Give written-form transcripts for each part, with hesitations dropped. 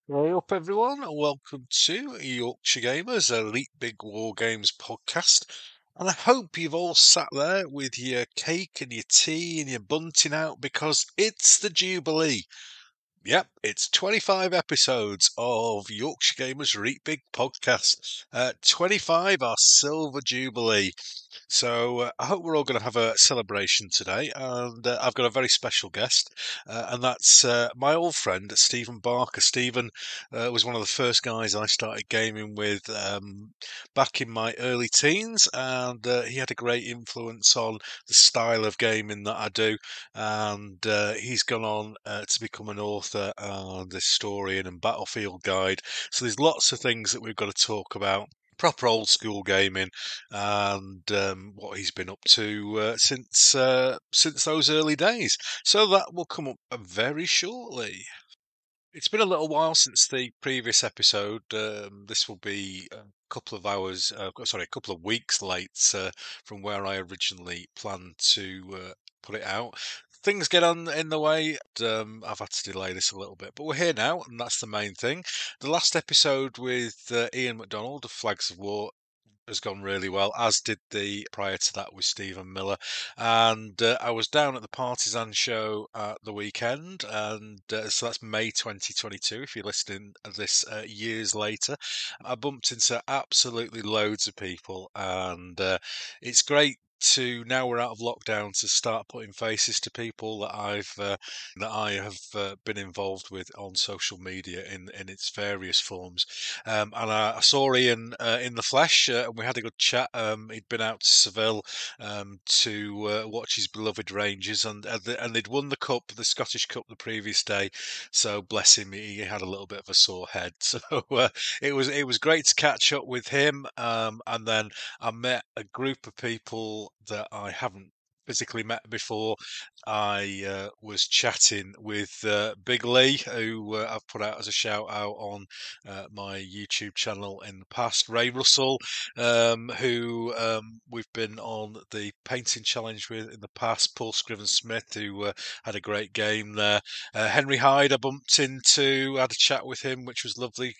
Hey up, everyone, and welcome to Yorkshire Gamers Elite Big War Games podcast. And I hope you've all sat there with your cake and your tea and your bunting out because it's the Jubilee. Yep, it's 25 episodes of Yorkshire Gamers Elite Big podcast. 25, our Silver Jubilee. So I hope we're all going to have a celebration today, and I've got a very special guest, and that's my old friend Stephen Barker. Stephen was one of the first guys I started gaming with back in my early teens, and he had a great influence on the style of gaming that I do. And he's gone on to become an author and a historian and battlefield guide. So there's lots of things that we've got to talk about. Proper old school gaming, and what he's been up to since those early days. So that will come up very shortly. It's been a little while since the previous episode. This will be a couple of hours, sorry, a couple of weeks late from where I originally planned to put it out. Things get on in the way. I've had to delay this a little bit, but we're here now, and that's the main thing. The last episode with Ian McDonald of Flags of War has gone really well, as did the prior to that with Stephen Miller. And I was down at the Partizan Show at the weekend, and so that's May 2022. If you're listening to this years later, I bumped into absolutely loads of people, and it's great to, now we're out of lockdown, to start putting faces to people that I have been involved with on social media in its various forms. And I saw Ian in the flesh, and we had a good chat. He'd been out to Seville to watch his beloved Rangers, and they'd won the cup, the Scottish Cup, the previous day. So bless him, he had a little bit of a sore head. So it was great to catch up with him, and then I met a group of people that I haven't physically met before. I was chatting with Big Lee, who I've put out as a shout out on my YouTube channel in the past. Ray Russell, who we've been on the painting challenge with in the past. Paul Scriven Smith, who had a great game there. Henry Hyde, I bumped into, had a chat with him, which was lovely.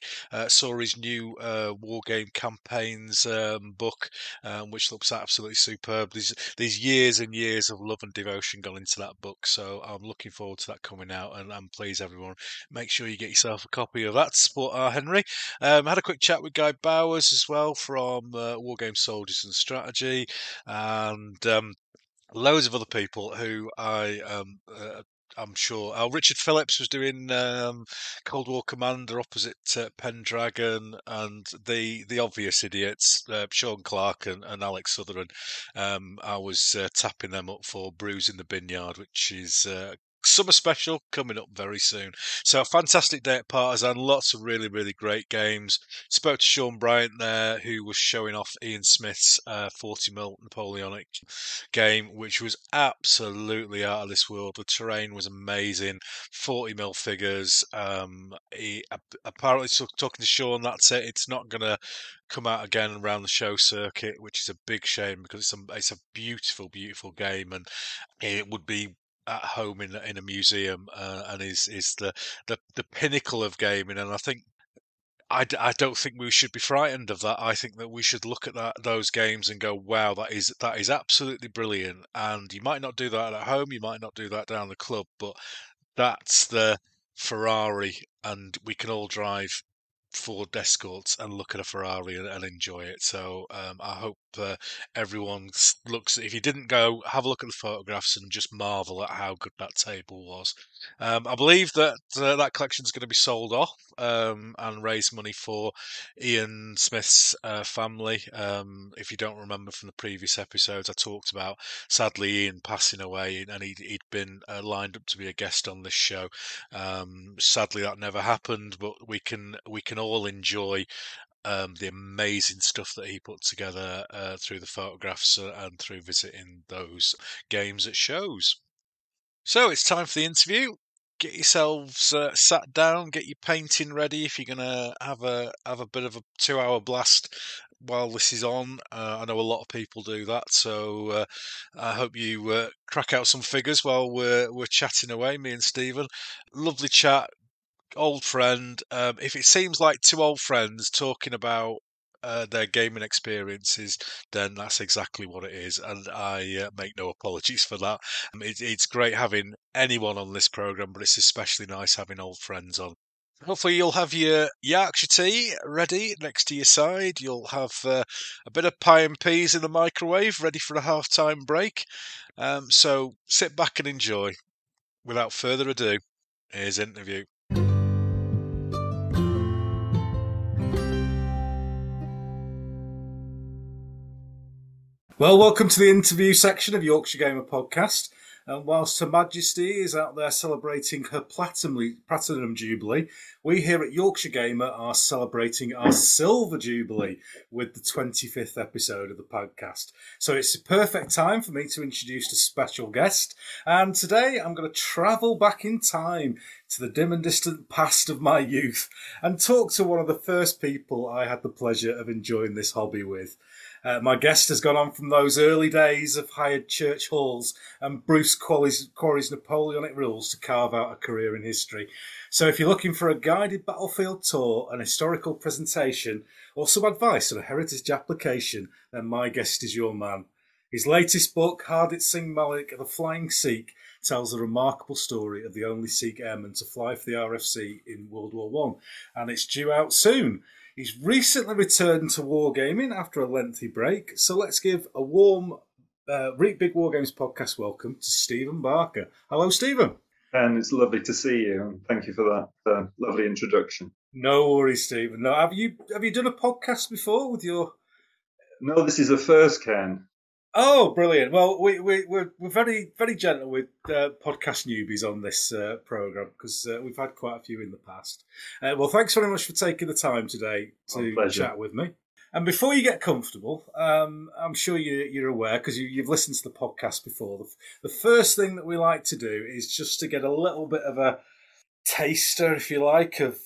Saw his new Wargame Campaigns book, which looks absolutely superb. These years and years of love and devotion gone into that book, so I'm looking forward to that coming out. And please, everyone, make sure you get yourself a copy of that to support our Henry. Had a quick chat with Guy Bowers as well from Wargame Soldiers and Strategy, and loads of other people who I'm sure. Richard Phillips was doing Cold War Commander opposite Pendragon, and the obvious idiots, Sean Clark and Alex Sutherland. I was tapping them up for Brews in the Binyard, which is summer special coming up very soon. So a fantastic day at Partizan, lots of really, really great games. Spoke to Sean Bryant there, who was showing off Ian Smith's 40mm Napoleonic game, which was absolutely out of this world. The terrain was amazing, 40mm figures. Apparently, talking to Sean, that's it. It's not going to come out again around the show circuit, which is a big shame because it's a beautiful, beautiful game, and it would be at home in a museum, and is the pinnacle of gaming. And I think I don't think we should be frightened of that. I think that we should look at those games and go, wow, that is absolutely brilliant. And you might not do that at home, you might not do that down the club, but that's the Ferrari, and we can all drive Ford Escorts and look at a Ferrari and enjoy it. So I hope everyone looks. If you didn't go, have a look at the photographs and just marvel at how good that table was. I believe that that collection is going to be sold off and raise money for Ian Smith's family. If you don't remember from the previous episodes, I talked about, sadly, Ian passing away, and he'd been lined up to be a guest on this show. Sadly, that never happened, but we can all enjoy the amazing stuff that he put together through the photographs and through visiting those games at shows. So it's time for the interview. Get yourselves sat down, get your painting ready if you're gonna have a bit of a 2 hour blast while this is on. I know a lot of people do that, so I hope you crack out some figures while we're chatting away, me and Stephen. Lovely chat, old friend. If it seems like two old friends talking about their gaming experiences, then that's exactly what it is, and I make no apologies for that. It's great having anyone on this program, but it's especially nice having old friends on. Hopefully, you'll have your Yorkshire tea ready next to your side. You'll have a bit of pie and peas in the microwave ready for a half-time break. So sit back and enjoy. Without further ado, here's the interview. Well, welcome to the interview section of Yorkshire Gamer Podcast. And whilst Her Majesty is out there celebrating her Platinum Jubilee, we here at Yorkshire Gamer are celebrating our Silver Jubilee with the 25th episode of the podcast. So it's a perfect time for me to introduce a special guest. And today I'm going to travel back in time to the dim and distant past of my youth and talk to one of the first people I had the pleasure of enjoying this hobby with. My guest has gone on from those early days of hired church halls and Bruce Quarry's Napoleonic rules to carve out a career in history. So if you're looking for a guided battlefield tour, an historical presentation, or some advice on a heritage application, then my guest is your man. His latest book, Hardit Singh Malik, The Flying Sikh, tells the remarkable story of the only Sikh airman to fly for the RFC in World War I, and it's due out soon. He's recently returned to wargaming after a lengthy break, so let's give a warm Big Wargames podcast welcome to Stephen Barker. Hello, Stephen. And it's lovely to see you, and thank you for that lovely introduction. No worries, Stephen. No, have you done a podcast before with your? No, this is a first, Ken. Oh, brilliant! Well, we're very very gentle with podcast newbies on this program because we've had quite a few in the past. Well, thanks very much for taking the time today to chat with me. And before you get comfortable, I'm sure you're aware because you've listened to the podcast before. The first thing that we like to do is just to get a little bit of a taster, if you like, of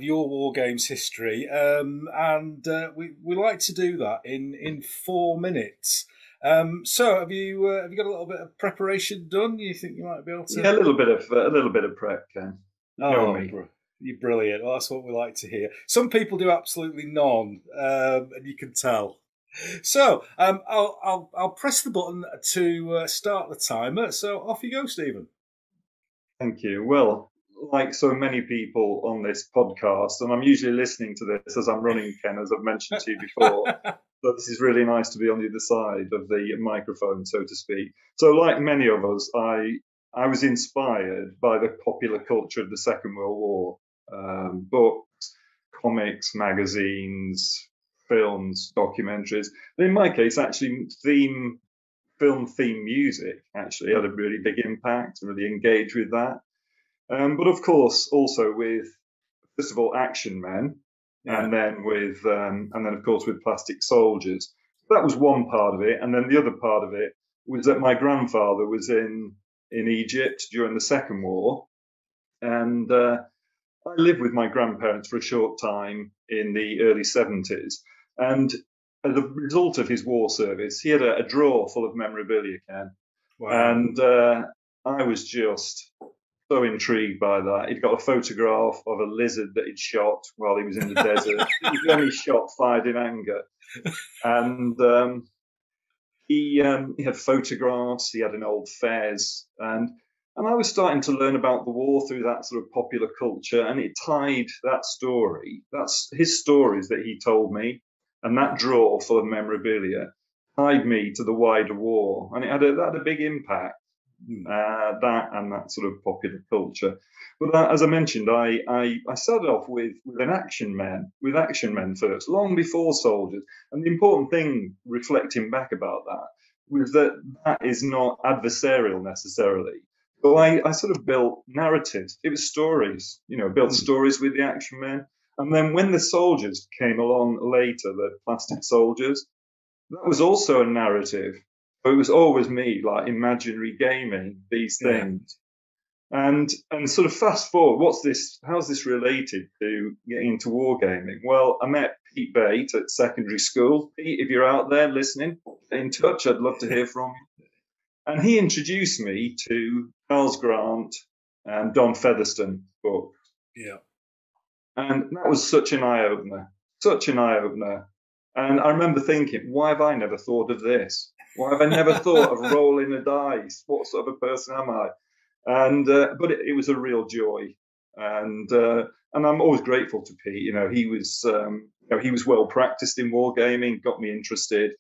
your War Games history, and we like to do that in 4 minutes. So have you got a little bit of preparation done? You think you might be able to? Yeah, a little bit of prep, Ken. You're brilliant. Well, that's what we like to hear. Some people do absolutely none, and you can tell. So I'll press the button to start the timer. So off you go, Stephen. Thank you. Well, like so many people on this podcast, and I'm usually listening to this as I'm running, Ken, as I've mentioned to you before. So this is really nice to be on the other side of the microphone, so to speak. So like many of us, I was inspired by the popular culture of the Second World War. Books, comics, magazines, films, documentaries. And in my case, actually, film theme music actually had a really big impact. I really engaged with that. But of course, also with, first of all, action men. Yeah. And then of course with plastic soldiers. That was one part of it, and then the other part of it was that my grandfather was in Egypt during the Second War, and I lived with my grandparents for a short time in the early 70s, and as a result of his war service, he had a drawer full of memorabilia, Ken. Wow. And I was just so intrigued by that. He'd got a photograph of a lizard that he'd shot while he was in the desert. He only shot fired in anger. And he had photographs, he had an old fez, and I was starting to learn about the war through that sort of popular culture, and it tied that story, that's his stories that he told me, and that drawer full of memorabilia tied me to the wider war, and it had a big impact. That sort of popular culture. But as I mentioned, I started off with action men first, long before soldiers. And the important thing, reflecting back about that, was that is not adversarial necessarily. So I sort of built narratives. It was stories, built stories with the action men. And then when the soldiers came along later, the plastic soldiers, that was also a narrative. But it was always me, like imaginary gaming, these things. Yeah. And sort of fast forward, how's this related to getting into wargaming? Well, I met Pete Bate at secondary school. Pete, if you're out there listening, get in touch. I'd love to hear from you. And he introduced me to Charles Grant and Don Featherstone books. Yeah. And that was such an eye-opener, such an eye-opener. And I remember thinking, why have I never thought of this? Why have I never thought of rolling a dice? What sort of a person am I? And but it was a real joy, and I'm always grateful to Pete. He was he was well practiced in wargaming, got me interested,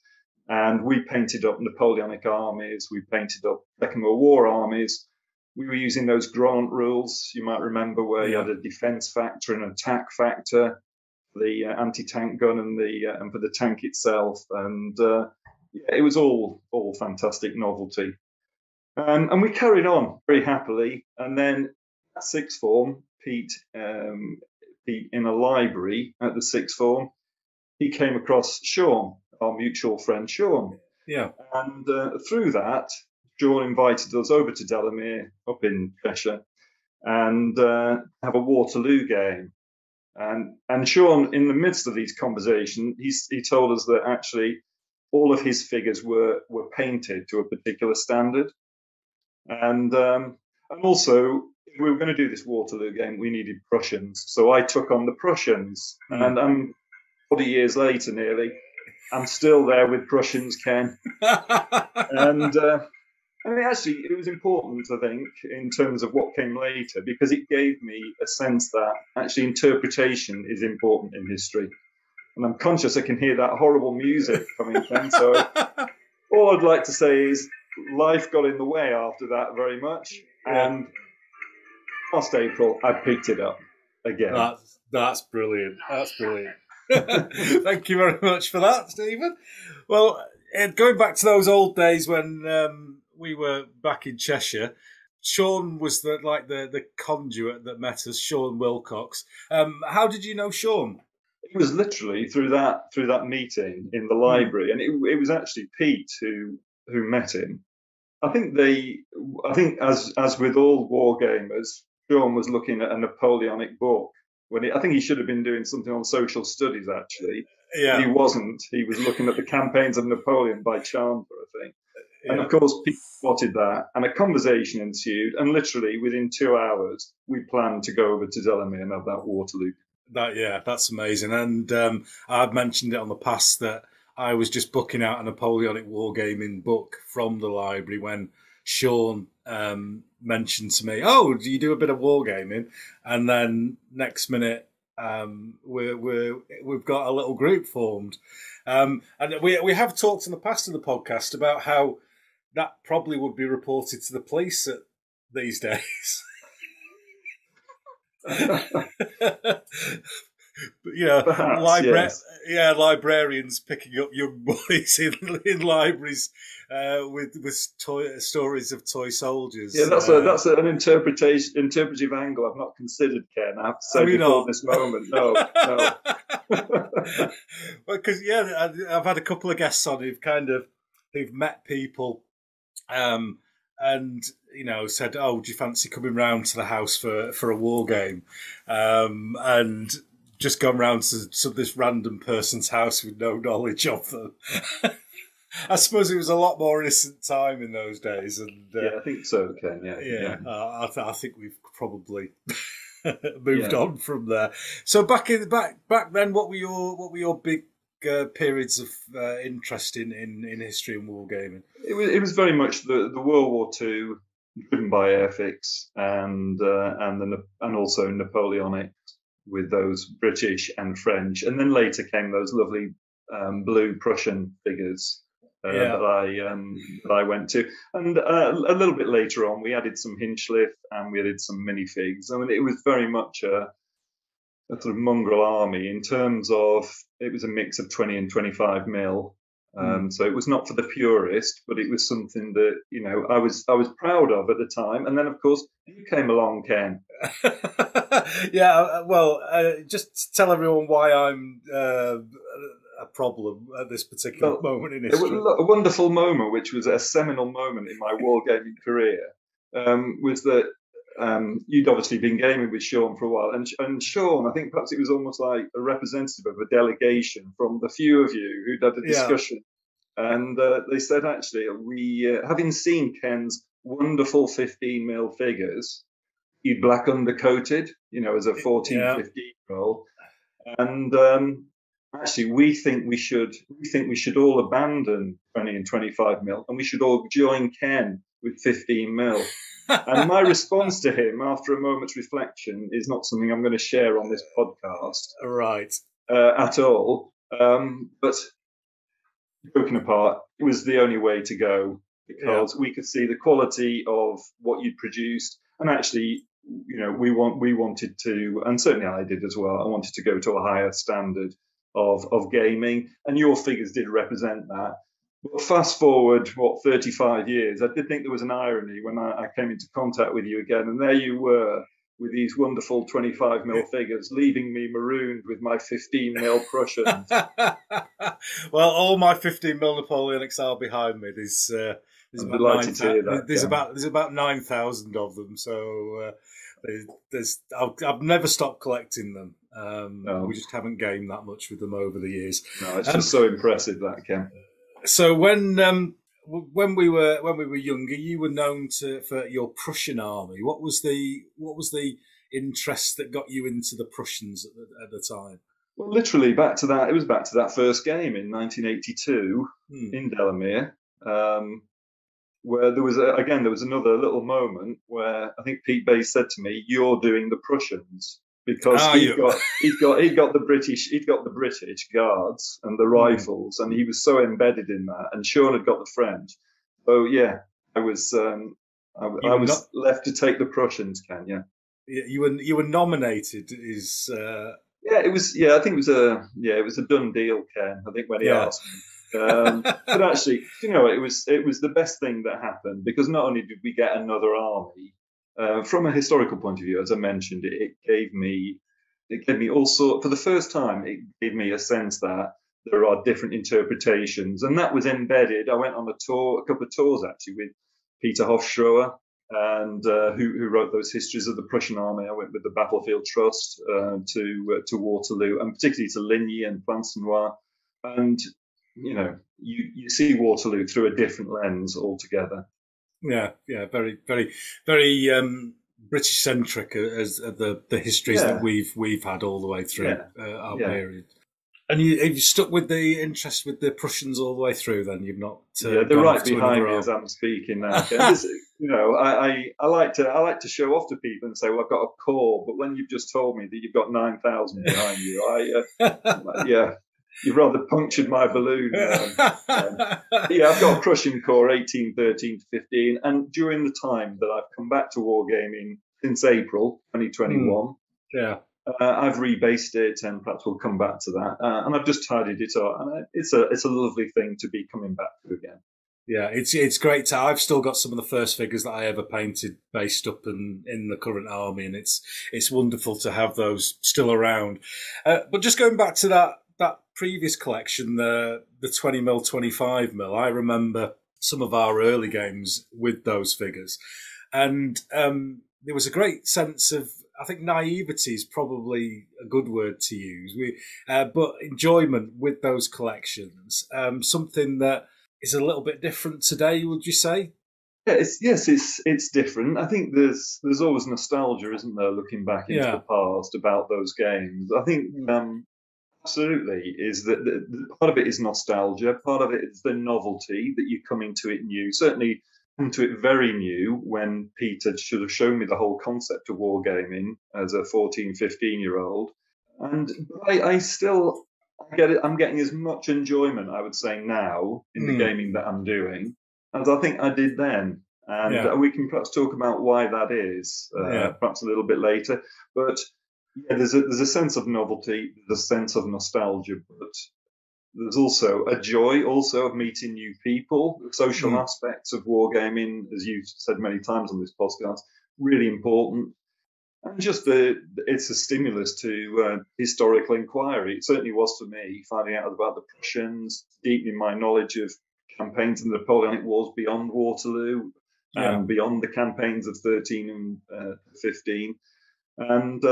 and we painted up Napoleonic armies, we painted up Second World War armies. We were using those Grant rules, you might remember, where you had a defense factor and an attack factor, the anti-tank gun and for the tank itself, and it was all fantastic novelty. And we carried on very happily. And then at sixth form, Pete, in a library at the sixth form, he came across Sean, our mutual friend Sean. Yeah. And through that, Sean invited us over to Delamere up in Cheshire and have a Waterloo game. And Sean, in the midst of these conversations, he told us that actually all of his figures were painted to a particular standard. And also, if we were going to do this Waterloo game, we needed Prussians. So I took on the Prussians. And 40 years later, nearly, I'm still there with Prussians, Ken. And it was important, I think, in terms of what came later, because it gave me a sense that actually interpretation is important in history. And I'm conscious I can hear that horrible music coming, Ken. So all I'd like to say is, life got in the way after that very much, and last April I picked it up again. That's brilliant. That's brilliant. Thank you very much for that, Stephen. Well, going back to those old days when we were back in Cheshire, Sean was the conduit that met us, Sean Wilcox. How did you know Sean? It was literally through that meeting in the library, and it was actually Pete who met him. I think as with all war gamers, Sean was looking at a Napoleonic book I think he should have been doing something on social studies actually. Yeah. But he wasn't. He was looking at the campaigns of Napoleon by Chandler, I think. Yeah. And of course, Pete spotted that, and a conversation ensued. And literally within 2 hours, we planned to go over to Delamere and have that Waterloo. That's amazing. And I've mentioned it on the past that I was just booking out a Napoleonic wargaming book from the library when Sean mentioned to me, "Oh, do you do a bit of wargaming?" And then next minute, we've got a little group formed, and we have talked in the past in the podcast about how that probably would be reported to the police these days. Perhaps, yes. Librarians picking up young boys in libraries with stories of toy soldiers. Yeah, that's an interpretive angle I've not considered, Ken. I have to say before this moment, no. Well, because I've had a couple of guests on who've met people, and said, "Oh, do you fancy coming round to the house for a war game?" And just gone round to this random person's house with no knowledge of them. I suppose it was a lot more innocent time in those days, and I think so, Ken. Yeah. I think we've probably moved on from there. So back then, what were your big periods of interest in history and wargaming? It was very much the World War II, driven by Airfix, and also Napoleonic, with those British and French, and then later came those lovely blue Prussian figures that I went to, and a little bit later on we added some Hinchliffe and we added some minifigs. I mean, it was very much a sort of mongrel army in terms of it was a mix of 20 and 25 mil. So it was not for the purist, but it was something that I was proud of at the time. And then, of course, you came along, Ken. Just tell everyone why I'm a problem at this particular moment in history. A wonderful moment, which was a seminal moment in my wargaming career, was that you'd obviously been gaming with Sean for a while, and Sean, I think perhaps it was almost like a representative of a delegation from the few of you who'd had a discussion, and they said, actually, we having seen Ken's wonderful 15 mil figures, you black undercoated, as a 14, 15-year-old. And actually, we think we should all abandon 20 and 25 mil, and we should all join Ken with 15 mil. And my response to him after a moment's reflection is not something I'm going to share on this podcast, right? At all. But joking apart, it was the only way to go, because we could see the quality of what you'd produced, and actually, we wanted to, and certainly I did as well. I wanted to go to a higher standard of gaming, and your figures did represent that. But fast forward, 35 years, I did think there was an irony when I came into contact with you again, and there you were with these wonderful 25 mil figures, leaving me marooned with my 15 mil Prussians. Well, all my 15 mil Napoleonics are behind me. There's about 9,000 of them, so I've never stopped collecting them. No. We just haven't gamed that much with them over the years. No, it's just so impressive, that, Ken. So when we were younger, you were known for your Prussian army. What was the interest that got you into the Prussians at the time? Well, literally back to that. It was back to that first game in 1982 in Delamere, where there was another little moment where I think Pete Bays said to me, "You're doing the Prussians." Because he'd got the British guards and the rifles, and he was so embedded in that. And Sean had got the French. So yeah, I was left to take the Prussians. Ken, yeah. You were nominated. It was. Yeah, I think it was a done deal, Ken. I think when he asked me. But actually, it was the best thing that happened, because not only did we get another army. From a historical point of view, as I mentioned, it gave me also, for the first time, it gave me a sense that there are different interpretations, and that was embedded. I went on a couple of tours actually, with Peter Hofstroher, and who wrote those histories of the Prussian army. I went with the Battlefield Trust to Waterloo, and particularly to Ligny and Plancenoit, and you see Waterloo through a different lens altogether. Yeah, very, very, very British centric as the histories that we've had all the way through our period. And you've stuck with the interest with the Prussians all the way through. Then you've not. They're right behind me as I'm speaking now. I like to show off to people and say, "Well, I've got a core," but when you've just told me that you've got 9,000 behind you, you've rather punctured my balloon. I've got a Prussian core, 1813 to 15, and during the time that I've come back to wargaming since April 2021, I've rebased it, and perhaps we'll come back to that. And I've just tidied it up, and it's a lovely thing to be coming back to again. Yeah, it's great. I've still got some of the first figures that I ever painted based up in the current army, and it's wonderful to have those still around. But just going back to that previous collection, the 20 mil, 25 mil, I remember some of our early games with those figures, and there was a great sense of, I think naivety is probably a good word to use, but enjoyment with those collections, something that is a little bit different today, would you say? It's different. I think there's always nostalgia, isn't there, looking back into the past about those games. I think absolutely is that part of it is nostalgia, part of it is the novelty that you're coming to it new. Certainly come to it very new when Peter should have shown me the whole concept of wargaming as a 14, 15-year-old. And I still get it. I'm getting as much enjoyment, I would say, now in the gaming that I'm doing as I think I did then. And we can perhaps talk about why that is, perhaps a little bit later. But there's a sense of novelty, there's a sense of nostalgia, but there's also a joy also of meeting new people. The social aspects of wargaming, as you've said many times on this podcast, really important. And just it's a stimulus to historical inquiry. It certainly was for me, finding out about the Prussians, deepening my knowledge of campaigns in the Napoleonic Wars beyond Waterloo and beyond the campaigns of 13 and 15. And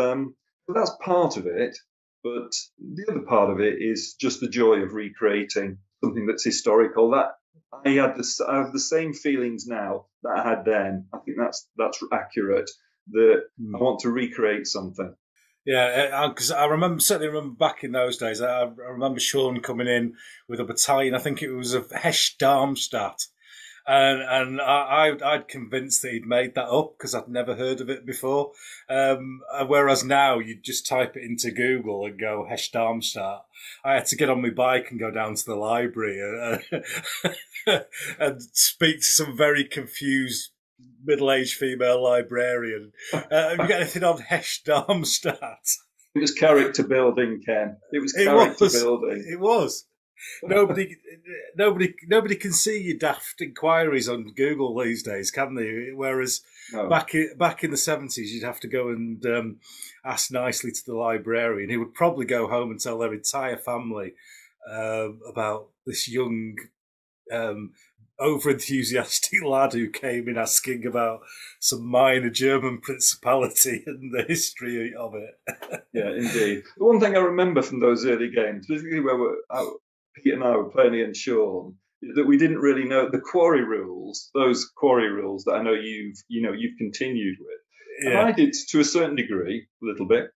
that's part of it. But the other part of it is just the joy of recreating something that's historical. That I have the same feelings now that I had then. I think that's accurate. that I want to recreate something. Yeah, because I certainly remember back in those days. I remember Sean coming in with a battalion. I think it was of Hesh Darmstadt, and I'd convinced that he'd made that up because I'd never heard of it before. Whereas now you'd just type it into Google and go Hesh Darmstadt. I had to get on my bike and go down to the library and speak to some very confused middle-aged female librarian. Have you got anything on Hesh Darmstadt? It was character building, Ken. It was character building. It was. Nobody can see your daft inquiries on Google these days, can they? Whereas back in the 70s, you'd have to go and ask nicely to the librarian. He would probably go home and tell their entire family about this young, over-enthusiastic lad who came in asking about some minor German principality and the history of it. Yeah, indeed. The one thing I remember from those early games, particularly where Pete and I were playing against Sean, is that we didn't really know the Quarry Rules. Those Quarry Rules that I know you've continued with. Yeah. And I did to a certain degree, a little bit.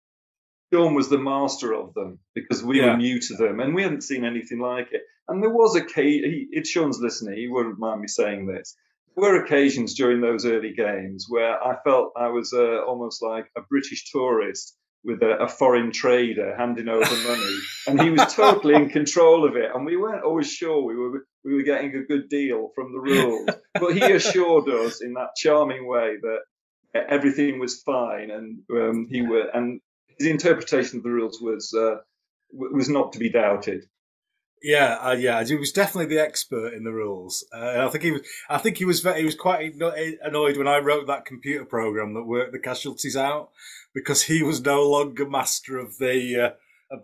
Sean was the master of them because we were new to them and we hadn't seen anything like it. And there was if Sean's listening, he wouldn't mind me saying this. There were occasions during those early games where I felt I was almost like a British tourist with a foreign trader handing over money, and he was totally in control of it. And we weren't always sure we were getting a good deal from the rules, but he assured us in that charming way that everything was fine, and and his interpretation of the rules was not to be doubted. Yeah. He was definitely the expert in the rules. I think he was quite annoyed when I wrote that computer program that worked the casualties out, because he was no longer master of the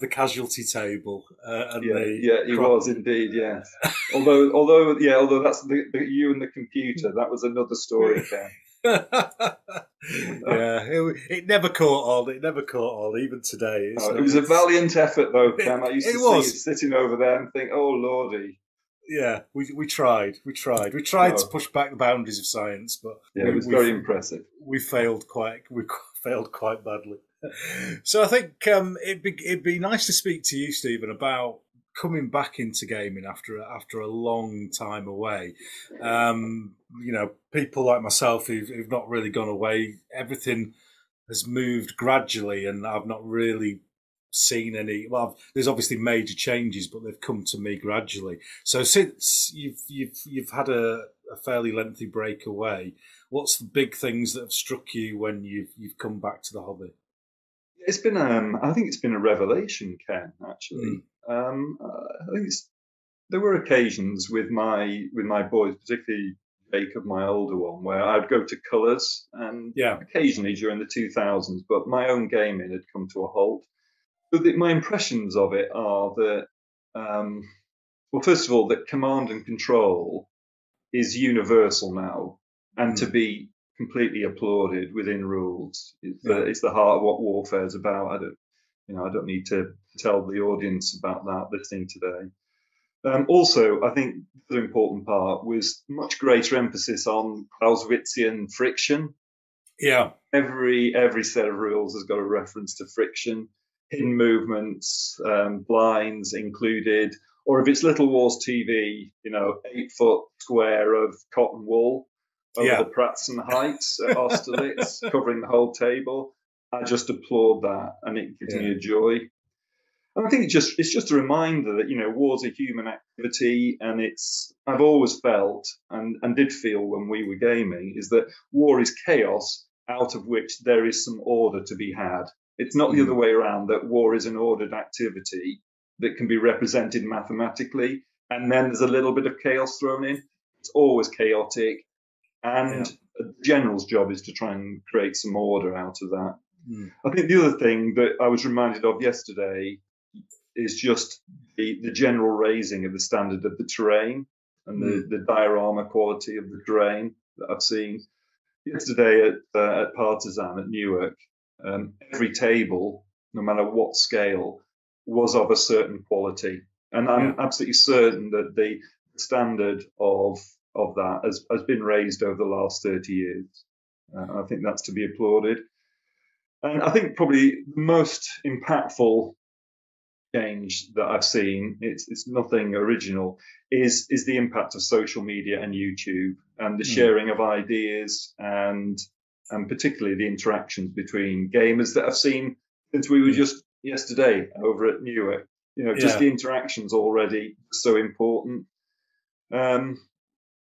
casualty table. He was indeed. Yes. although that's you and the computer. That was another story again. It never caught on even today. It was a valiant effort though, Cam. I used to see you sitting over there and think, oh lordy. Yeah, we tried to push back the boundaries of science, but it was very impressive. We failed quite badly. So I think it'd be nice to speak to you, Stephen, about coming back into gaming after a long time away. People like myself who've not really gone away, everything has moved gradually, and I've not really seen any. Well, there's obviously major changes, but they've come to me gradually. So since you've had a fairly lengthy break away, what's the big things that have struck you when you've come back to the hobby? It's been I think it's been a revelation, Ken. Actually, I think there were occasions with my boys, particularly Jacob, my older one, where I'd go to colours, and occasionally during the 2000s, but my own gaming had come to a halt. But my impressions of it are that, first of all, that command and control is universal now, and to be completely applauded within rules. It's the heart of what warfare is about. I don't need to tell the audience about that listening today. Also, I think the important part was much greater emphasis on Clausewitzian friction. Yeah. Every set of rules has got a reference to friction, hidden movements, blinds included, or if it's Little Wars TV, 8-foot square of cotton wool over the Pratzen Heights at Austerlitz, covering the whole table. I just applaud that, and it gives me a joy. And I think it's just a reminder that, war's a human activity, and I've always felt and did feel when we were gaming, is that war is chaos out of which there is some order to be had. It's not the other way around, that war is an ordered activity that can be represented mathematically, and then there's a little bit of chaos thrown in. It's always chaotic, and a general's job is to try and create some order out of that. I think the other thing that I was reminded of yesterday is just the general raising of the standard of the terrain and the diorama quality of the terrain that I've seen. Yesterday at Partizan at Newark, every table, no matter what scale, was of a certain quality. And I'm absolutely certain that the standard of that has been raised over the last 30 years. I think that's to be applauded. And I think probably the most impactful change that I've seen, it's nothing original, is the impact of social media and YouTube and the sharing of ideas and particularly the interactions between gamers that I've seen since we were just yesterday over at Newark. Just the interactions already so important. And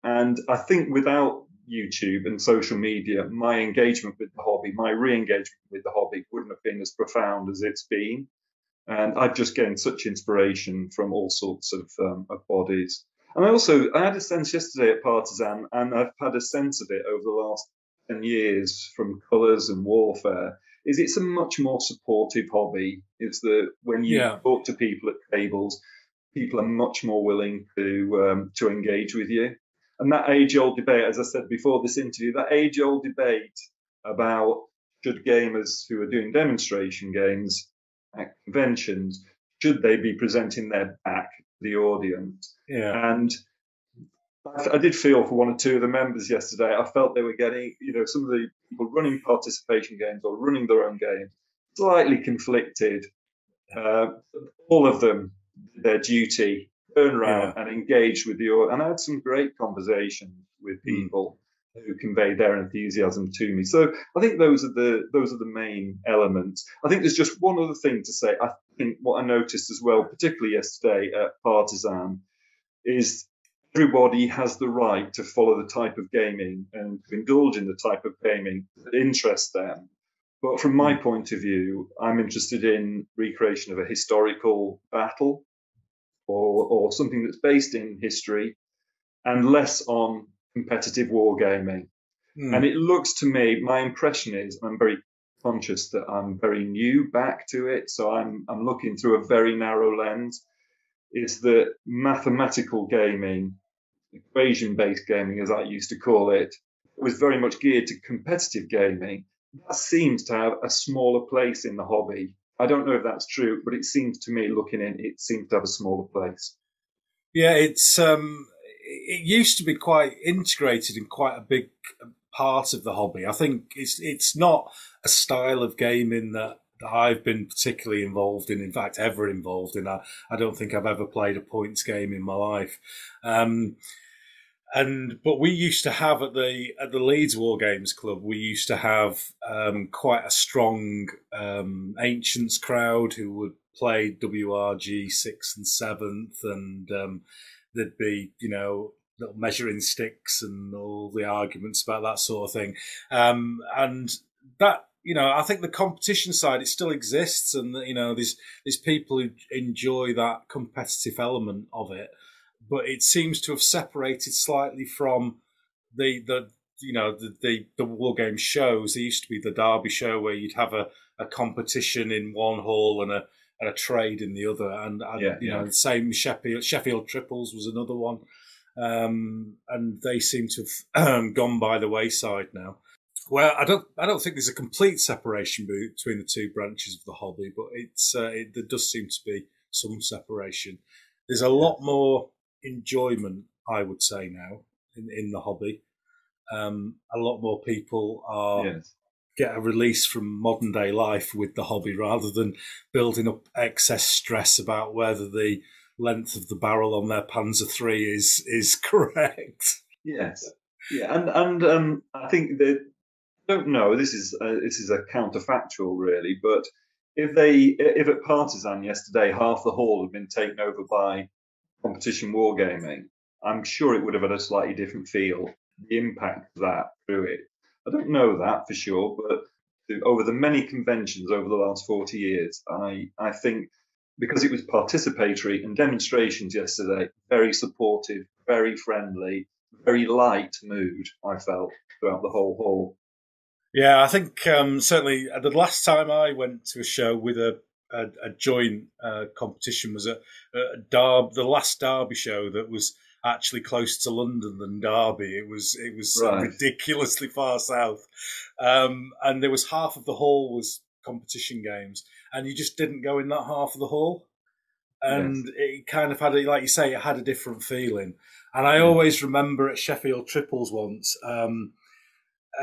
I think without YouTube and social media, my engagement with the hobby, my re-engagement with the hobby wouldn't have been as profound as it's been. And I've just gained such inspiration from all sorts of bodies. And I had a sense yesterday at Partizan, and I've had a sense of it over the last 10 years from Colours and Warfare, is it's a much more supportive hobby. It's when you talk to people at tables, people are much more willing to engage with you. And that age-old debate, as I said before this interview, that age-old debate about should gamers who are doing demonstration games at conventions, should they be presenting their back to the audience? And I did feel for one or two of the members yesterday, I felt they were getting, some of the people running participation games or running their own games, slightly conflicted. All of them did their duty, turn around and engage with the audience. And I had some great conversations with people who conveyed their enthusiasm to me. So I think those are the main elements. I think there's just one other thing to say. I think what I noticed as well, particularly yesterday at Partizan, is everybody has the right to follow the type of gaming and to indulge in the type of gaming that interests them. But from my point of view, I'm interested in recreation of a historical battle or something that's based in history and less on competitive wargaming. And it looks to me, my impression is, I'm very conscious that I'm very new back to it, so I'm looking through a very narrow lens, is that mathematical gaming, equation-based gaming, as I used to call it, was very much geared to competitive gaming. That seems to have a smaller place in the hobby. I don't know if that's true, but it seems to me, looking in, it seems to have a smaller place. Yeah, it used to be quite integrated in quite a big part of the hobby. I think it's not a style of gaming that I've been particularly involved in fact, ever involved in. I don't think I've ever played a points game in my life. But we used to have at the Leeds Wargames Club, we used to have quite a strong Ancients crowd who would play WRG 6th and 7th, and there'd be, little measuring sticks and all the arguments about that sort of thing. And that, I think the competition side, it still exists, and there's people who enjoy that competitive element of it. But it seems to have separated slightly from the war game shows. There used to be the Derby show where you'd have a competition in one hall and a trade in the other, and the same Sheffield Triples was another one, and they seem to have gone by the wayside now. Well, I don't think there's a complete separation between the two branches of the hobby, but there does seem to be some separation. There's a lot more enjoyment, I would say, now in the hobby. A lot more people get a release from modern day life with the hobby, rather than building up excess stress about whether the length of the barrel on their Panzer III is correct. Yes, and I think that, I don't know, this is a counterfactual really, but if at Partizan yesterday half the hall had been taken over by competition wargaming, I'm sure it would have had a slightly different feel, the impact of that through it. I don't know that for sure, but over the many conventions over the last 40 years, I think, because it was participatory and demonstrations yesterday, very supportive, very friendly, very light mood, I felt, throughout the whole hall. Yeah, I think certainly the last time I went to a show with a joint competition was at the last Derby show that was actually closer to London than Derby. It was right. Ridiculously far south, and there was half of the hall was competition games, and you just didn't go in that half of the hall, and it kind of had, like you say, it had a different feeling. And I always remember at Sheffield Triples once,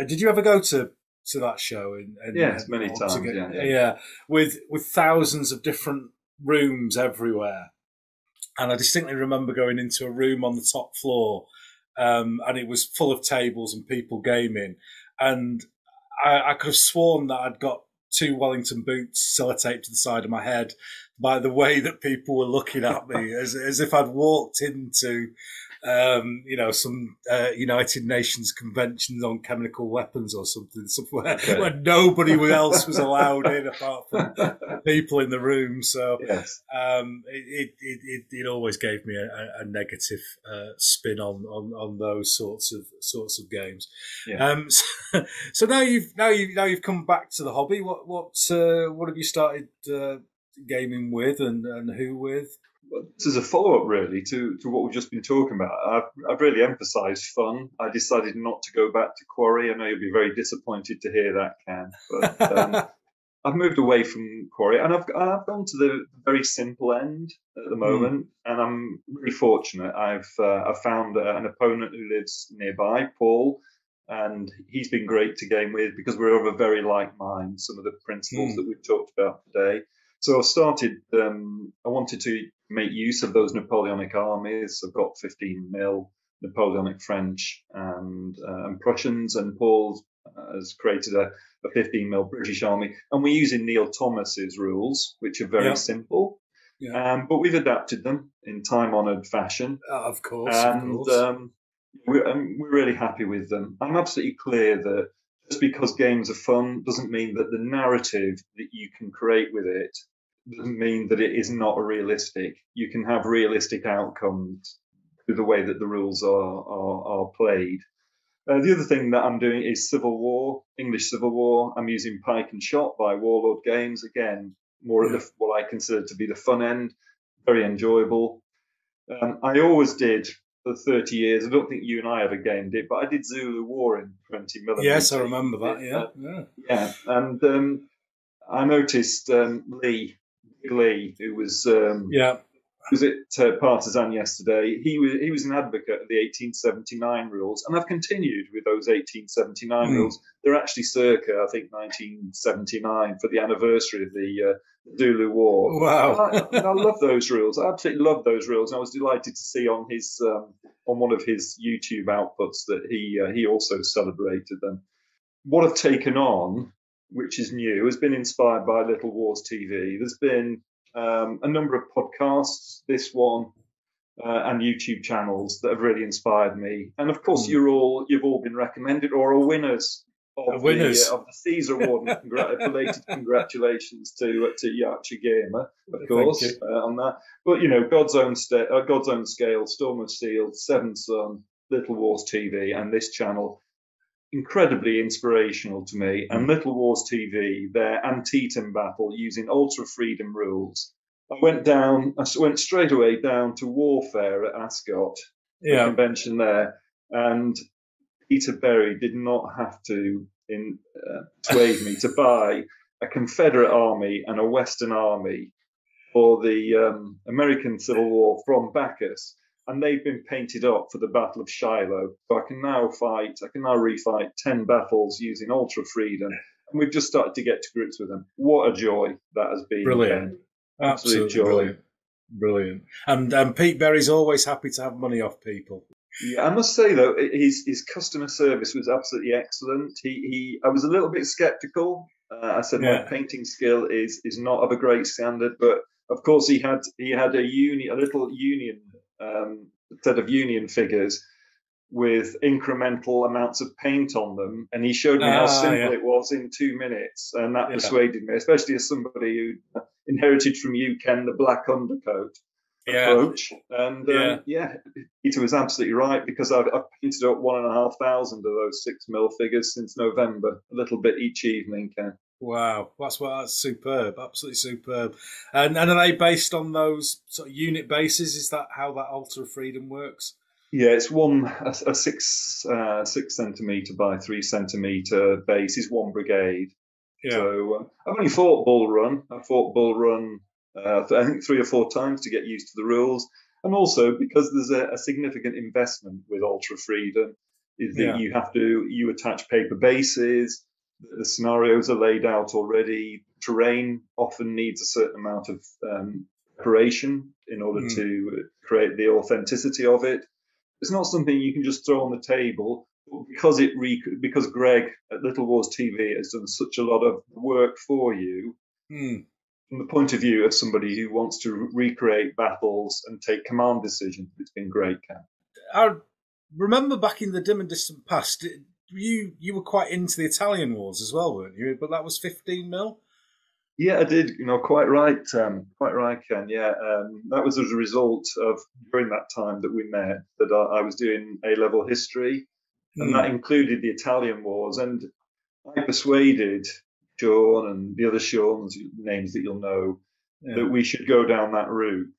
Did you ever go to that show? Yes, many times. With thousands of different rooms everywhere. And I distinctly remember going into a room on the top floor, and it was full of tables and people gaming. And I could have sworn that I'd got 2 Wellington boots sellotaped to the side of my head by the way that people were looking at me, as if I'd walked into, some United Nations conventions on chemical weapons or something, somewhere where nobody else was allowed in apart from the people in the room. So yes. It always gave me a negative spin on those sorts of games. Yeah. So now you've come back to the hobby. What have you started gaming with, and who with? Well, this is a follow-up, really, to what we've just been talking about. I've really emphasised fun. I decided not to go back to Quarry. I know you'll be very disappointed to hear that, Ken, but I've moved away from Quarry, and I've gone to the very simple end at the moment, and I'm really fortunate. I've found an opponent who lives nearby, Paul, and he's been great to game with because we're of a very like mind, some of the principles that we've talked about today. So I started, I wanted to make use of those Napoleonic armies. I've got 15 mil Napoleonic French and Prussians, and Paul has created a 15 mil British army. And we're using Neil Thomas's rules, which are very simple. Yeah. But we've adapted them in time-honoured fashion. Of course, we're really happy with them. I'm absolutely clear that just because games are fun doesn't mean that the narrative that you can create with it doesn't mean that it is not realistic. You can have realistic outcomes through the way that the rules are played. The other thing that I'm doing is Civil War, English Civil War. I'm using Pike and Shot by Warlord Games. Again, more at what I consider to be the fun end. Very enjoyable. I always did for 30 years. I don't think you and I ever gamed it, but I did Zulu War in 20 millimeters. Yes, I remember that. Yeah. And I noticed Lee, who was at Partizan yesterday. He was an advocate of the 1879 rules, and I've continued with those 1879 rules. They're actually circa, I think, 1979 for the anniversary of the Zulu War. Wow! I love those rules. I absolutely love those rules. I was delighted to see on his on one of his YouTube outputs that he also celebrated them. What I've taken on, which is new, has been inspired by Little Wars TV. There's been a number of podcasts, this one, and YouTube channels that have really inspired me. And of course, you've all been recommended or are winners of the Caesar Award. And belated congratulations to Yarkshire Gamer, of course, on that. But God's Own Scale, Storm of Steel, Seven Sun, Little Wars TV, and this channel. Incredibly inspirational to me. And Little Wars TV, their Antietam battle using Ultra Freedom rules. I went straight away down to Warfare at Ascot, the convention there, and Peter Berry did not have to persuade me to buy a Confederate army and a Western army for the American Civil War from Bacchus. And they've been painted up for the Battle of Shiloh. So I can now refight 10 battles using Ultra Freedom. And we've just started to get to grips with them. What a joy that has been. Brilliant. Absolute joy. Brilliant. And Pete Berry's always happy to have money off people. Yeah, I must say, though, his customer service was absolutely excellent. I was a little bit sceptical. I said my painting skill is not of a great standard, but of course he had a little union set of union figures with incremental amounts of paint on them, and he showed me how simple it was in 2 minutes, and that persuaded me, especially as somebody who inherited from you, Ken, the black undercoat approach. And Peter was absolutely right, because I've painted up 1,500 of those 6 mil figures since November, a little bit each evening, Ken. Wow, that's superb, absolutely superb. And are they based on those sort of unit bases? Is that how that Ultra Freedom works? Yeah, it's a 6 centimetre by 3 centimetre base is one brigade. Yeah. So I've only fought Bull Run. I fought Bull Run, I think 3 or 4 times to get used to the rules, and also because there's a significant investment with Ultra Freedom. is that you attach paper bases. The scenarios are laid out already. Terrain often needs a certain amount of preparation in order to create the authenticity of it. It's not something you can just throw on the table, because Greg at Little Wars TV has done such a lot of work for you. From the point of view of somebody who wants to recreate battles and take command decisions, it's been great, Ken. I remember back in the dim and distant past, you were quite into the Italian wars as well, weren't you? But that was 15 mil. Yeah, I did. Quite right, Ken. Yeah, that was as a result of during that time that we met that I was doing A-level history, and that included the Italian wars. And I persuaded Sean and the other Sean's names that you'll know that we should go down that route.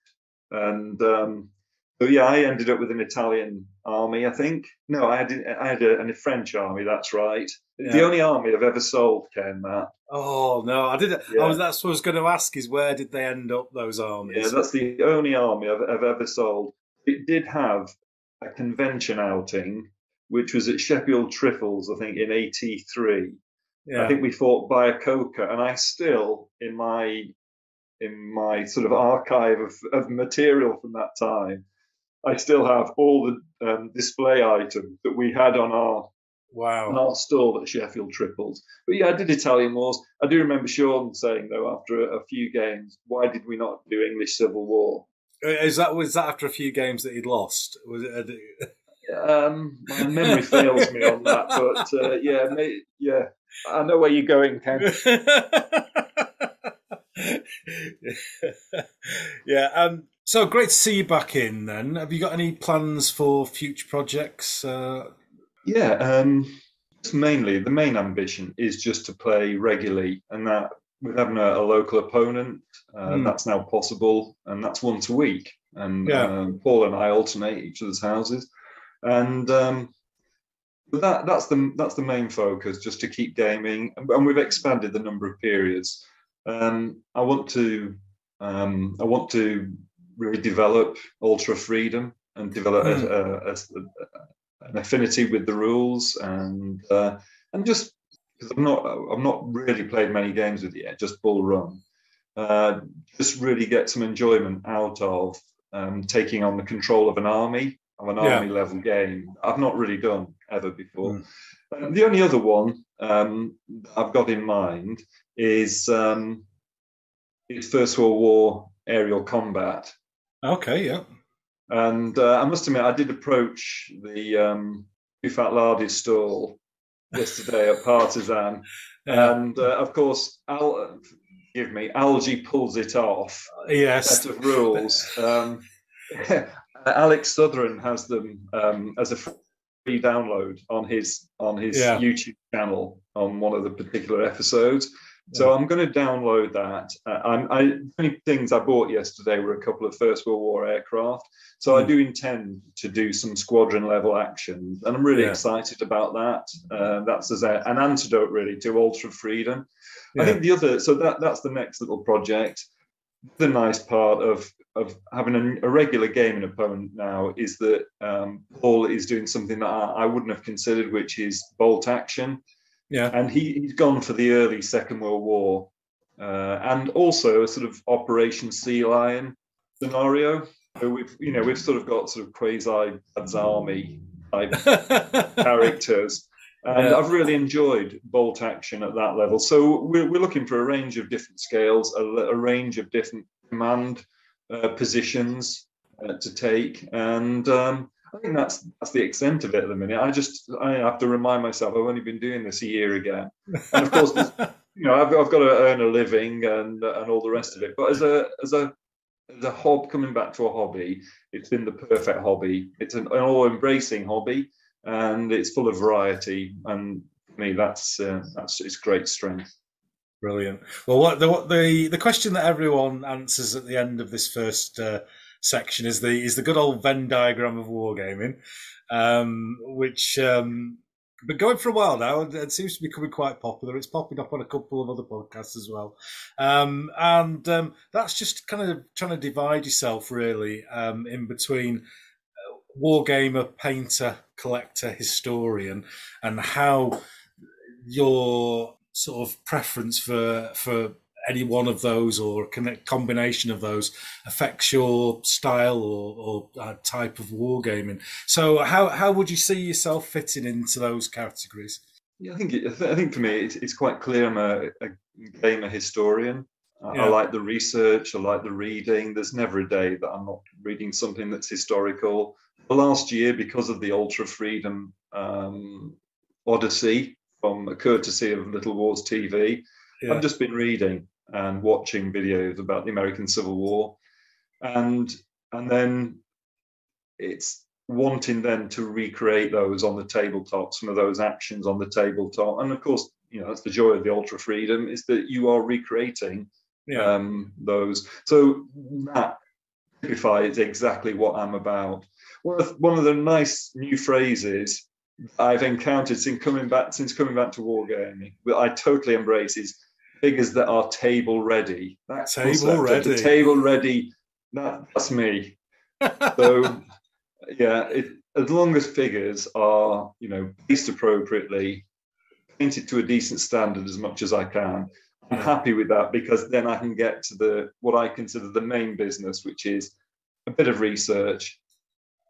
And so yeah, I ended up with an Italian army, I think. No, I had a French army. That's right. Yeah. The only army I've ever sold, Ken. That. Oh no, I didn't. Yeah. That's what I was going to ask. Is where did they end up? Those armies? Yeah, that's the only army I've ever sold. It did have a convention outing, which was at Sheffield Trifles, I think, in '83. Yeah. I think we fought Bayakoka, and I still in my sort of archive of material from that time, I still have all the display items that we had on our stall at Sheffield Triples. But yeah, I did Italian wars. I do remember Sean saying, though, after a few games, why did we not do English Civil War? Was that after a few games that he'd lost? Was it? My memory fails me on that, but yeah, I know where you're going, Ken. Yeah. So great to see you back in. Then, have you got any plans for future projects? Mainly the main ambition is just to play regularly, and that with having a local opponent, that's now possible, and that's once a week. And Paul and I alternate each other's houses, and that's the main focus, just to keep gaming, and we've expanded the number of periods. I want to really develop Ultra Freedom and develop an affinity with the rules, and just because I've not really played many games with it yet, just Bull Run. Just really get some enjoyment out of taking on the control of an army level game. I've not really done ever before. The only other one I've got in mind is First World War aerial combat. Okay, yeah. And I must admit, I did approach the Fat Lardy's stall yesterday at Partizan, and of course, Algie pulls it off. Yes. Set of rules. Alex Southern has them as a free download on his YouTube channel on one of the particular episodes. So I'm going to download that. The only things I bought yesterday were a couple of First World War aircraft. So I do intend to do some squadron level actions, and I'm really excited about that. That's as an antidote really to Ultra Freedom. I think that's the next little project. The nice part of having a regular gaming opponent now is that Paul is doing something that I wouldn't have considered, which is bolt action. Yeah, and he's gone for the early Second World War, and also a sort of Operation Sea Lion scenario. So we've sort of got sort of quasi Dad's Army type characters, and I've really enjoyed bolt action at that level. So we're looking for a range of different scales, a range of different command positions to take, and I think that's the extent of it at the minute. I have to remind myself I've only been doing this a year again, and of course, I've got to earn a living and all the rest of it. But as a coming back to a hobby, it's been the perfect hobby. It's an all-embracing hobby, and it's full of variety. And for me, that's its great strength. Brilliant. Well, the question that everyone answers at the end of this first section is the good old Venn diagram of wargaming, which been going for a while now. It seems to be becoming quite popular. It's popping up on a couple of other podcasts as well, and that's just kind of trying to divide yourself really in between wargamer, painter, collector, historian, and how your sort of preference for any one of those or a combination of those affects your style or type of wargaming. So how would you see yourself fitting into those categories? Yeah, I think for me it's quite clear. I'm a gamer historian. I Yeah. like the research. I like the reading. There's never a day that I'm not reading something that's historical. The last year, because of the Ultra Freedom Odyssey, from a courtesy of Little Wars TV, Yeah. I've just been reading and watching videos about the American Civil War, and then it's wanting then to recreate those on the tabletop, some of those actions on the tabletop. And of course, that's the joy of the Ultra Freedom, is that you are recreating those. So that typifies exactly what I'm about. One of the nice new phrases I've encountered since coming back to wargaming, that I totally embrace, is figures that are table ready. That table ready. Table ready. That's me. So yeah, as long as figures are, placed appropriately, painted to a decent standard as much as I can, I'm happy with that, because then I can get to what I consider the main business, which is a bit of research,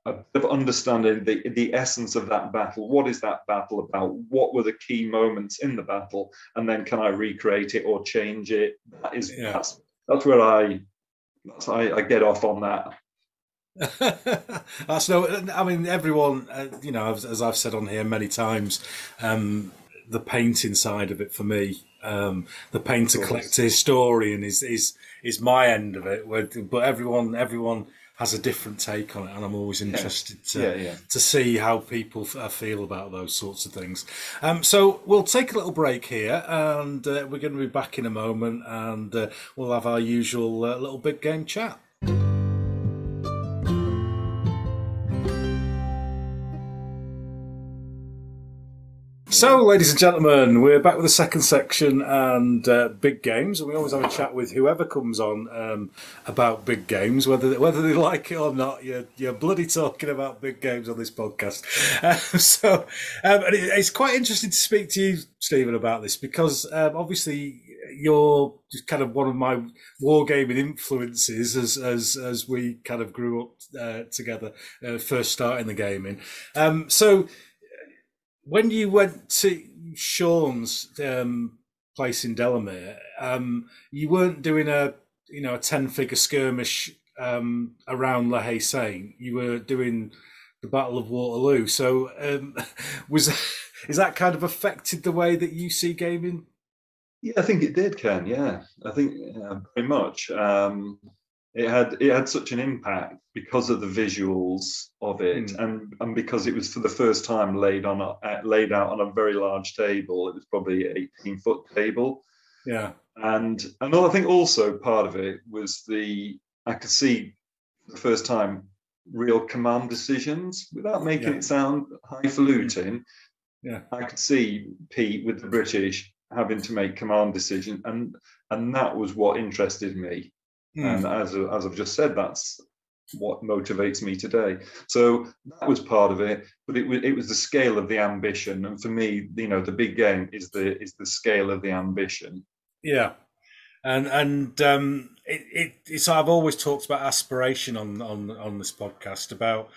a bit of understanding the essence of that battle. What is that battle about? What were the key moments in the battle? And then can I recreate it or change it? That's where I get off on that. I mean, everyone, as I've said on here many times, the painting side of it for me, the painter collector historian is my end of it. But everyone has a different take on it, and I'm always interested to see how people feel about those sorts of things. So we'll take a little break here, and we're going to be back in a moment, and we'll have our usual little big game chat. So, ladies and gentlemen, we're back with the second section and big games, and we always have a chat with whoever comes on about big games, whether they like it or not. You're bloody talking about big games on this podcast. And it's quite interesting to speak to you, Stephen, about this, because obviously you're just kind of one of my wargaming influences as we kind of grew up together, first starting the gaming. So when you went to Sean's place in Delamere, you weren't doing a 10-figure skirmish around La Haye Saint. You were doing the Battle of Waterloo. So is that kind of affected the way that you see gaming? Yeah, I think it did, Ken. Yeah, I think very much. It had such an impact because of the visuals of it, and because it was for the first time laid out on a very large table. It was probably an 18-foot table. Yeah, and I think also part of it was I could see for the first time real command decisions without making it sound highfalutin. Yeah, I could see Pete with the British having to make command decisions, and that was what interested me. And as I've just said, that's what motivates me today. So that was part of it, but it was the scale of the ambition, and for me, the big game is the scale of the ambition. Yeah, and it's I've always talked about aspiration on this podcast, about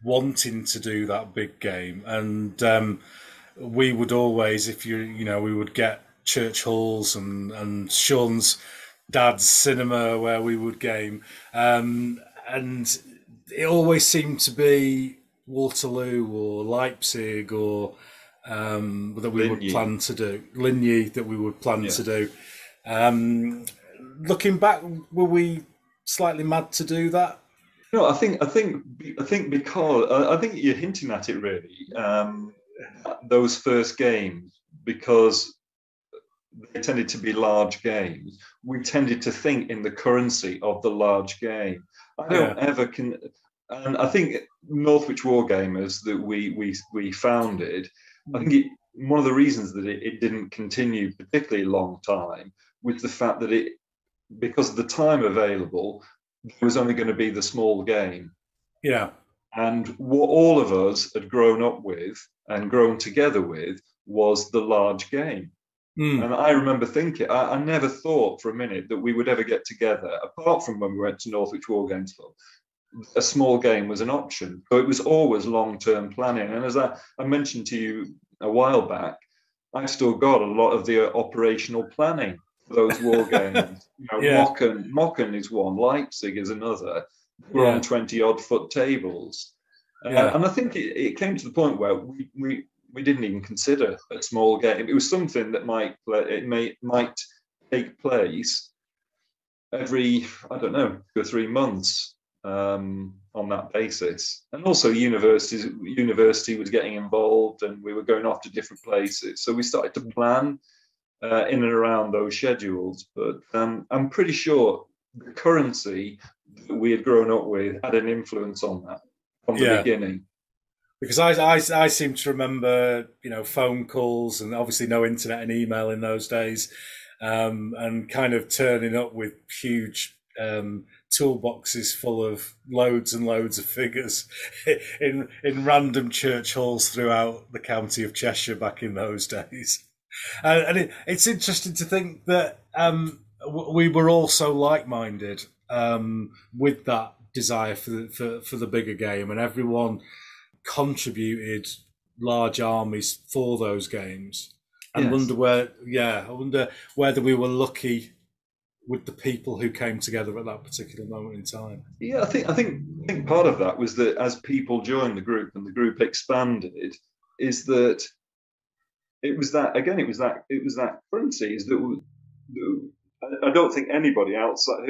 wanting to do that big game, and we would always, we would get church halls and Sean's dad's cinema where we would game, and it always seemed to be Waterloo or Leipzig or that we would plan to do Ligny that we would plan to do. Looking back, were we slightly mad to do that? I think because I think you're hinting at it really. Those first games, because they tended to be large games, we tended to think in the currency of the large game. I don't ever and I think Northwich Wargamers that we founded, I think one of the reasons that it didn't continue particularly long time was the fact that because of the time available, there was only going to be the small game. Yeah. And what all of us had grown up with and grown together with was the large game. And I remember thinking, I never thought for a minute that we would ever get together, apart from when we went to Northwich Wargames Club. A small game was an option. So it was always long-term planning. And as I mentioned to you a while back, I've still got a lot of the operational planning for those war games. Mocken is one, Leipzig is another. We're on 20-odd foot tables. And I think it came to the point where we didn't even consider a small game. It was something that might take place every, I don't know, 2 or 3 months on that basis. And also university was getting involved, and we were going off to different places. So we started to plan in and around those schedules. But I'm pretty sure the currency that we had grown up with had an influence on that from the beginning. Because I seem to remember, phone calls and obviously no internet and email in those days, and kind of turning up with huge toolboxes full of loads and loads of figures in random church halls throughout the county of Cheshire back in those days. And it's interesting to think that we were all so like-minded with that desire for the bigger game, and everyone contributed large armies for those games. And I wonder whether we were lucky with the people who came together at that particular moment in time. Yeah, I think part of that was that as people joined the group and the group expanded, is that it was that currency is that I don't think anybody outside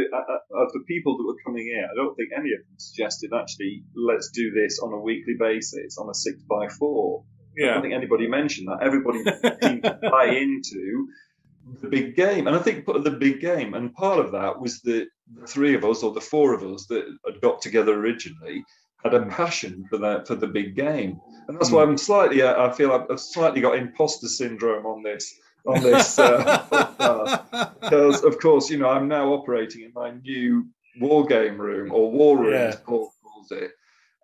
of the people that were coming in, I don't think any of them suggested, actually, let's do this on a weekly basis on a 6x4. I don't think anybody mentioned that. Everybody seemed to buy into the big game. And I think the big game, and part of that was the 3 of us or the 4 of us that had got together originally had a passion for the big game. And that's why I feel I've slightly got imposter syndrome on this podcast, because of course I'm now operating in my new war game room, or war room as Paul calls it,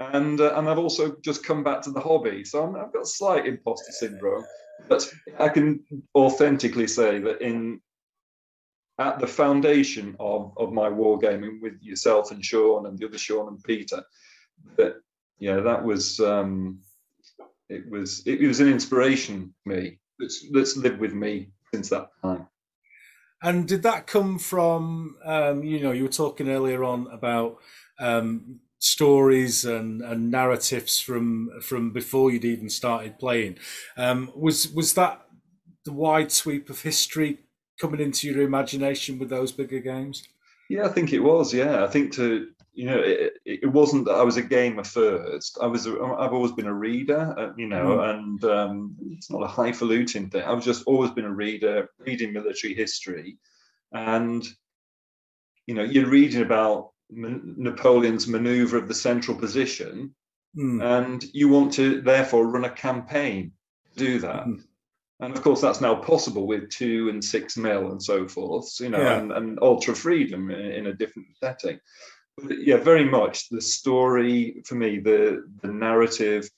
and I've also just come back to the hobby, so I've got slight imposter syndrome. But I can authentically say that at the foundation of my wargaming with yourself and Sean and the other Sean and Peter, that was it was an inspiration to me that's lived with me since that time. And did that come from you were talking earlier on about stories and narratives from before you'd even started playing? Was that the wide sweep of history coming into your imagination with those bigger games? Yeah, I think it was. Yeah, I think it wasn't that I was a gamer first. I've always been a reader, and it's not a highfalutin thing. I've just always been a reader, reading military history, and you're reading about Napoleon's maneuver of the central position, and you want to therefore run a campaign to do that. And of course, that's now possible with 2 and 6 mil and so forth, and ultra freedom in a different setting. But yeah, very much the story for me, the narrative,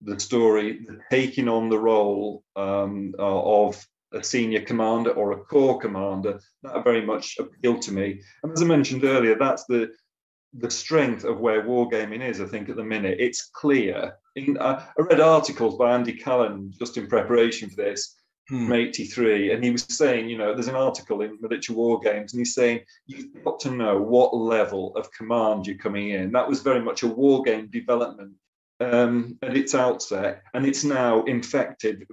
the story, the taking on the role of a senior commander or a corps commander, that very much appealed to me. And as I mentioned earlier, that's the strength of where wargaming is, I think, at the minute. It's clear. I read articles by Andy Callan just in preparation for this from 83, and he was saying, there's an article in Military Wargames, and he's saying you've got to know what level of command you're coming in. That was very much a wargame development at its outset, and it's now infected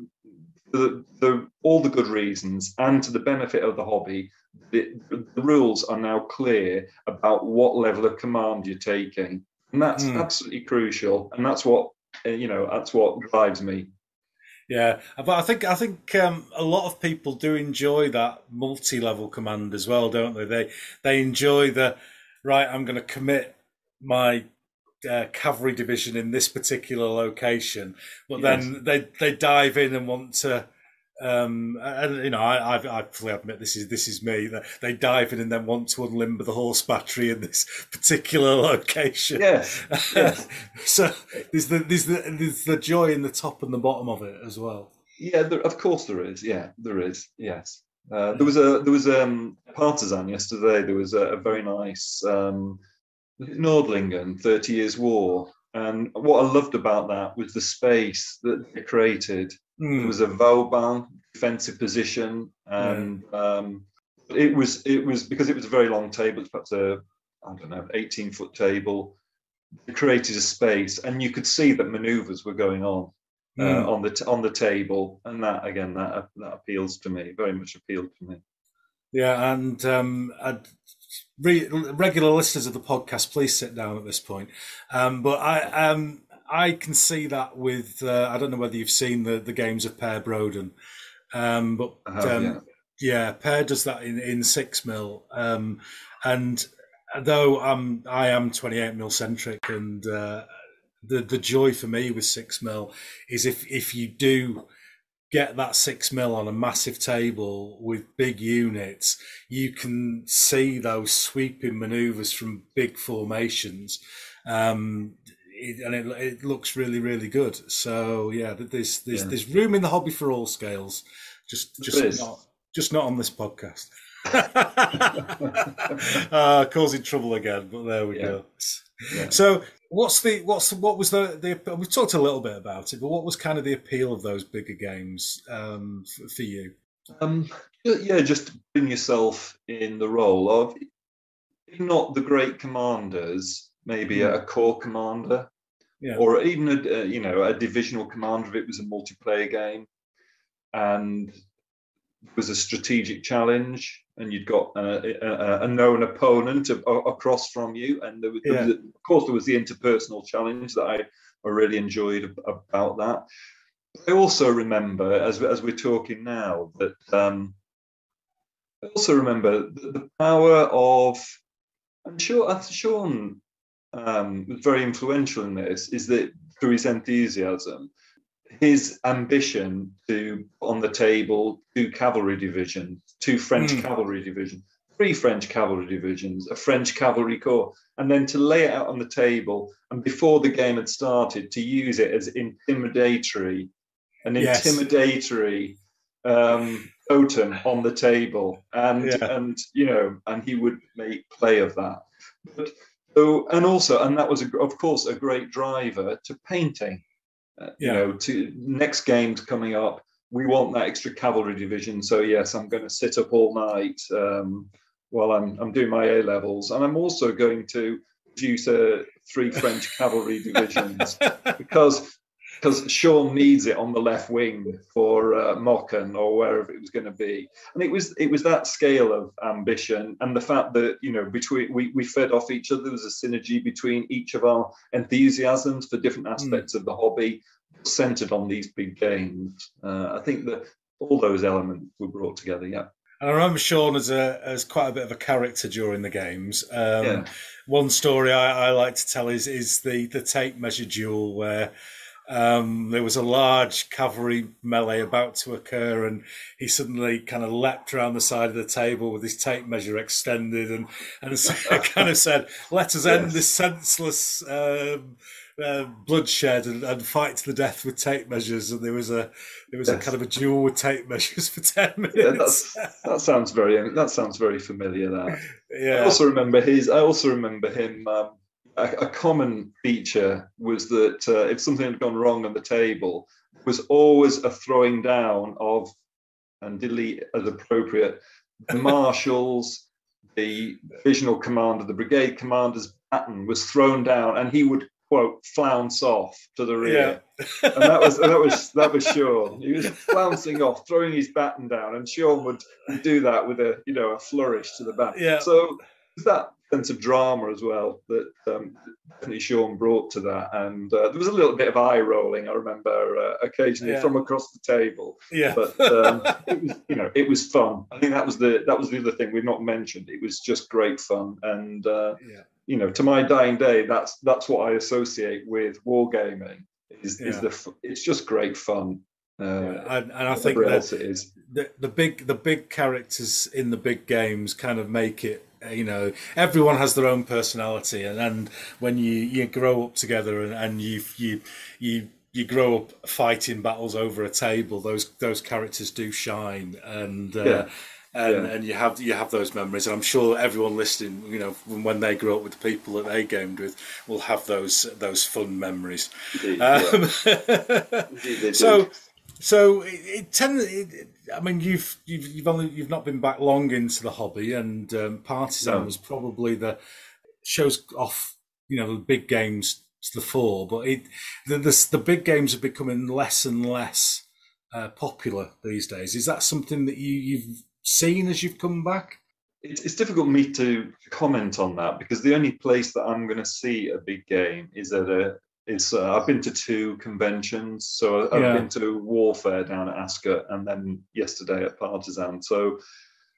all the good reasons and to the benefit of the hobby. The rules are now clear about what level of command you're taking, and that's absolutely crucial. And that's what that's what drives me. Yeah, but I think a lot of people do enjoy that multi-level command as well, don't they? They enjoy I'm going to commit my cavalry division in this particular location, but then they dive in and want to And I fully admit this is me. They dive in and then want to unlimber the horse battery in this particular location. Yes, yes. So there's the joy in the top and the bottom of it as well. Yeah, of course there is. Yeah, there is. Yes. There was Partizan yesterday. There was a very nice Nordlingen 30 Years War, and what I loved about that was the space that they created. There was a Vauban defensive position, and it was because it was a very long table. It's perhaps a 18-foot table. They created a space, and you could see that manoeuvres were going on. On the table, and that again that appeals to me, very much appealed to me. Yeah, and regular listeners of the podcast, please sit down at this point. But I can see that with I don't know whether you've seen the games of Per Broden, but Per does that in 6mm, and though I am 28mm centric, and the joy for me with 6mm is if you do get that 6mm on a massive table with big units, you can see those sweeping manoeuvres from big formations, and it looks really, really good. So yeah, there's room in the hobby for all scales, just not on this podcast. Causing trouble again, but there we go. Yeah. So what was the we've talked a little bit about it, but what was kind of the appeal of those bigger games for you? Just putting yourself in the role of, if not the great commanders, maybe a corps commander, or even a divisional commander if it was a multiplayer game, and it was a strategic challenge, and you'd got a known opponent across from you, and there was the interpersonal challenge that I really enjoyed about that. I also remember, as we're talking now, that I also remember the power of, I'm sure Sean was very influential in this, is that through his enthusiasm, his ambition to put on the table 2 cavalry divisions, 2 French cavalry divisions, 3 French cavalry divisions, a French cavalry corps, and then to lay it out on the table, and before the game had started, to use it as intimidatory totem on the table, and he would make play of that. And that was of course a great driver to painting. To next games coming up, we want that extra cavalry division. So yes, I'm going to sit up all night while I'm doing my A levels, and I'm also going to produce 3 French cavalry divisions because Sean needs it on the left wing for Mocken or wherever it was going to be. And it was that scale of ambition, and the fact that between we fed off each other. There was a synergy between each of our enthusiasms for different aspects of the hobby, centered on these big games. I think that all those elements were brought together. Yeah. And I remember Sean as quite a bit of a character during the games. One story I like to tell is the tape measure duel, where there was a large cavalry melee about to occur, and he suddenly kind of leapt around the side of the table with his tape measure extended and kind of said, "Let us end this senseless bloodshed and fight to the death with tape measures." And there was a kind of a duel with tape measures for 10 minutes. Yeah, that sounds very familiar. That. Yeah. I also remember him. A common feature was that if something had gone wrong on the table, there was always a throwing down of, and delete as appropriate, the marshals, the divisional commander, the brigade commander's baton was thrown down, and he would, quote, flounce off to the rear. Yeah. And that was Sean. He was flouncing off, throwing his baton down, and Sean would do that with a flourish to the back. Yeah. So that sense of drama as well that definitely Sean brought to that, and there was a little bit of eye rolling, I remember, occasionally from across the table. Yeah. But it was fun. I think that was the other thing we've not mentioned. It was just great fun, and to my dying day, that's what I associate with wargaming. It's just great fun. And I think whatever that else it is. the big characters in the big games kind of make it. Everyone has their own personality, and when you grow up together and you grow up fighting battles over a table, those characters do shine, and you have those memories. And I'm sure everyone listening, when they grow up with the people that they gamed with, will have those fun memories. Indeed, Indeed they do. So I mean, you've not been back long into the hobby, and Partizan was probably shows off, the big games to the fore, but the big games are becoming less and less popular these days. Is that something that you've seen as you've come back? It's difficult for me to comment on that, because the only place that I'm going to see a big game is I've been to 2 conventions. So I've been to Warfare down at Ascot, and then yesterday at Partizan. So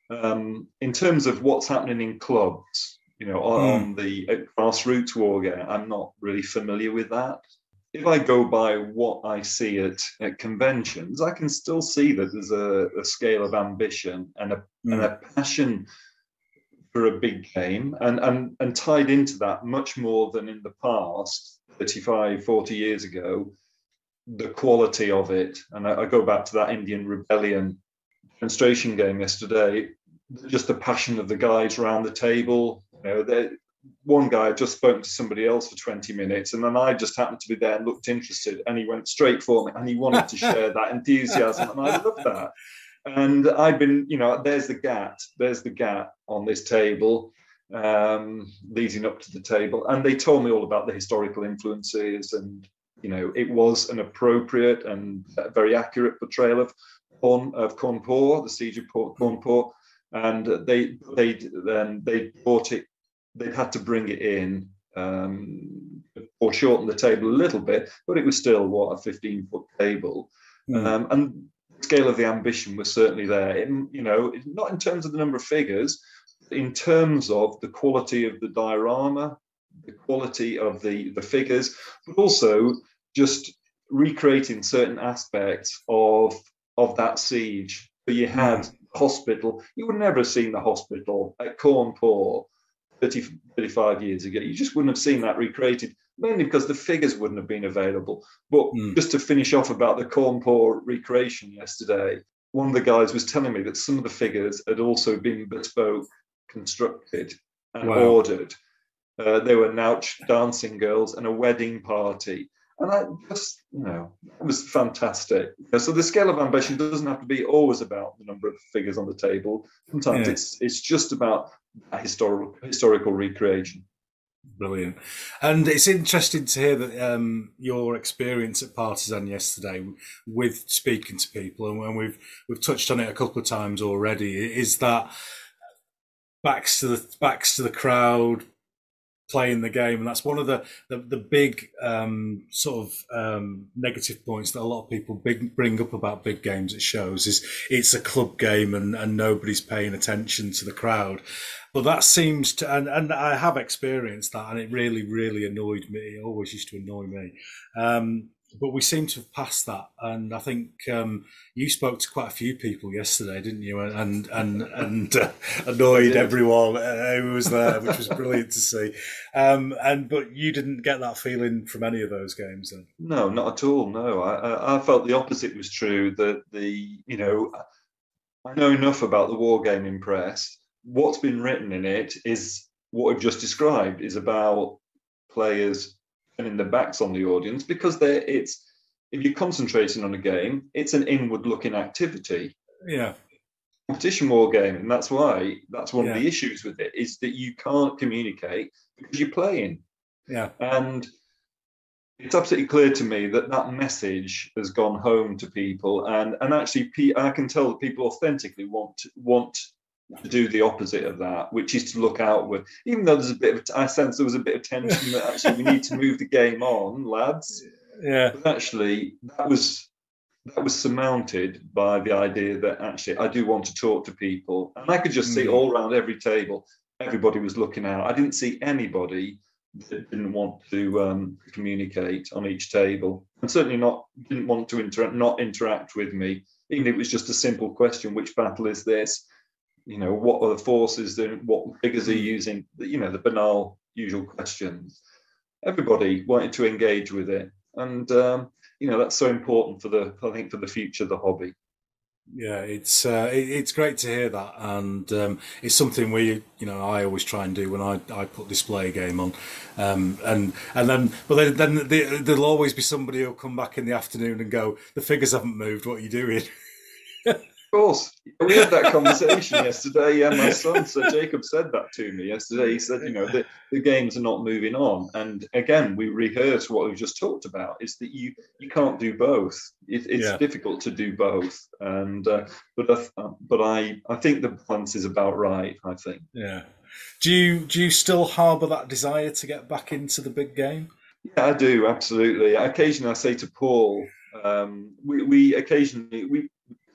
in terms of what's happening in clubs, on the grassroots wargame, I'm not really familiar with that. If I go by what I see at conventions, I can still see that there's a scale of ambition and a passion for a big game, and tied into that much more than in the past, 35, 40 years ago, the quality of it. And I go back to that Indian Rebellion demonstration game yesterday, just the passion of the guys around the table. One guy had just spoken to somebody else for 20 minutes, and then I just happened to be there and looked interested, and he went straight for me, and he wanted to share that enthusiasm, and I love that. And I've been, there's the gap on this table, leading up to the table, and they told me all about the historical influences, and it was an appropriate and very accurate portrayal of Cawnpore, the siege of Cawnpore, and they brought it. They'd had to bring it in or shorten the table a little bit, but it was still a 15-foot table, and the scale of the ambition was certainly there. Not in terms of the number of figures, in terms of the quality of the diorama, the quality of the figures, but also just recreating certain aspects of that siege. But you had hospital. You would never have seen the hospital at Cawnpore 35 years ago. You just wouldn't have seen that recreated, mainly because the figures wouldn't have been available. But just to finish off about the Cawnpore recreation yesterday, one of the guys was telling me that some of the figures had also been bespoke constructed and ordered. There were Nouch dancing girls and a wedding party. And I just, it was fantastic. So the scale of ambition doesn't have to be always about the number of figures on the table. Sometimes it's just about historical recreation. Brilliant. And it's interesting to hear that your experience at Partizan yesterday with speaking to people, and we've touched on it a couple of times already, is that backs to the crowd, playing the game. And that's one of the big negative points that a lot of people bring up about big games at shows, is it's a club game and nobody's paying attention to the crowd. But that seems to, and I have experienced that, and it really, really annoyed me. It always used to annoy me. But we seem to have passed that, and I think you spoke to quite a few people yesterday, didn't you? And annoyed everyone who was there, which was brilliant to see. But you didn't get that feeling from any of those games, then? No, not at all. No, I felt the opposite was true. That I know enough about the wargaming press. What's been written in it is what I've just described, is about players turning their backs on the audience, because if you're concentrating on a game, it's an inward-looking activity. Yeah. Competition wargaming, that's one of the issues with it, is that you can't communicate because you're playing. Yeah. And it's absolutely clear to me that message has gone home to people, and actually I can tell that people authentically want to do the opposite of that, which is to look outward. Even though I sense there was a bit of tension that actually we need to move the game on, lads. Yeah. But actually, that was surmounted by the idea that actually I do want to talk to people, and I could just see all around every table, everybody was looking out. I didn't see anybody that didn't want to communicate on each table, and certainly didn't want to interact with me, even if it was just a simple question: which battle is this? You know, what are the forces? What figures are you using? You know, the banal, usual questions. Everybody wanted to engage with it, and you know, that's so important for the future of the hobby. Yeah, it's great to hear that, and it's something I always try and do when I put display game on, and then there'll always be somebody who'll come back in the afternoon and go, the figures haven't moved. What are you doing? Of course, we had that conversation yesterday. Yeah, my son, Sir Jacob, said that to me yesterday. He said, you know, the games are not moving on, and again, we rehearsed what we just talked about. Is that you can't do both. It's difficult to do both, and but I think the balance is about right. I think. Yeah. Do you still harbour that desire to get back into the big game? Yeah, I do, absolutely. Occasionally, I say to Paul, we occasionally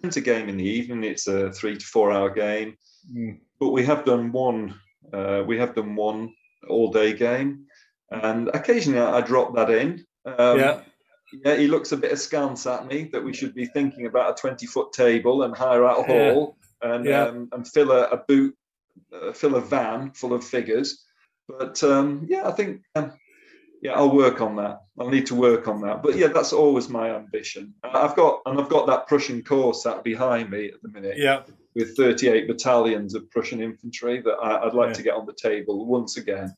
it's a game in the evening. It's a 3 to 4 hour game, but we have done one. We have done one all-day game, and occasionally I drop that in. Yeah, he looks a bit askance at me that we should be thinking about a 20-foot table and hire out a hall and fill a van full of figures. But I think. I'll work on that. I'll need to work on that. But yeah, that's always my ambition. I've got that Prussian corps sat behind me at the minute. Yeah. With 38 battalions of Prussian infantry that I'd like to get on the table once again.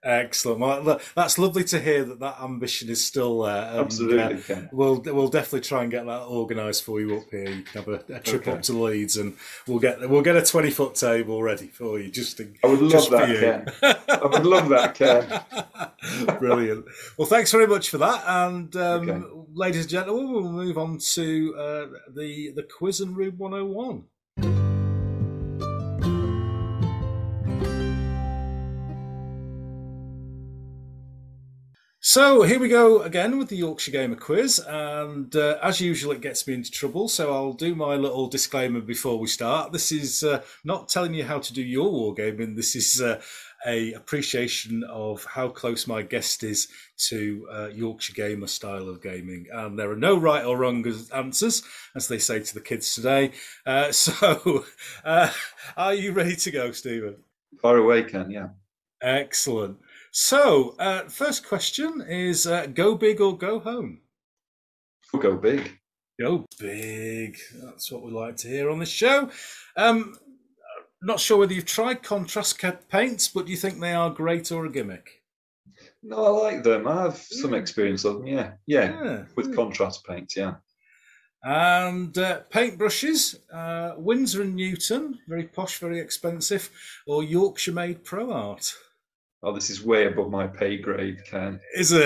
Excellent. Well, that's lovely to hear that ambition is still there. Absolutely, Ken. We'll definitely try and get that organised for you up here. You can have a trip up to Leeds, and we'll get a 20-foot table ready for you. I would love that, Ken. I would love that, Ken. Brilliant. Well, thanks very much for that. And ladies and gentlemen, we'll move on to the quiz and Room 101. So here we go again with the Yorkshire Gamer quiz, and as usual it gets me into trouble, so I'll do my little disclaimer before we start. This is not telling you how to do your wargaming, this is a appreciation of how close my guest is to Yorkshire Gamer style of gaming, and there are no right or wrong answers, as they say to the kids today. So are you ready to go, Stephen? Far away, Ken, yeah. Excellent. So, first question is go big or go home? Go big. Go big. That's what we like to hear on the show. Not sure whether you've tried contrast paints, but do you think they are great or a gimmick? No, I like them. I have some experience of them, yeah. With contrast paints, yeah. And paintbrushes, Winsor & Newton, very posh, very expensive, or Yorkshire-made Pro Art? Oh, this is way above my pay grade, Ken. Is it?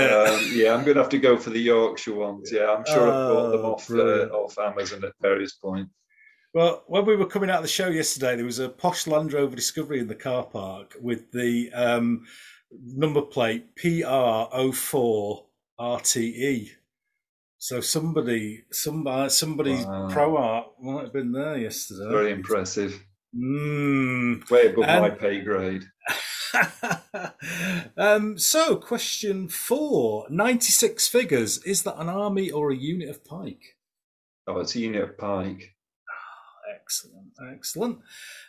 Yeah, I'm going to have to go for the Yorkshire ones. Yeah, I'm sure I've bought them off Amazon at various points. Well, when we were coming out of the show yesterday, there was a posh Land Rover Discovery in the car park with the number plate PR04 RTE. So somebody's Pro Art might have been there yesterday. Very impressive. Way above my pay grade. So, question 4. 96 figures. Is that an army or a unit of pike? Oh, it's a unit of pike. Excellent.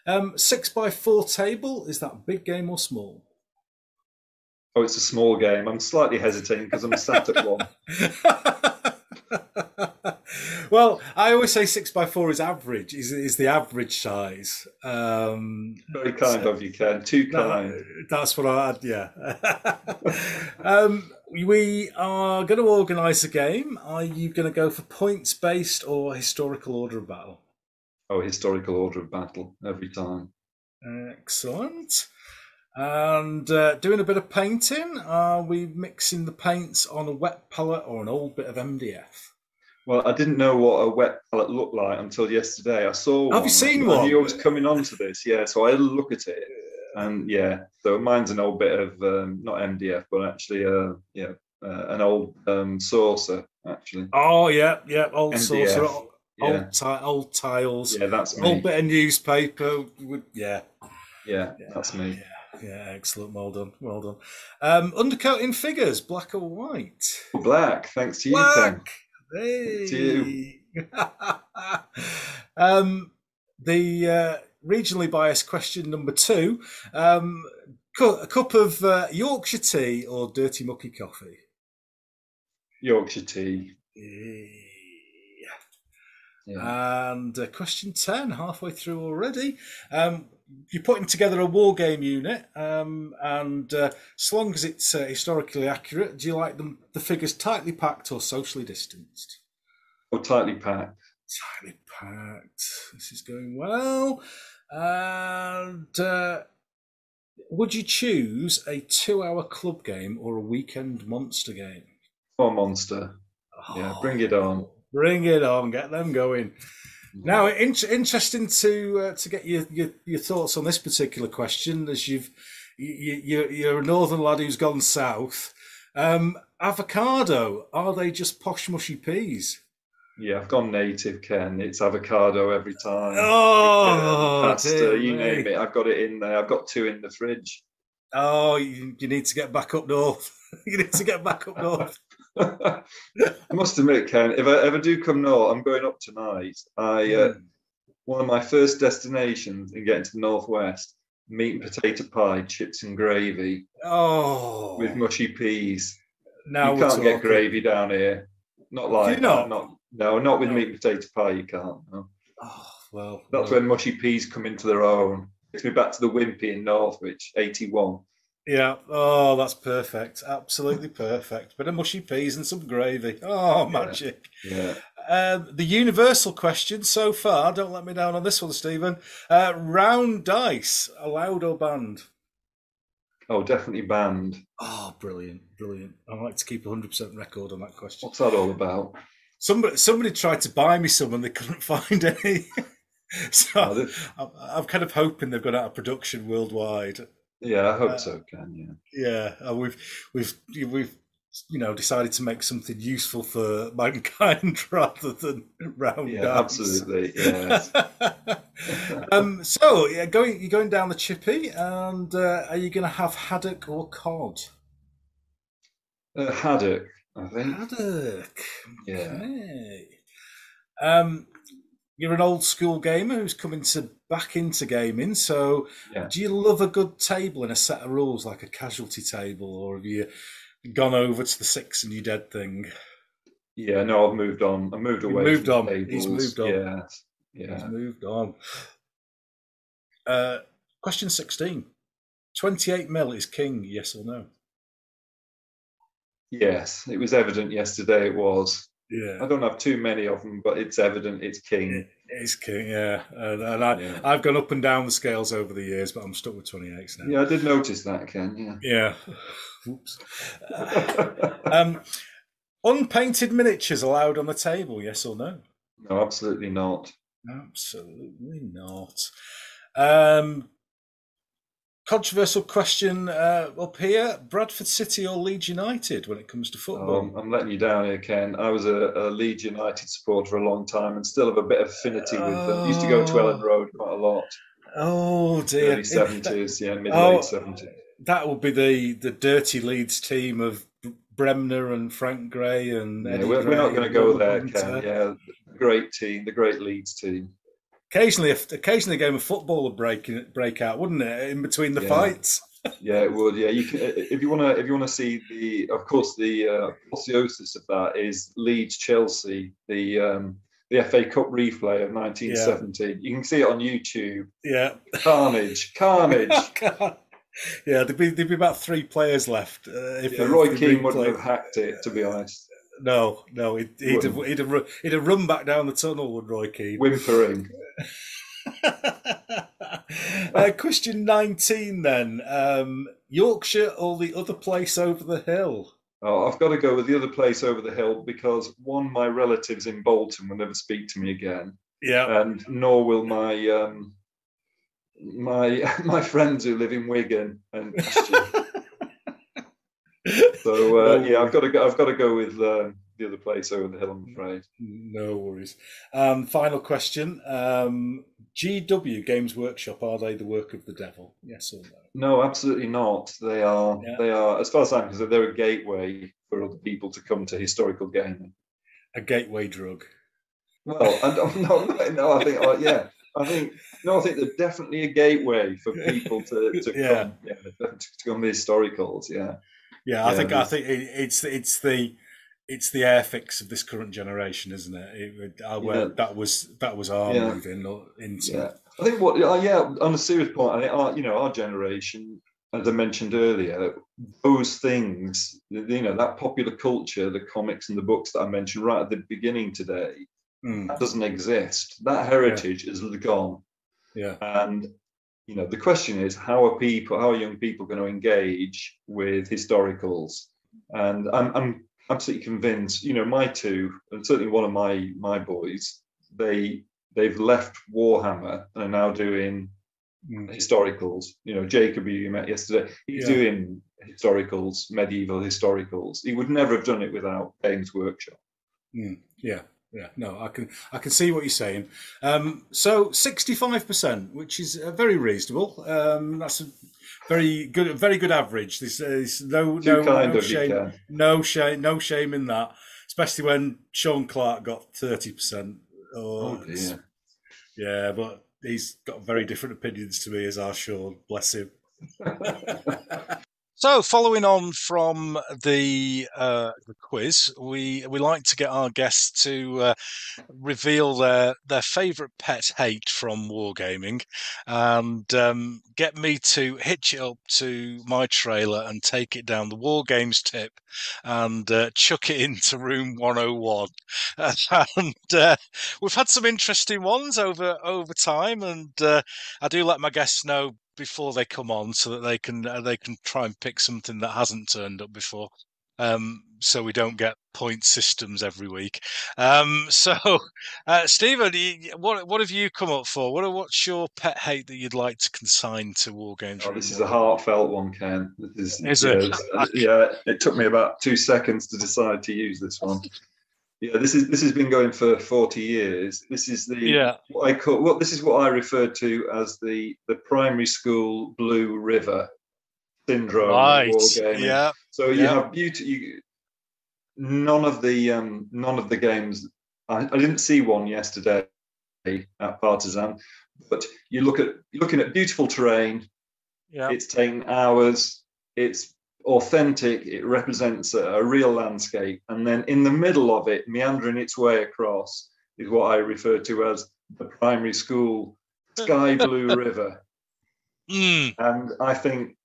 6x4 table. Is that big game or small? Oh, it's a small game. I'm slightly hesitating because I'm sat at one. Well, I always say 6x4 is average, is the average size. Very kind of you, Ken. Too kind. That's what I had, yeah. We are going to organise a game. Are you going to go for points-based or historical order of battle? Oh, historical order of battle, every time. Excellent. And doing a bit of painting, are we mixing the paints on a wet palette or an old bit of MDF? Well, I didn't know what a wet palette looked like until yesterday. I saw one. Have you seen one? I knew I was coming on to this, yeah. So I had a look at it. And yeah, so mine's an old bit of, not MDF, but actually, an old saucer, actually. Oh, yeah, old MDF. Saucer, old tiles. Yeah, that's me. Old bit of newspaper. Yeah, that's me. Yeah, excellent. Well done. Well done. Undercoat in figures, black or white? Black, thanks to you, Ken. Black. Hey. To you. The regionally biased question number 2. A cup of Yorkshire tea or dirty mucky coffee? Yorkshire tea. Yeah. And question 10, halfway through already. You're putting together a war game unit, and as long as it's historically accurate, do you like the figures tightly packed or socially distanced? Or tightly packed. Tightly packed. This is going well. And would you choose a 2-hour club game or a weekend monster game? Or monster. Yeah, bring it on. Bring it on. Get them going. Now, interesting to get your thoughts on this particular question, as you're a northern lad who's gone south. Avocado, are they just posh mushy peas? Yeah, I've gone native, Ken. It's avocado every time. Oh, pasta, you name it. I've got it in there. I've got 2 in the fridge. Oh, you need to get back up north. You need to get back up north. I must admit, Ken, if I ever do come north, I'm going up tonight. One of my first destinations in getting to the northwest, meat and potato pie, chips and gravy. Oh, with mushy peas. Now you can't get gravy down here. Not like that. Not with meat and potato pie. You can't. No. Oh, well, that's when mushy peas come into their own. Takes me back to the Wimpy in Northwich, 81. Yeah. Oh, that's perfect. Absolutely perfect. Bit of mushy peas and some gravy. Oh, magic. Yeah. The universal question so far, don't let me down on this one, Stephen. Round dice, allowed or banned? Oh, definitely banned. Oh, brilliant, brilliant. I'd like to keep a 100% record on that question. What's that all about? Somebody tried to buy me some and they couldn't find any. So I'm kind of hoping they've gone out of production worldwide. Yeah, I hope so, Ken. Yeah, we've decided to make something useful for mankind rather than round dice. Absolutely. Yes. So you're going down the chippy, and are you going to have haddock or cod? Haddock, I think. Haddock. Yeah. Okay. You're an old school gamer who's coming back into gaming. So, do you love a good table and a set of rules, like a casualty table, or have you gone over to the Six and You Dead thing? Yeah, no, I've moved on. I moved away. Moved from on. Tables. He's moved on. Yeah. He's moved on. Question 16. 28 mil is king, yes or no? Yes, it was evident yesterday it was. Yeah. I don't have too many of them, but it's evident it's king. It's king, yeah. And I've gone up and down the scales over the years, but I'm stuck with 28s now. Yeah, I did notice that, Ken, Yeah. Oops. Unpainted miniatures allowed on the table, yes or no? No, absolutely not. Absolutely not. Controversial question up here. Bradford City or Leeds United when it comes to football? I'm letting you down here, Ken. I was a Leeds United supporter for a long time and still have a bit of affinity with them. Used to go to Ellen Road quite a lot. Oh, dear. Early 70s, mid-late 70s. That would be the dirty Leeds team of Bremner and Frank Gray and Eddie we're Gray not going to go there, Ken. Yeah, great team, the great Leeds team. Occasionally a game of football would break out, wouldn't it? In between the fights. Yeah, it would. Yeah, you can if you want to see the apotheosis of that is Leeds Chelsea, the FA Cup replay of 1970. Yeah. You can see it on YouTube. Yeah, carnage. Yeah, there'd be about 3 players left. Roy Keane wouldn't have hacked it, to be honest. No, he'd have run back down the tunnel, would Roy Keane? Whimpering. Question 19 then. Yorkshire or the other place over the hill? Oh, I've got to go with the other place over the hill because one, my relatives in Bolton will never speak to me again. Yeah. And nor will my my friends who live in Wigan and so I've got to go with the other place over the hill, I'm afraid. No worries. Final question. GW Games Workshop, are they the work of the devil? Yes or no? No, absolutely not. They are. Yeah. They are, as far as I'm concerned, they're a gateway for other people to come to historical gaming. A gateway drug. Well, I don't know. No, I think, yeah, I think no, I think they're definitely a gateway for people to Yeah. come, yeah, to come to historicals. Yeah, Yeah, I think there's- it's the Airfix of this current generation, isn't it? Yeah. That was our Yeah. move into. Yeah, I think what, yeah, on a serious point, I think our generation, as I mentioned earlier, those things, that popular culture, the comics and the books that I mentioned right at the beginning today, that doesn't exist. That heritage is gone. Yeah. And the question is, how are young people going to engage with historicals? And I'm absolutely convinced. My two, and certainly one of my boys, they've left Warhammer and are now doing historicals. Jacob, who you met yesterday, he's doing historicals, medieval historicals. He would never have done it without Games Workshop. Yeah. No, I can see what you're saying. So 65%, which is very reasonable. That's a very good average. There's no shame in that, especially when Sean Clark got 30%. Oh dear. Yeah, but he's got very different opinions to me, as our Sean, bless him. So, following on from the quiz, we like to get our guests to reveal their favourite pet hate from wargaming, and get me to hitch it up to my trailer and take it down the Wargames Tip and chuck it into room 101. And we've had some interesting ones over time, and I do let my guests know before they come on so that they can try and pick something that hasn't turned up before, so we don't get point systems every week. So Stephen, what have you come up for? What's your pet hate that you'd like to consign to Wargames? This is a heartfelt one, Ken. Is it? Yeah, it took me about 2 seconds to decide to use this one. Yeah, this has been going for 40 years. This is what I refer to as the primary school blue river syndrome. Right. Wargaming. Yeah. So you have beauty. None of the games. I didn't see one yesterday at Partizan, but you're looking at beautiful terrain. Yeah. It's taken hours. It's authentic. It represents a real landscape, and then in the middle of it, meandering its way across, is what I refer to as the primary school sky blue river. And I think,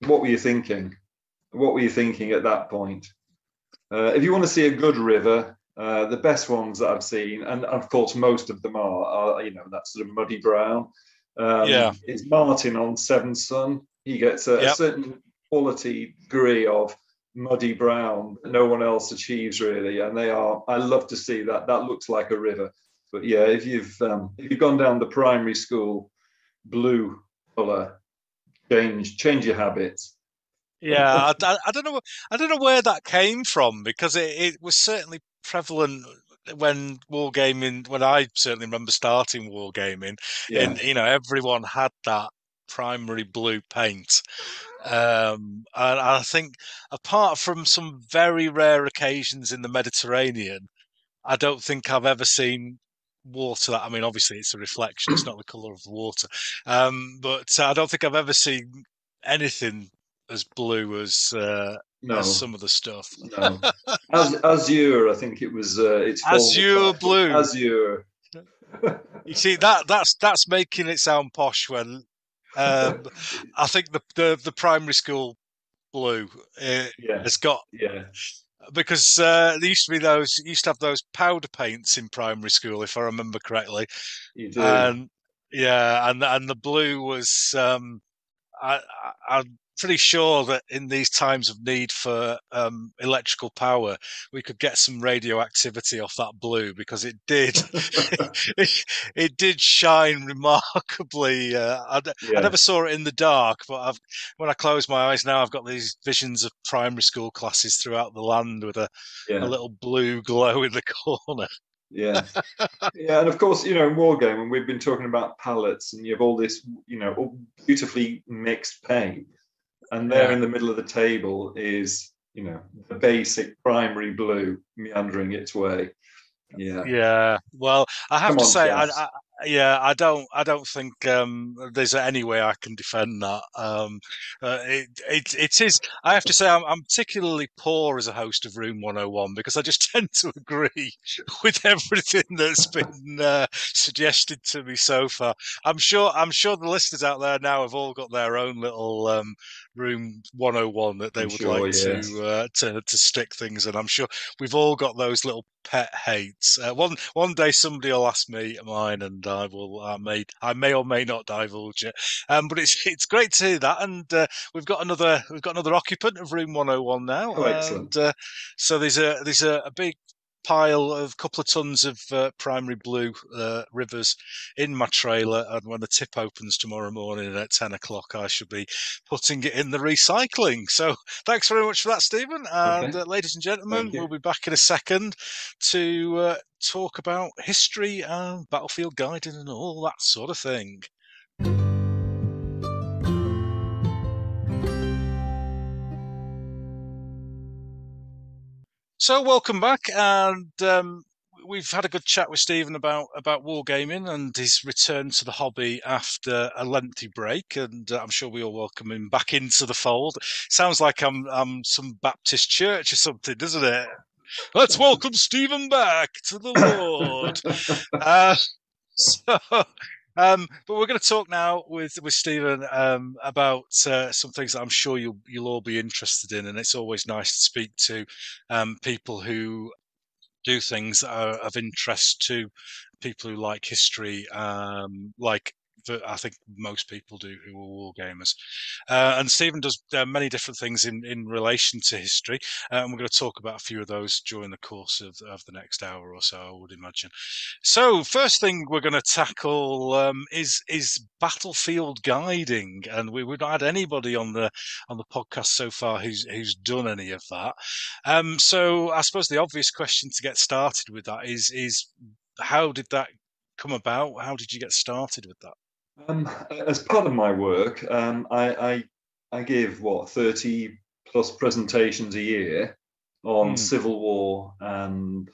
what were you thinking? What were you thinking at that point? If you want to see a good river, the best ones that I've seen, and of course most of them are that sort of muddy brown. It's Martin on Seven Sun. He gets a certain quality degree of muddy brown that no one else achieves really, and I love to see that. That looks like a river. But yeah, if you've gone down the primary school blue colour, change your habits. Yeah, I don't know where that came from, because it was certainly prevalent when I certainly remember starting wargaming. Yeah. And everyone had that primary blue paint. And I think, apart from some very rare occasions in the Mediterranean, I don't think I've ever seen water that, I mean, obviously it's a reflection, it's not the colour of the water, but I don't think I've ever seen anything as blue as some of the stuff. No. Azure, I think it was. It's Azure blue. Azure. You see, that's making it sound posh when I think the primary school blue has got. Yeah. Because there used to have those powder paints in primary school, if I remember correctly. You do. And the blue was. I'm pretty sure that in these times of need for electrical power, we could get some radioactivity off that blue, because it did it did shine remarkably. I never saw it in the dark, but when I close my eyes now, I've got these visions of primary school classes throughout the land with a little blue glow in the corner. Yeah. Yeah, and of course, in Wargaming, we've been talking about palettes, and you have all this, all beautifully mixed paint, and there Yeah. in the middle of the table is, the basic primary blue meandering its way. Yeah. Yeah, well, I have Come to on, say, chefs. I don't think there's any way I can defend that. It is. I have to say, I'm particularly poor as a host of Room 101 because I just tend to agree with everything that's been suggested to me so far. I'm sure the listeners out there now have all got their own little Room 101 that they I'm would sure, like yes. to stick things in. I'm sure we've all got those little pet hates. One day somebody will ask me mine, and I may or may not divulge it. But it's great to hear that, and we've got another occupant of Room 101 now, Oh, excellent. and so there's a big pile of couple of tons of primary blue rivers in my trailer, and when the tip opens tomorrow morning at 10 o'clock, I shall be putting it in the recycling. So thanks very much for that, Stephen. And Okay. ladies and gentlemen, Thank you. we'll be back in a second to talk about history and battlefield guiding and all that sort of thing. So welcome back, and we've had a good chat with Stephen about wargaming and his return to the hobby after a lengthy break, and I'm sure we all welcome him back into the fold. Sounds like I'm some Baptist church or something, doesn't it? Let's welcome Stephen back to the Lord. So, but we're going to talk now with Stephen about some things that I'm sure you'll all be interested in, and it's always nice to speak to people who do things that are of interest to people who like history, like I think most people do who are war gamers. And Stephen does many different things in relation to history, and we're going to talk about a few of those during the course of the next hour or so, I would imagine. So, first thing we're going to tackle is battlefield guiding, and we've not had anybody on the podcast so far who's done any of that. So, I suppose the obvious question to get started with that is how did that come about? How did you get started with that? As part of my work, I give 30 plus presentations a year on Civil War and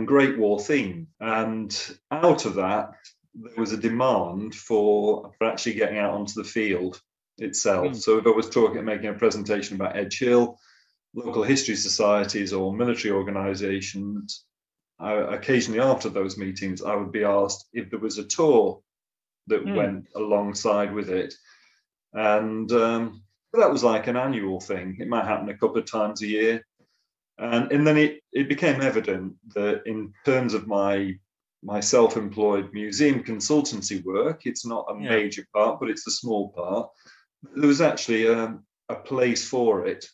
Great War theme. And out of that, there was a demand for actually getting out onto the field itself. So if I was making a presentation about Edge Hill, local history societies or military organizations, occasionally after those meetings, I would be asked if there was a tour that went alongside with it. And that was like an annual thing. It might happen a couple of times a year. And then it became evident that in terms of my self-employed museum consultancy work, it's not a major part, but it's a small part. There was actually a place for it.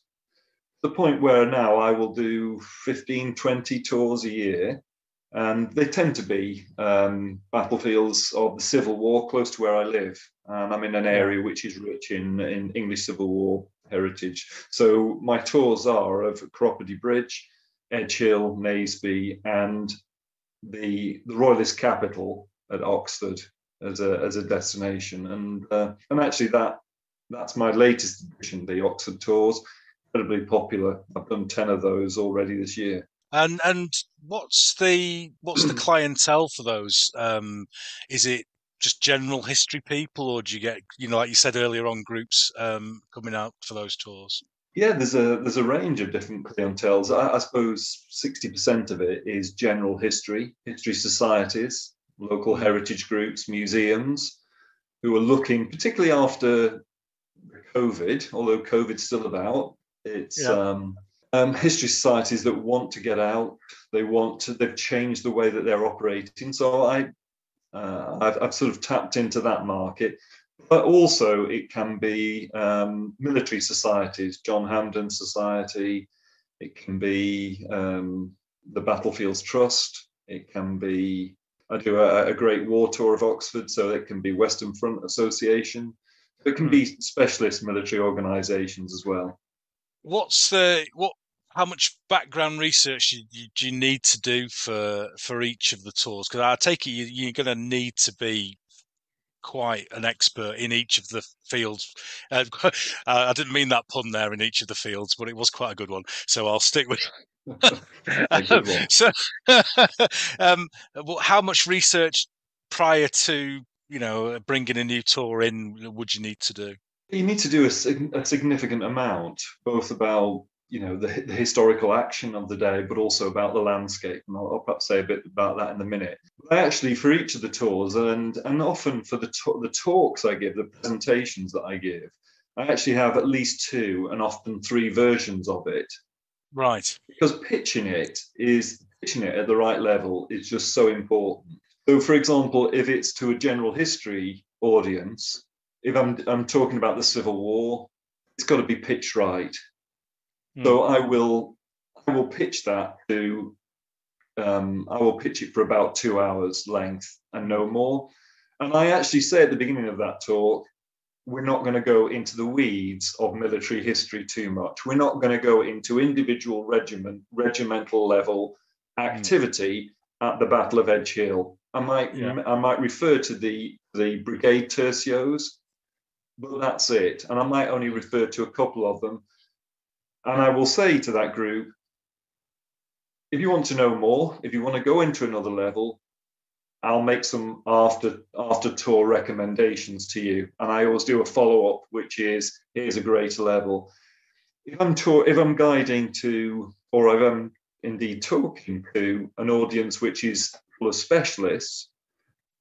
The point where now I will do 15, 20 tours a year, and they tend to be battlefields of the Civil War close to where I live. And I'm in an area which is rich in English Civil War heritage. So my tours are of Cropperty Bridge, Edge Hill, Naseby, and the Royalist capital at Oxford as a destination. And actually that's my latest edition, the Oxford tours. Incredibly popular. I've done 10 of those already this year. And what's the clientele for those? Is it just general history people, or do you get, like you said earlier on, groups coming out for those tours? Yeah, there's a range of different clienteles. I suppose 60% of it is general history societies, local heritage groups, museums, who are looking, particularly after COVID, although COVID's still about. It's history societies that want to get out. They've changed the way that they're operating. So I've sort of tapped into that market. But also it can be military societies, John Hampden Society. It can be the Battlefields Trust. It can be, I do a Great War tour of Oxford, so it can be Western Front Association. It can be specialist military organisations as well. What how much background research do you need to do for each of the tours? Because I take it you're going to need to be quite an expert in each of the fields. I didn't mean that pun there, in each of the fields, but it was quite a good one. So I'll stick with. A good one. So, how much research prior to bringing a new tour in would you need to do? You need to do a significant amount, both about the historical action of the day, but also about the landscape. And I'll perhaps say a bit about that in a minute. I actually, for each of the tours, and often for the talks I give, the presentations that I give, I actually have at least 2 and often 3 versions of it. Right. Because pitching it at the right level is just so important. So, for example, if it's to a general history audience, if I'm talking about the Civil War, it's got to be pitched right. So I will pitch that to I will pitch it for about 2 hours length and no more. And I actually say at the beginning of that talk, we're not going to go into the weeds of military history too much. We're not going to go into individual regimental level activity at the Battle of Edge Hill. I might refer to the brigade tercios, but that's it. And I might only refer to a couple of them. And I will say to that group, if you want to know more, if you want to go into another level, I'll make some after tour recommendations to you. And I always do a follow-up, which is, here's a greater level. If I'm guiding to, or if I'm indeed talking to an audience which is full of specialists,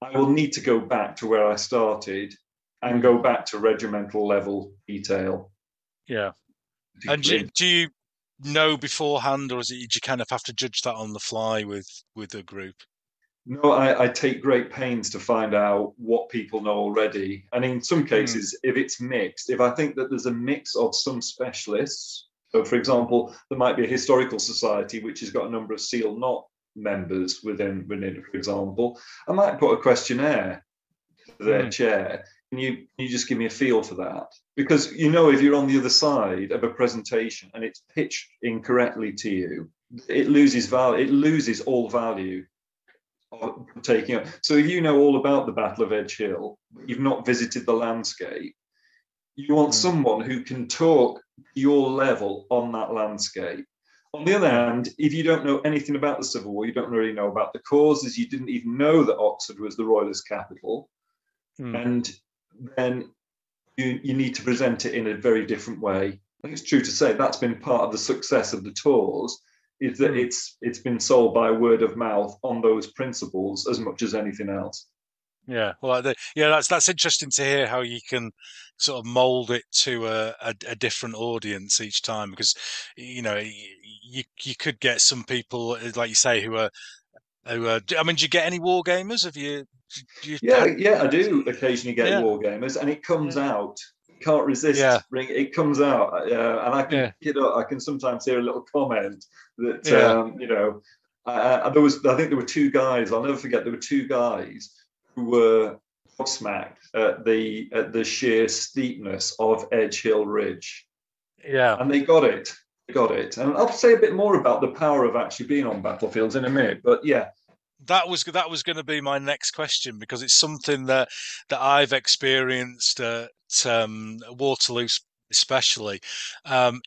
I will need to go back to where I started and go back to regimental level detail. Yeah. And do you know beforehand, or do you kind of have to judge that on the fly with a group? No, I take great pains to find out what people know already. And in some cases, if it's mixed, if I think that there's a mix of some specialists, so for example, there might be a historical society which has got a number of SEAL Knot members within it, for example, I might put a questionnaire to their chair. Can you just give me a feel for that? Because if you're on the other side of a presentation and it's pitched incorrectly to you, it loses value. It loses all value of taking it. So if you know all about the Battle of Edge Hill, but you've not visited the landscape, you want someone who can talk your level on that landscape. On the other hand, if you don't know anything about the Civil War, you don't really know about the causes, you didn't even know that Oxford was the Royalist capital, and then you need to present it in a very different way. I think it's true to say that's been part of the success of the tours, is that it's been sold by word of mouth on those principles as much as anything else. Yeah, well, that's interesting to hear how you can sort of mold it to a different audience each time, because you could get some people, like you say, who are. I mean, do you get any wargamers? Have you? Yeah, I do occasionally get wargamers, and it comes out. Can't resist. It comes out, and I can pick it up. I can sometimes hear a little comment that I think there were 2 guys. I'll never forget. There were 2 guys who were smacked at the sheer steepness of Edge Hill Ridge. Yeah, and they got it. And I'll say a bit more about the power of actually being on battlefields in a minute. But yeah, that was going to be my next question, because it's something that I've experienced at Waterloo, especially,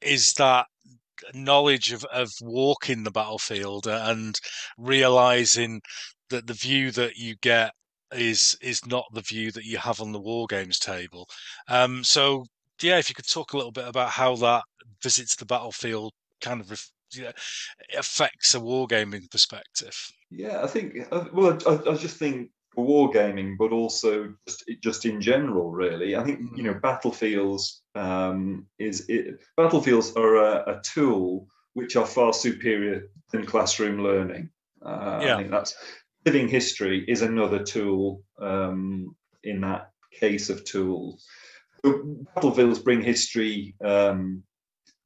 is that knowledge of walking the battlefield and realizing that the view that you get is not the view that you have on the Wargames table. So yeah, if you could talk a little bit about how that visits the battlefield kind of affects a wargaming perspective. Yeah, I think. I just think for wargaming, but also just in general, really. I think battlefields battlefields are a tool which are far superior than classroom learning. I think that's living history is another tool in that case of tools. So battlefields bring history.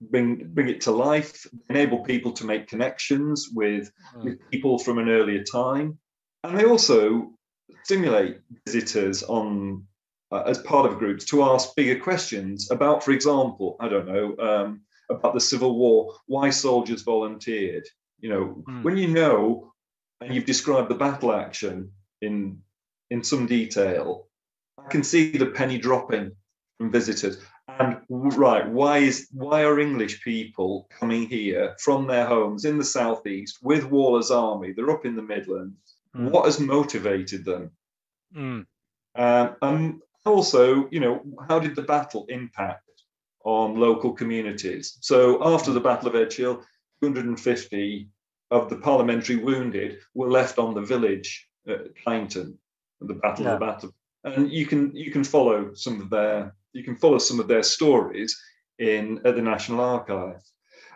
Bring it to life, enable people to make connections with people from an earlier time, and they also stimulate visitors on as part of groups to ask bigger questions about, for example, I don't know, about the Civil War, why soldiers volunteered. When you know and you've described the battle action in some detail, I can see the penny dropping from visitors. And right, why are English people coming here from their homes in the southeast with Waller's army? They're up in the Midlands. What has motivated them? And also, how did the battle impact on local communities? So after the Battle of Edgehill, 250 of the parliamentary wounded were left on the village at Kyneton, the battle. And you can follow some of their stories at the National Archive.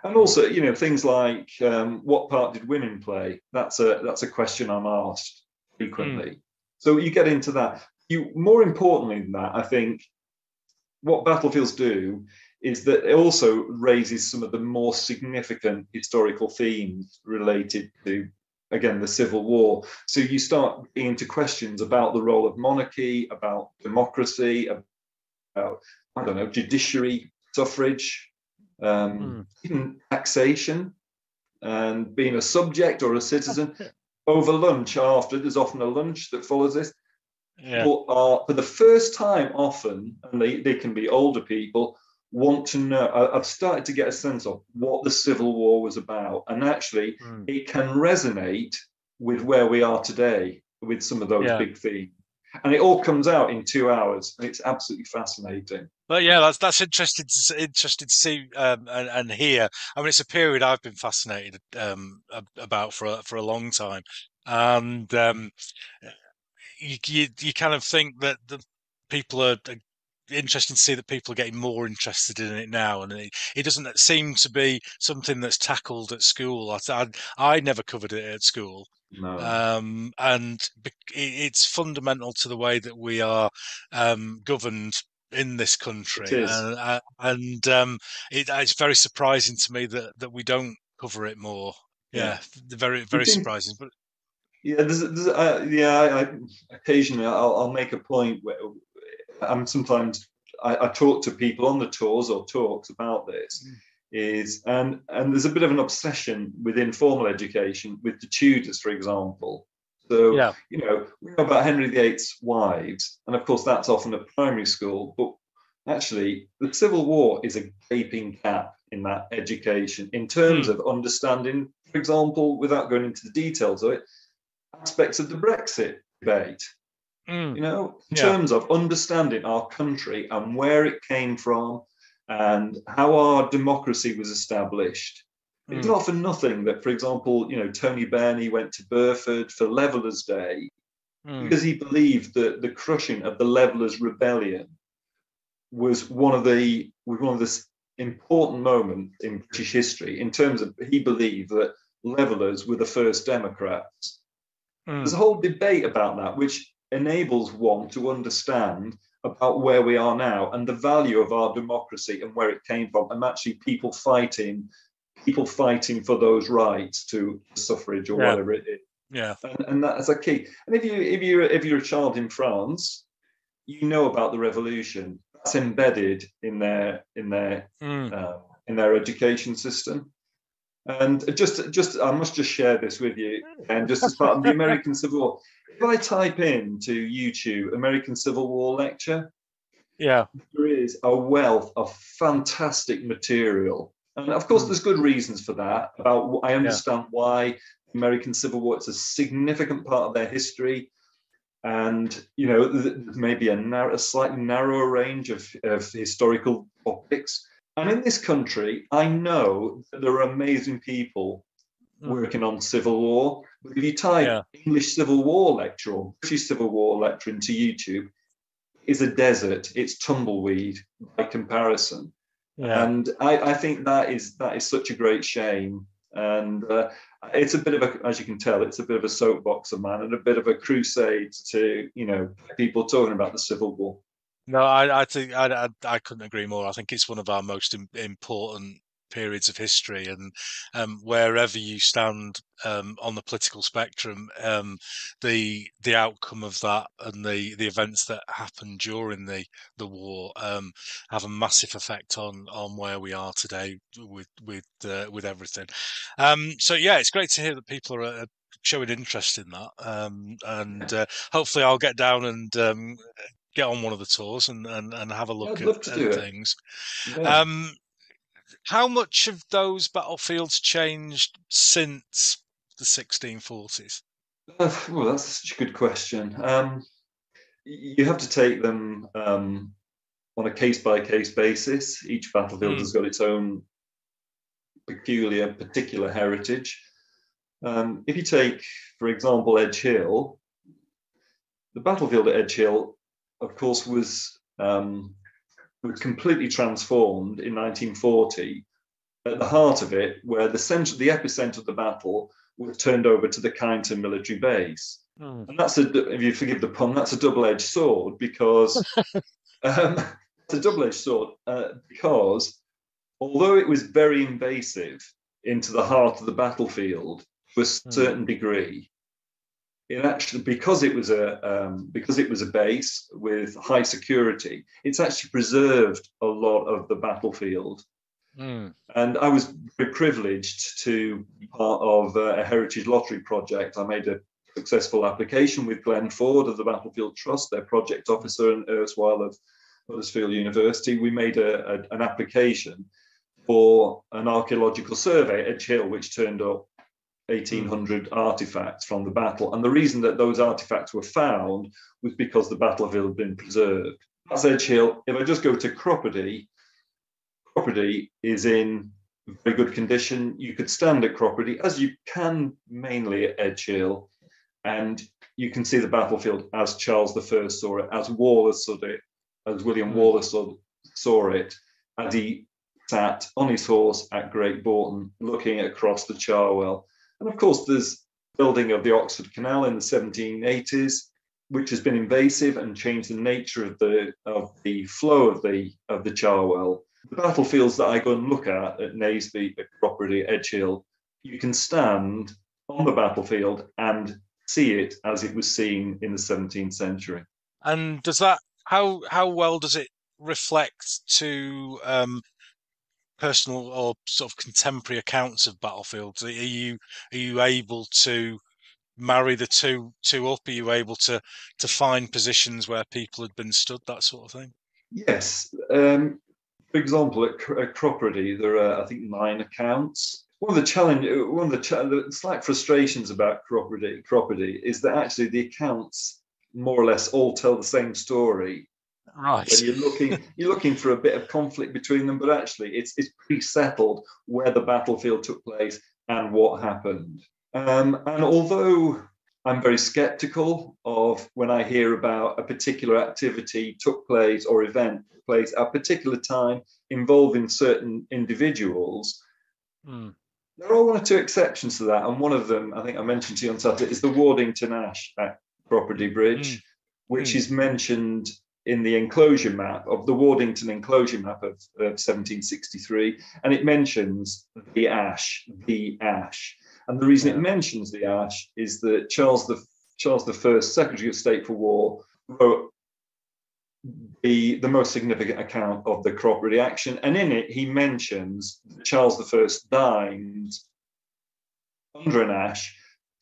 And also, things like what part did women play? That's a question I'm asked frequently. So you get into that. More importantly than that, I think what battlefields do is that it also raises some of the more significant historical themes related to, again, the Civil War. So you start getting into questions about the role of monarchy, about democracy, about, I don't know, judiciary, suffrage, even taxation, and being a subject or a citizen. Over lunch, there's often a lunch that follows this. People are, for the first time often, and they can be older people, want to know. I've started to get a sense of what the Civil War was about, and actually it can resonate with where we are today with some of those big themes. And it all comes out in 2 hours, and it's absolutely fascinating. But yeah, that's interesting to see and hear. I mean, it's a period I've been fascinated about for a long time, and you kind of think that the people are interesting to see that people are getting more interested in it now, and it doesn't seem to be something that's tackled at school. I never covered it at school. No. And it's fundamental to the way that we are governed in this country. It is. It's very surprising to me that we don't cover it more. Yeah, very, very surprising. But occasionally I'll make a point where sometimes I talk to people on the tours or talks about this. And there's a bit of an obsession within formal education with the Tudors, for example. So, we know about Henry VIII's wives, and of course that's often at primary school, but actually the Civil War is a gaping gap in that education in terms of understanding, for example, without going into the details of it, aspects of the Brexit debate. In terms of understanding our country and where it came from and how our democracy was established. It's not for nothing that, for example, Tony Burney went to Burford for Levellers Day because he believed that the crushing of the Levellers Rebellion was one of the important moments in British history in terms of he believed that Levellers were the first Democrats. There's a whole debate about that, which enables one to understand about where we are now and the value of our democracy and where it came from, and actually people fighting for those rights to suffrage or whatever it is. Yeah, and that's a key. And if you're a child in France, you know about the revolution. That's embedded in their education system. And I must just share this with you, and just as part of the American Civil War. If I type into YouTube American Civil War lecture, there is a wealth of fantastic material, and of course there's good reasons for that. I understand why the American Civil War is a significant part of their history, and maybe a slightly narrower range of historical topics. And in this country, I know that there are amazing people working on Civil War. But if you type English Civil War lecture or British Civil War lecture into YouTube, it's a desert. It's tumbleweed by comparison. And I think that is such a great shame. And it's a bit of as you can tell, it's a bit of a soapbox of mine and a bit of a crusade to, people talking about the Civil War. No, I think I couldn't agree more. I think it's one of our most important periods of history, and wherever you stand on the political spectrum, the outcome of that and the events that happened during the war have a massive effect on where we are today with everything. So yeah, it's great to hear that people are showing interest in that, and hopefully I'll get down and get on one of the tours and have a look I'd love to do it. things. Yeah. How much have those battlefields changed since the 1640s? Well, that's such a good question. You have to take them on a case-by-case basis. Each battlefield has got its own particular heritage. If you take, for example, Edge Hill, the battlefield at Edge Hill, of course, was completely transformed in 1940. At the heart of it, where the epicenter of the battle was turned over to the Kyneton military base. And that's if you forgive the pun, that's a double-edged sword because because although it was very invasive into the heart of the battlefield to a certain degree, it actually, because it was a base with high security, it's actually preserved a lot of the battlefield. And I was very privileged to be part of a heritage lottery project. I made a successful application with Glenn Ford of the Battlefield Trust, their project officer and erstwhile of Huddersfield University. We made an application for an archaeological survey at Edge Hill, which turned up 1,800 artifacts from the battle. And the reason that those artifacts were found was because the battlefield had been preserved. That's Edge Hill. If I just go to Cropredy is in very good condition. You could stand at Cropredy, as you can mainly at Edge Hill, and you can see the battlefield as Charles I saw it, as Wallace saw it, as William Wallace saw it, as he sat on his horse at Great Bourton, looking across the Cherwell. And of course, there's building of the Oxford Canal in the 1780s, which has been invasive and changed the nature of the flow of the Cherwell. The battlefields that I go and look at Naseby, at Cropredy, Edge Hill, you can stand on the battlefield and see it as it was seen in the 17th century. And does that how well does it reflect to personal or sort of contemporary accounts of battlefields? Are you able to marry the two up? Are you able to find positions where people had been stood, that sort of thing? Yes. For example, at Cropredy, there are, I think, 9 accounts. One of the slight frustrations about Cropredy is that actually the accounts more or less all tell the same story. Right. When you're looking for a bit of conflict between them, but actually it's pretty settled where the battlefield took place and what happened. And although I'm very skeptical of when I hear about a particular activity took place or event took place at a particular time involving certain individuals. There are 1 or 2 exceptions to that. And one of them, I think I mentioned to you on Saturday, is the Wardington Ash at Cropredy Bridge, which is mentioned in the enclosure map of the Wardington enclosure map of 1763. And it mentions the ash. And the reason it mentions the ash is that Charles I, Secretary of State for War, wrote the most significant account of the Cropredy action. And in it, he mentions that Charles I died under an ash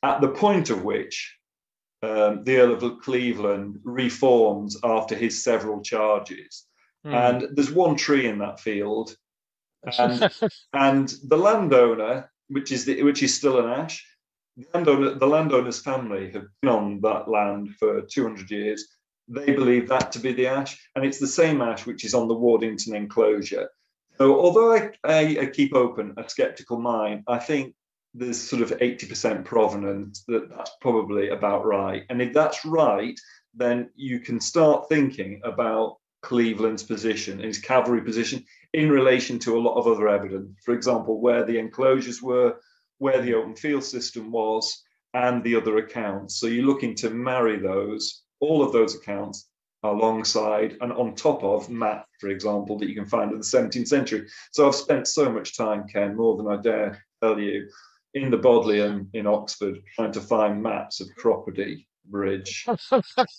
at the point of which the Earl of Cleveland reforms after his several charges. And there's one tree in that field. And the landowner, which is still an ash, the landowner's family have been on that land for 200 years. They believe that to be the ash, and it's the same ash which is on the Wardington enclosure. So although I keep open a skeptical mind, I think there's sort of 80% provenance that's probably about right. And if that's right, then you can start thinking about Cleveland's position, his cavalry position, in relation to a lot of other evidence. For example, where the enclosures were, where the open field system was, and the other accounts. So you're looking to marry all of those accounts, alongside and on top of map, for example, that you can find in the 17th century. So I've spent so much time, Ken, more than I dare tell you, in the Bodleian in Oxford, trying to find maps of Cropredy Bridge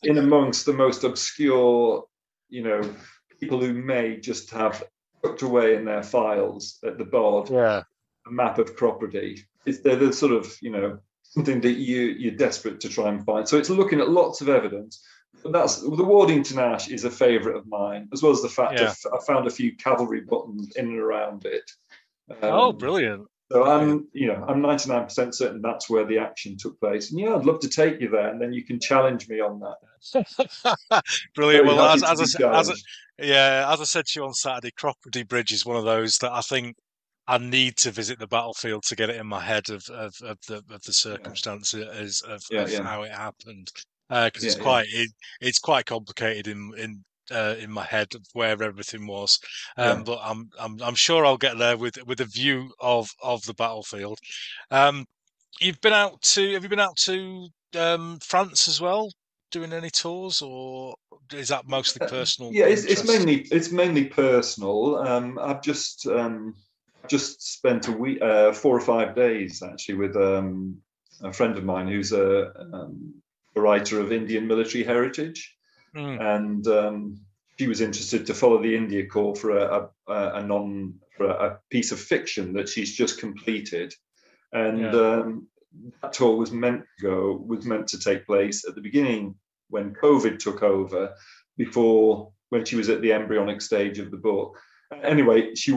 in amongst the most obscure, people who may just have tucked away in their files at the bod a map of Cropredy. They're the sort of, something that you're desperate to try and find. So it's looking at lots of evidence. That's the Wardington Ash is a favourite of mine, as well as the fact I found a few cavalry buttons in and around it. Brilliant! So I'm 99% certain that's where the action took place. And I'd love to take you there, and then you can challenge me on that. Brilliant. Well, as I said to you on Saturday, Cropredy Bridge is one of those that I think I need to visit the battlefield to get it in my head of the circumstances of how it happened. Because it's quite complicated in my head of where everything was, but I'm sure I'll get there with a view of the battlefield. Have you been out to France as well, doing any tours, or is that mostly personal? It's mainly personal. I've just spent a week, 4 or 5 days actually, with a friend of mine who's a writer of Indian military heritage, and she was interested to follow the India Corps for a piece of fiction that she's just completed, and that tour was meant to take place at the beginning when COVID took over, when she was at the embryonic stage of the book. Anyway, she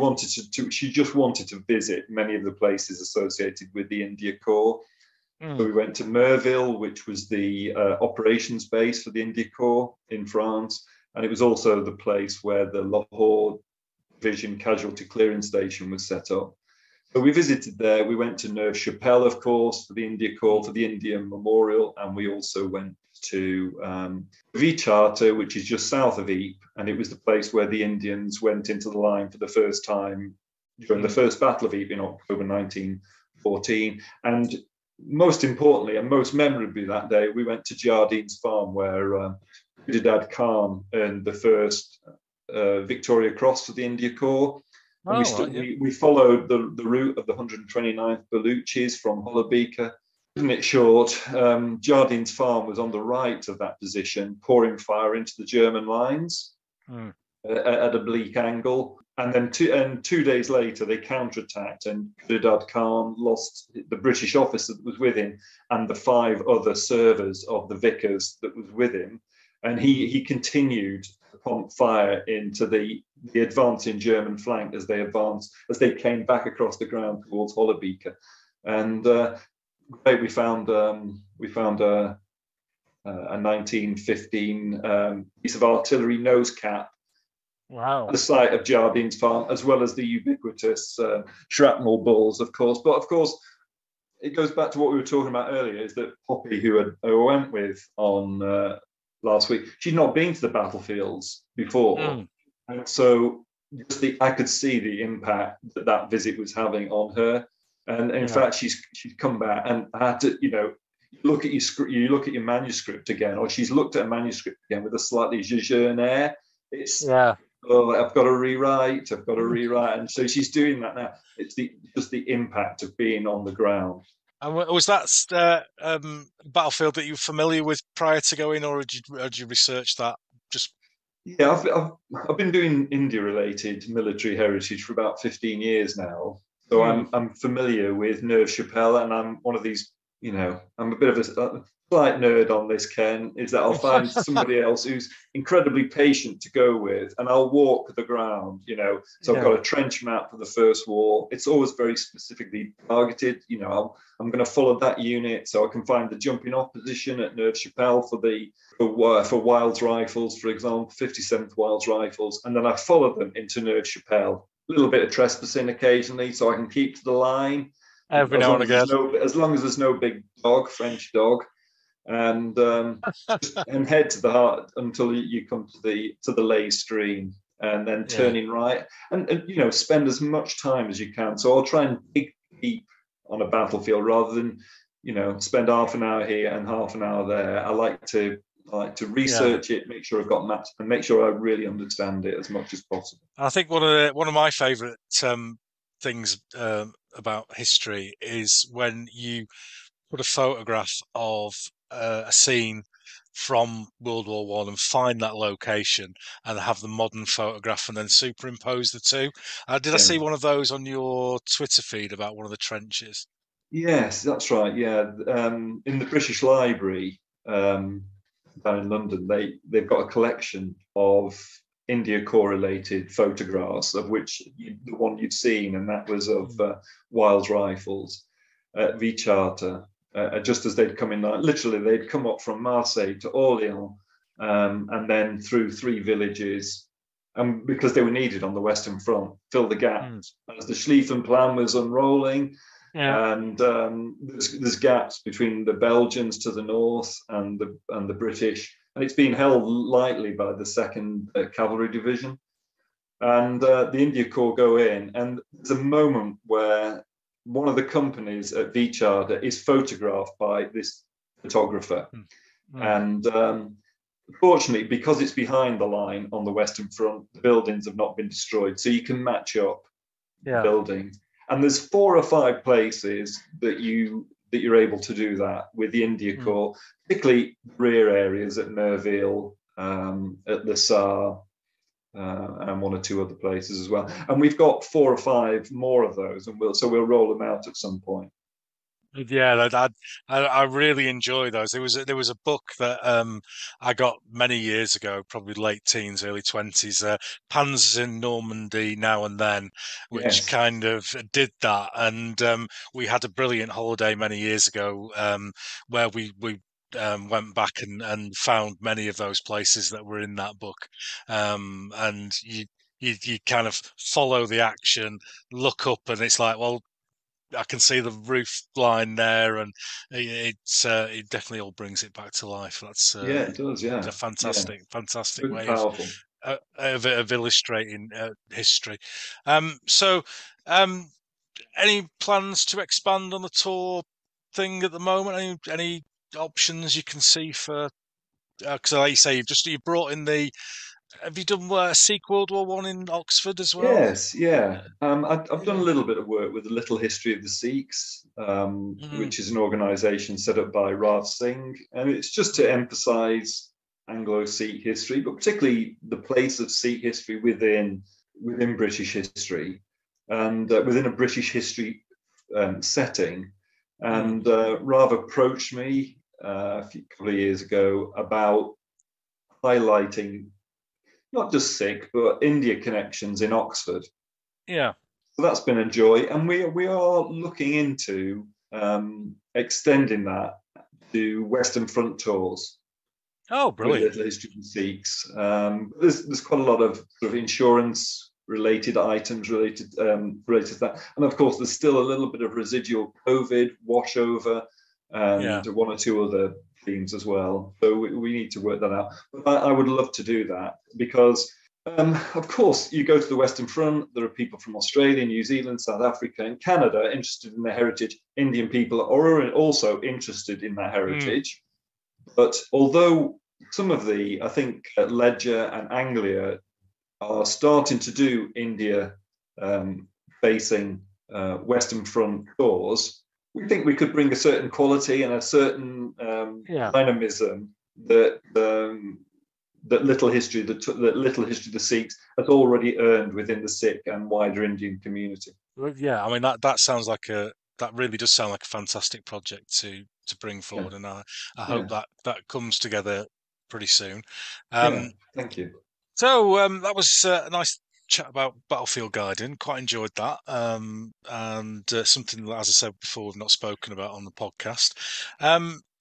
just wanted to visit many of the places associated with the India Corps. So we went to Merville, which was the operations base for the India Corps in France, and it was also the place where the Lahore Division Casualty Clearance Station was set up. So we visited there. We went to Neuve Chapelle, of course, for the India Corps, for the Indian Memorial, and we also went to Vicharter, which is just south of Ypres, and it was the place where the Indians went into the line for the first time during the first Battle of Ypres in October 1914. And most importantly, and most memorably that day, we went to Jardine's farm, where Dad Khan earned the first Victoria Cross for the India Corps. And we followed the route of the 129th Baluchis from Hollowbeaker. Isn't it short? Jardine's farm was on the right of that position, pouring fire into the German lines at a bleak angle. And then 2 days later, they counterattacked, and Dad Khan lost the British officer that was with him and the 5 other servers of the vicars that was with him. And he continued to pump fire into the advancing German flank as they came back across the ground towards Hollowbeaker. And we found a 1915 piece of artillery nose cap. Wow. At the site of Jardine's farm, as well as the ubiquitous shrapnel balls, of course. But of course, it goes back to what we were talking about earlier, is that Poppy, who I went with on last week, she'd not been to the battlefields before. And so I could see the impact that visit was having on her. And in fact, she's come back, and I had to, you look at your manuscript again, or she's looked at a manuscript again with a slightly jejune air. I've got to rewrite. And so she's doing that now. It's just the impact of being on the ground. And was that battlefield that you were familiar with prior to going, or had you researched that? I've been doing India-related military heritage for about 15 years now. So I'm familiar with Neuve Chapelle, and I'm one of these, I'm a bit of a slight nerd on this, Ken, is that I'll find somebody else who's incredibly patient to go with, and I'll walk the ground, So I've got a trench map for the first war. It's always very specifically targeted. I'm going to follow that unit so I can find the jumping off position at Neuve Chapelle for Wilds Rifles, for example, 57th Wilds Rifles, and then I follow them into Neuve Chapelle. A little bit of trespassing occasionally, so I can keep to the line. Every now and again. As long as there's no big dog, French dog, and head to the heart until you come to the Lay stream, and then turning right, and spend as much time as you can. So I'll try and dig deep on a battlefield rather than spend half an hour here and half an hour there. I like to I like to research it, make sure I've got maps, and make sure I really understand it as much as possible. I think one of my favourite things about history is when you put a photograph of a scene from World War One and find that location and have the modern photograph and then superimpose the two. Did I see one of those on your Twitter feed about one of the trenches? Yes, that's right. Yeah, in the British Library down in London, they've got a collection of India correlated photographs, of which the one you'd seen, and that was of Wild Rifles at Vicharta, just as they'd come in. Literally, they'd come up from Marseille to Orléans, and then through 3 villages, and because they were needed on the Western Front, fill the gaps as the Schlieffen Plan was unrolling. Yeah. And there's gaps between the Belgians to the north and the British, and it's been held lightly by the 2nd Cavalry Division. And the India Corps go in, and there's a moment where one of the companies at Vicharta is photographed by this photographer. And fortunately, because it's behind the line on the Western Front, the buildings have not been destroyed, so you can match up the buildings. And there's 4 or 5 places that you're able to do that with the India Corps, particularly rear areas at Merville, at Le Sar, and 1 or 2 other places as well. And we've got 4 or 5 more of those, and we'll roll them out at some point. Yeah, I really enjoy those. There was a book that I got many years ago, probably late teens, early 20s, Panzers in Normandy Now and Then, which kind of did that. And we had a brilliant holiday many years ago where we went back and found many of those places that were in that book. And you kind of follow the action, look up, and it's like, well, I can see the roof line there, and it definitely all brings it back to life. That's it does. Yeah, a fantastic way powerful. of illustrating history. So, any plans to expand on the tour thing at the moment? Any options you can see for? Because, like you say, you brought in the. Have you done Sikh World War One in Oxford as well? Yes, yeah. I've done a little bit of work with the Little History of the Sikhs, which is an organisation set up by Rav Singh, and it's just to emphasise Anglo-Sikh history, but particularly the place of Sikh history within British history, and within a British history setting. And Rav approached me a couple of years ago about highlighting not just Sikh, but India connections in Oxford. Yeah. So that's been a joy. And we are looking into extending that to Western Front tours. Oh, brilliant. With Little History of the Sikhs. There's quite a lot of sort of insurance related items related to that. And of course, there's still a little bit of residual COVID washover and 1 or 2 other themes as well. So we need to work that out. But I would love to do that because, of course, you go to the Western Front, there are people from Australia, New Zealand, South Africa, and Canada interested in their heritage. Indian people are also interested in that heritage. But although some of I think Ledger and Anglia are starting to do India facing Western Front tours, we think we could bring a certain quality and a certain dynamism that Little History of the Sikhs has already earned within the Sikh and wider Indian community. Well, yeah, I mean that sounds like that really does sound like a fantastic project to bring forward, and I hope that comes together pretty soon. Thank you. So that was a nice chat about battlefield guiding. Quite enjoyed that, and something that, as I said before, we've not spoken about on the podcast.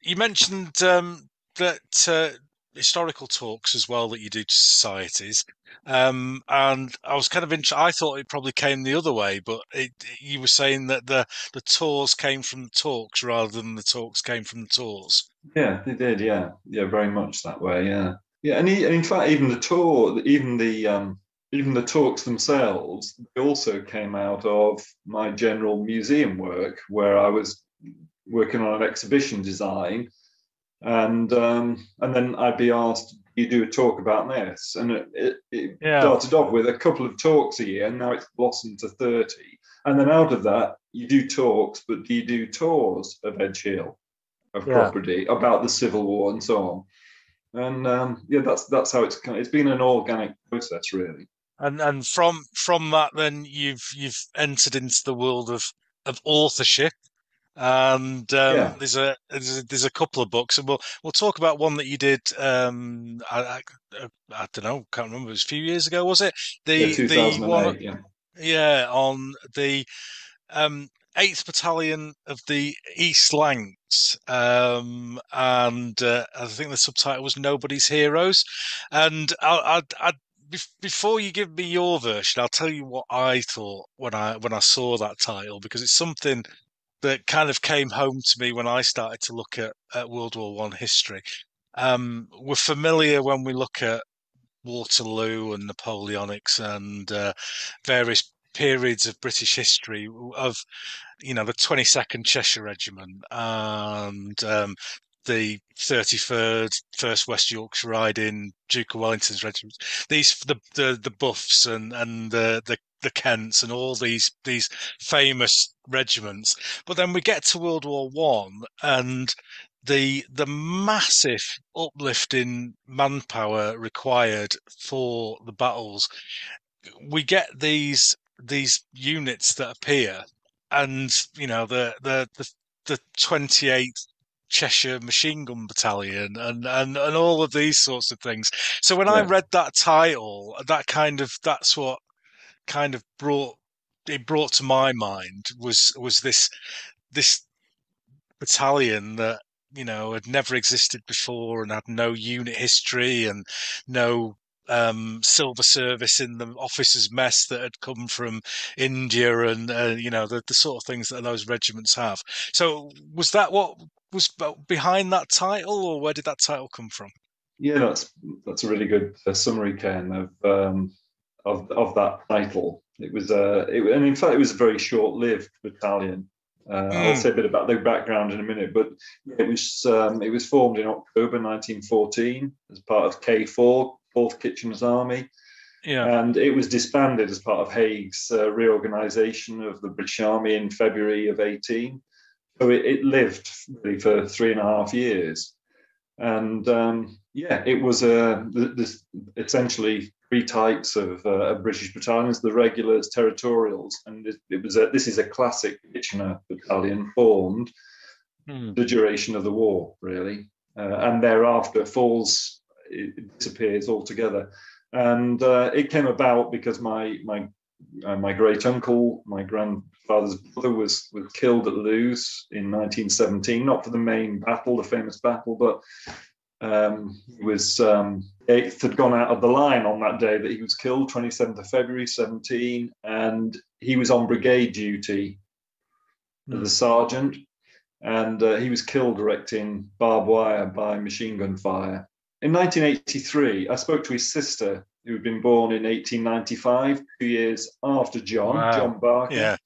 You mentioned that historical talks as well that you do to societies, and I was kind of I thought it probably came the other way, but you were saying that the tours came from the talks rather than the talks came from the tours. Yeah, they did. Yeah, very much that way. Yeah, and in fact, even the talks themselves, they also came out of my general museum work, where I was working on an exhibition design and then I'd be asked, "You do a talk about this," and it Yeah. started off with a couple of talks a year, and now it's blossomed to 30. And then out of that, you do talks, but do you do tours of Edge Hill, of property, about the Civil War and so on? And yeah, that's how it's been an organic process, really. And from that, then you've entered into the world of authorship, and there's a couple of books, and we'll talk about one that you did. I don't know, can't remember. It was a few years ago, was it? Yeah, The 2008. one, Yeah. yeah, on the 8th Battalion of the East Lancs, and I think the subtitle was "Nobody's Heroes." And before you give me your version, I'll tell you what I thought when I saw that title, because it's something that kind of came home to me when I started to look at World War One history. We're familiar when we look at Waterloo and Napoleonics and various periods of British history of, the 22nd Cheshire Regiment and the 33rd First West Yorkshire Riding, Duke of Wellington's regiment. These the Buffs and the Kents and all these famous regiments. But then we get to World War One, and the massive uplift in manpower required for the battles. We get these units that appear, and the 28th Cheshire Machine Gun Battalion and all of these sorts of things. So when I read that title, that's what kind of brought to my mind was this battalion that had never existed before and had no unit history and no silver service in the officers' mess that had come from India, and the sort of things that those regiments have. So was that what was behind that title, or where did that title come from? Yeah, that's a really good summary, Ken, of that title. It was and in fact it was a very short-lived battalion. I'll say a bit about the background in a minute, but it was formed in October 1914 as part of K4, 4th Kitchener's Army. Yeah. And it was disbanded as part of Haig's reorganisation of the British Army in February of 18. So it lived really for 3.5 years. And it was essentially three types of British battalions: the regulars, territorials, and this is a classic Kitchener battalion formed the duration of the war, really, and thereafter it disappears altogether. And it came about because my great uncle, my grandfather's brother, was killed at Loos in 1917, not for the main battle, the famous battle, but eighth had gone out of the line on that day that he was killed, 27th of February 17, and he was on brigade duty as a sergeant, and he was killed directing barbed wire by machine gun fire. In 1983, I spoke to his sister, who had been born in 1895, 2 years after John Barker. Yeah.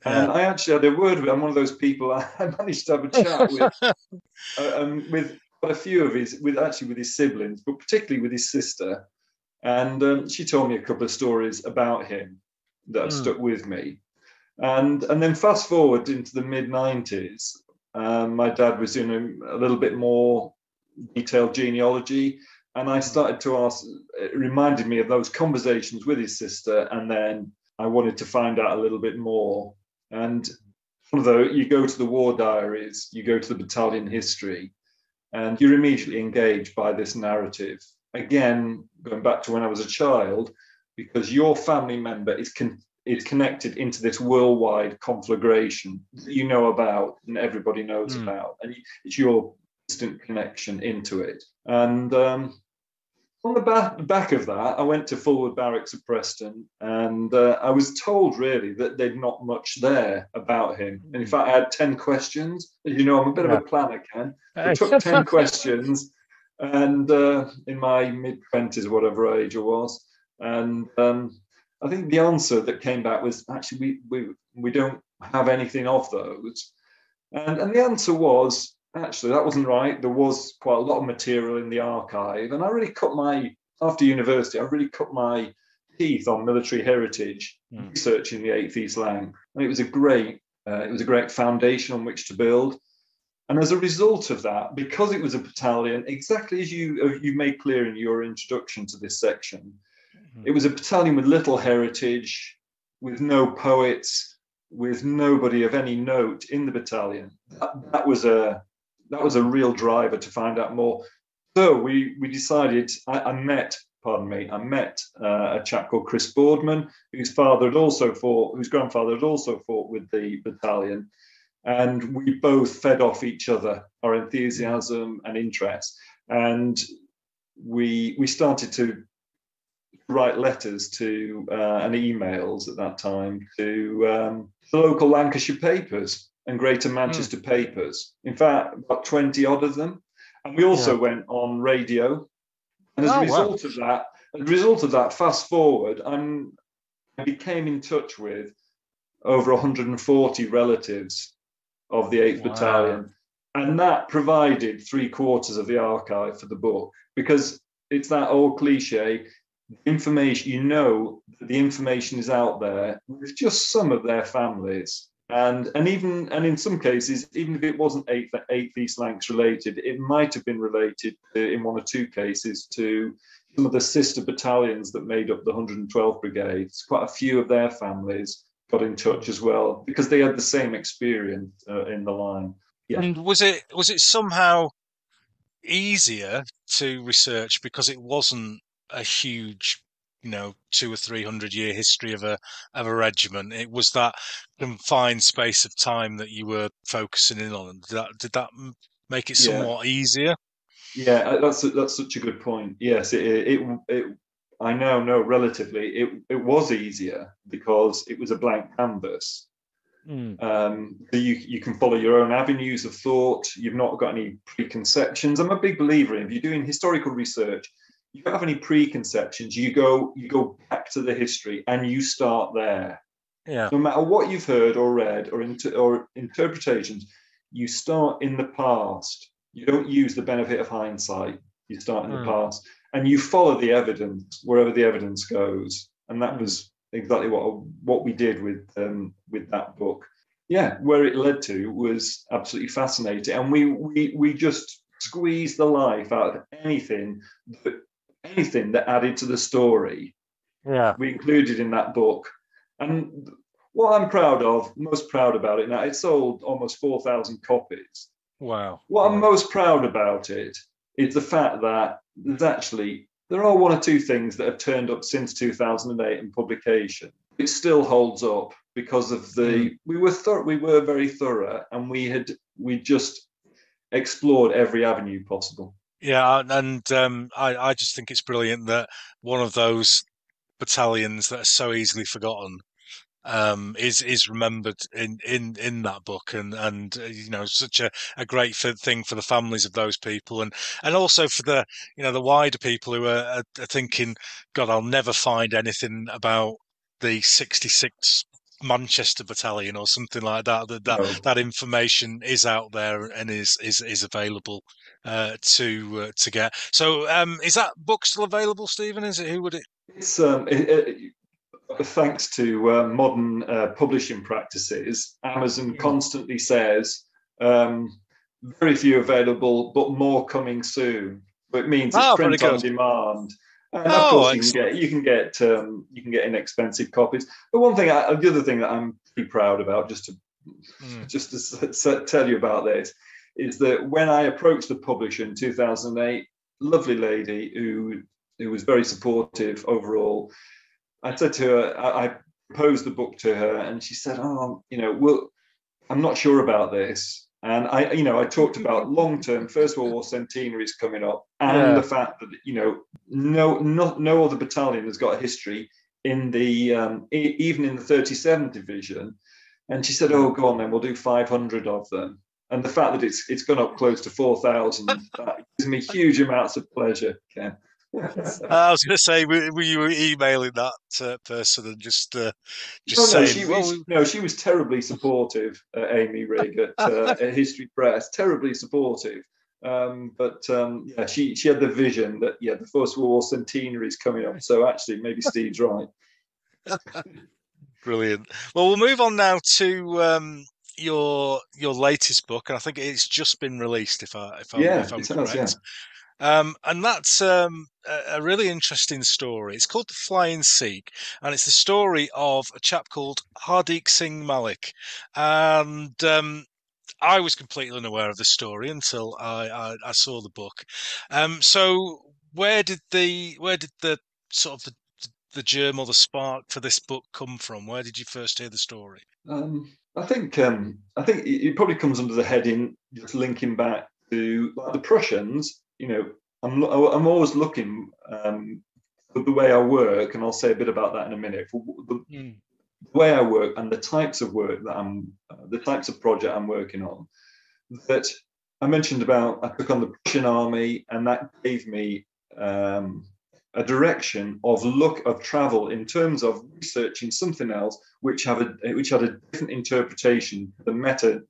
And I actually had a word with him. I'm one of those people I managed to have a chat with quite a few of with his siblings, but particularly with his sister. And she told me a couple of stories about him that have stuck with me. And then fast forward into the mid-90s, my dad was doing a little bit more detailed genealogy, and I started to ask. It reminded me of those conversations with his sister, and then I wanted to find out a little bit more. And although you go to the war diaries, you go to the battalion history, and you're immediately engaged by this narrative. Again, going back to when I was a child, because your family member is connected into this worldwide conflagration that you know about and everybody knows about, and it's your instant connection into it. And on the back of that, I went to Fulwood Barracks at Preston, and I was told really that there'd not much there about him. And in fact, I had 10 questions. As you know, I'm a bit of a planner, Ken. I took 10 questions, and in my mid-20s, whatever age I was, and I think the answer that came back was, actually, we don't have anything of those. And the answer was, actually, that wasn't right. There was quite a lot of material in the archive, and I really after university, I really cut my teeth on military heritage, researching the 8th East Lang, and it was a great foundation on which to build. And as a result of that, because it was a battalion, exactly as you made clear in your introduction to this section, it was a battalion with little heritage, with no poets, with nobody of any note in the battalion. That was a real driver to find out more. So we decided. I met a chap called Chris Boardman, whose grandfather had also fought with the battalion. And we both fed off each other, our enthusiasm and interest. And we started to write letters to and emails at that time to the local Lancashire papers and Greater Manchester papers. In fact, about 20 odd of them. And we also went on radio. And as a result of that, fast forward, I became in touch with over 140 relatives of the 8th Battalion. And that provided 3/4 of the archive for the book, because it's that old cliche, information, the information is out there with just some of their families. And in some cases, even if it wasn't 8th East Lancs related, it might have been related in one or two cases to some of the sister battalions that made up the 112th Brigade. Quite a few of their families got in touch as well, because they had the same experience in the line. Yeah. And was it somehow easier to research because it wasn't a huge, 200 or 300 year history of a regiment? It was that confined space of time that you were focusing in on. Did that make it somewhat easier? Yeah, that's such a good point. Yes, I now know relatively it was easier because it was a blank canvas. So you can follow your own avenues of thought. You've not got any preconceptions. I'm a big believer in, if you're doing historical research, you don't have any preconceptions. You go back to the history and you start there. Yeah. No matter what you've heard or read or interpretations, you start in the past. You don't use the benefit of hindsight. You start in the past and you follow the evidence wherever the evidence goes. And that was exactly what we did with that book. Yeah, where it led to was absolutely fascinating. And we just squeezed the life out of anything that added to the story. Yeah. We included in that book. And what I'm most proud about it now, it sold almost 4,000 copies. Wow. What I'm most proud about it is the fact that there are one or two things that have turned up since 2008 in publication. It still holds up because of we were very thorough, and we just explored every avenue possible. Yeah, and I just think it's brilliant that one of those battalions that are so easily forgotten is remembered in that book, and such a great thing for the families of those people, and also for the the wider people who are thinking, God, I'll never find anything about the 66 Manchester Battalion or something like that. That information is out there and is available to get. So is that book still available, Stephen? Is it? Who would it? It's thanks to modern publishing practices, Amazon constantly says very few available, but more coming soon. But it means it's print on demand. And of course, you can get inexpensive copies. But the other thing that I'm pretty proud about, just to tell you about this, is that when I approached the publisher in 2008, lovely lady who was very supportive overall, I said to her, I proposed the book to her, and she said, I'm not sure about this. And I talked about long-term First World War centenaries coming up, and the fact that no other battalion has got a history in the even in the 37th Division. And she said, "Oh, go on then, we'll do 500 of them." And the fact that it's gone up close to 4,000, that gives me huge amounts of pleasure, Ken. I was going to say, were you emailing that person and just No, saying, well, she was terribly supportive, Amy Rigg at History Press, terribly supportive. Yeah, she had the vision that the First World War centenary is coming up. So actually, maybe Steve's right. brilliant. Well, we'll move on now to your latest book, and I think it's just been released, if I'm It has, correct. And that's a really interesting story. It's called The Flying Sikh, and it's the story of a chap called Hardeep Singh Malik. And I was completely unaware of the story until I saw the book. So where did the sort of the germ or the spark for this book come from? Where did you first hear the story? I think it probably comes under the heading just linking back to like the Prussians. I'm always looking for the way I work, and I'll say a bit about that in a minute. For the way I work and the types of work that the types of project I'm working on. That I mentioned about, I took on the Prussian army, and that gave me a direction of travel in terms of researching something else which had a different interpretation, the meta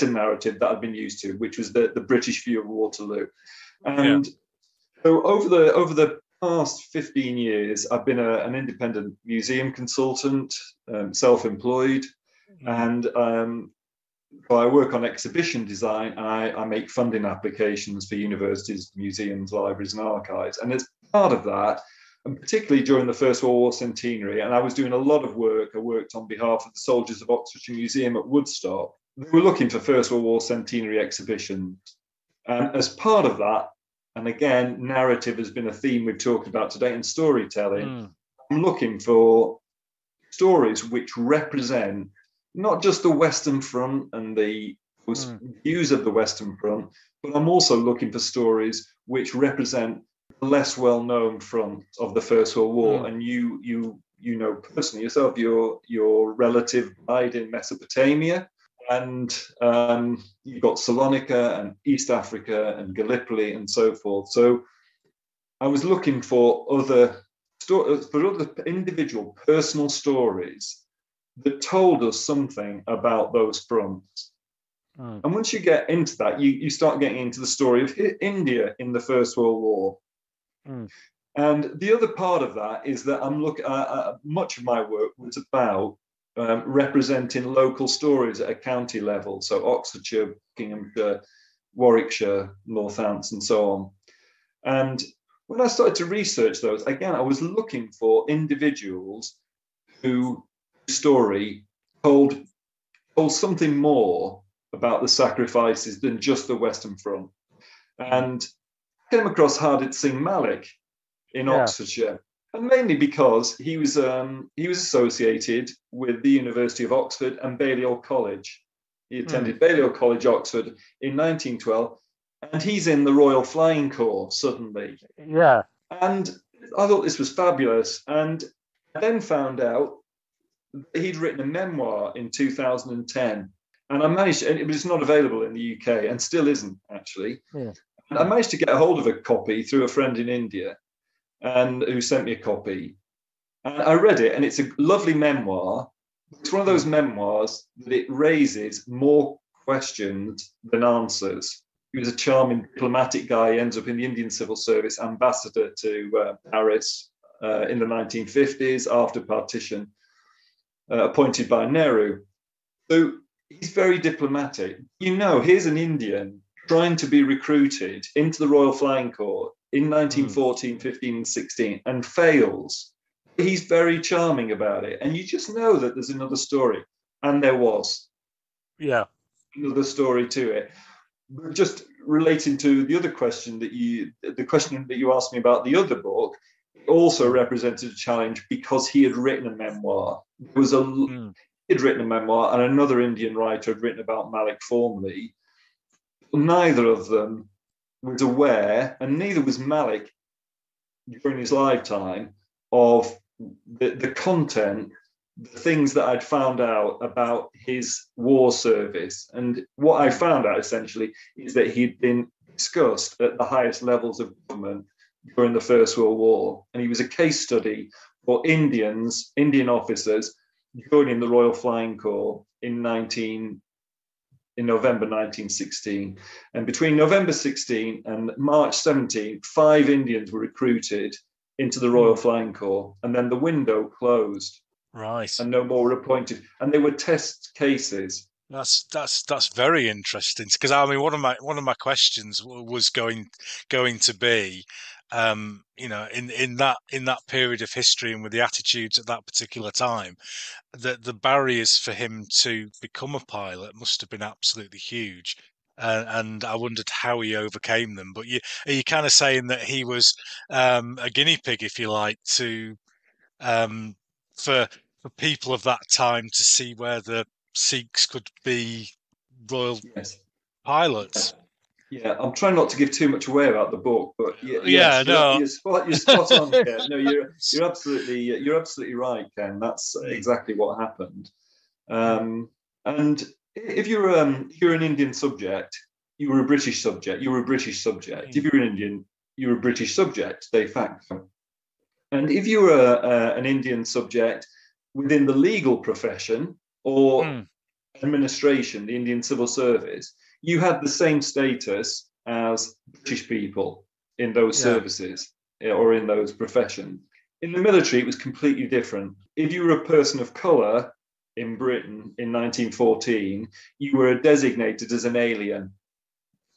narrative that I'd been used to, which was the British view of Waterloo. And so over the past 15 years, I've been an independent museum consultant, self-employed, and so I work on exhibition design, and I make funding applications for universities, museums, libraries, and archives. And as part of that, and particularly during the First World War centenary, and I was doing a lot of work. I worked on behalf of the Soldiers of Oxfordshire Museum at Woodstock. They were looking for First World War centenary exhibitions. And as part of that, and again, narrative has been a theme we've talked about today, and storytelling, I'm looking for stories which represent not just the Western Front and the views of the Western Front, but I'm also looking for stories which represent the less well-known front of the First World War. And you know personally yourself, your relative died in Mesopotamia, and you've got Salonika and East Africa and Gallipoli and so forth. So I was looking for other individual personal stories that told us something about those fronts. And once you get into that, you start getting into the story of India in the First World War. And the other part of that is that I'm looking much of my work was about representing local stories at a county level. So Oxfordshire, Buckinghamshire, Warwickshire, Northants, and so on. And when I started to research those, again, I was looking for individuals who story told something more about the sacrifices than just the Western Front. And I came across Hardeep Singh Malik in Oxfordshire, and mainly because he was associated with the University of Oxford and Balliol College. He attended Balliol College, Oxford, in 1912, and he's in the Royal Flying Corps suddenly. Yeah. And I thought this was fabulous, and I then found out he'd written a memoir in 2010, and I managed, and it was not available in the UK and still isn't actually. And I managed to get a hold of a copy through a friend in India, and who sent me a copy. And I read it, and it's a lovely memoir. It's one of those memoirs that it raises more questions than answers. He was a charming diplomatic guy. He ends up in the Indian Civil Service, ambassador to Paris in the 1950s after partition. Appointed by Nehru. So he's very diplomatic. Here's an Indian trying to be recruited into the Royal Flying Corps in 1914, 15, and 16 and fails. He's very charming about it. And you just know that there's another story. And there was. Another story to it. But just relating to the other question that you asked me about the other book, also represented a challenge because he had written a memoir. He'd written a memoir, and another Indian writer had written about Malik formerly. Neither of them was aware, and neither was Malik during his lifetime, of the content, the things that I'd found out about his war service. And what I found out essentially is that he'd been discussed at the highest levels of government during the First World War, and he was a case study for Indian officers joining the Royal Flying Corps in November 1916. And between November 16 and March 17, 5 Indians were recruited into the Royal Flying Corps, and then the window closed. Right. And no more were appointed. And they were test cases. That's very interesting, because I mean one of my questions was going to be, you know, in that period of history and with the attitudes at that particular time, the barriers for him to become a pilot must have been absolutely huge, and I wondered how he overcame them. But are you kind of saying that he was a guinea pig, if you like, to for people of that time to see where the Sikhs could be royal pilots? Yeah, I'm trying not to give too much away about the book, but Yeah, no, you're spot on, Ken. No, you're absolutely right, Ken. That's exactly what happened. And if you're an Indian subject, you were a British subject. You were a British subject. If you're an Indian, you were a British subject de facto. And if you were an Indian subject within the legal profession or administration, the Indian civil service, you had the same status as British people in those services or in those professions. In the military, it was completely different. If you were a person of colour in Britain in 1914, you were designated as an alien.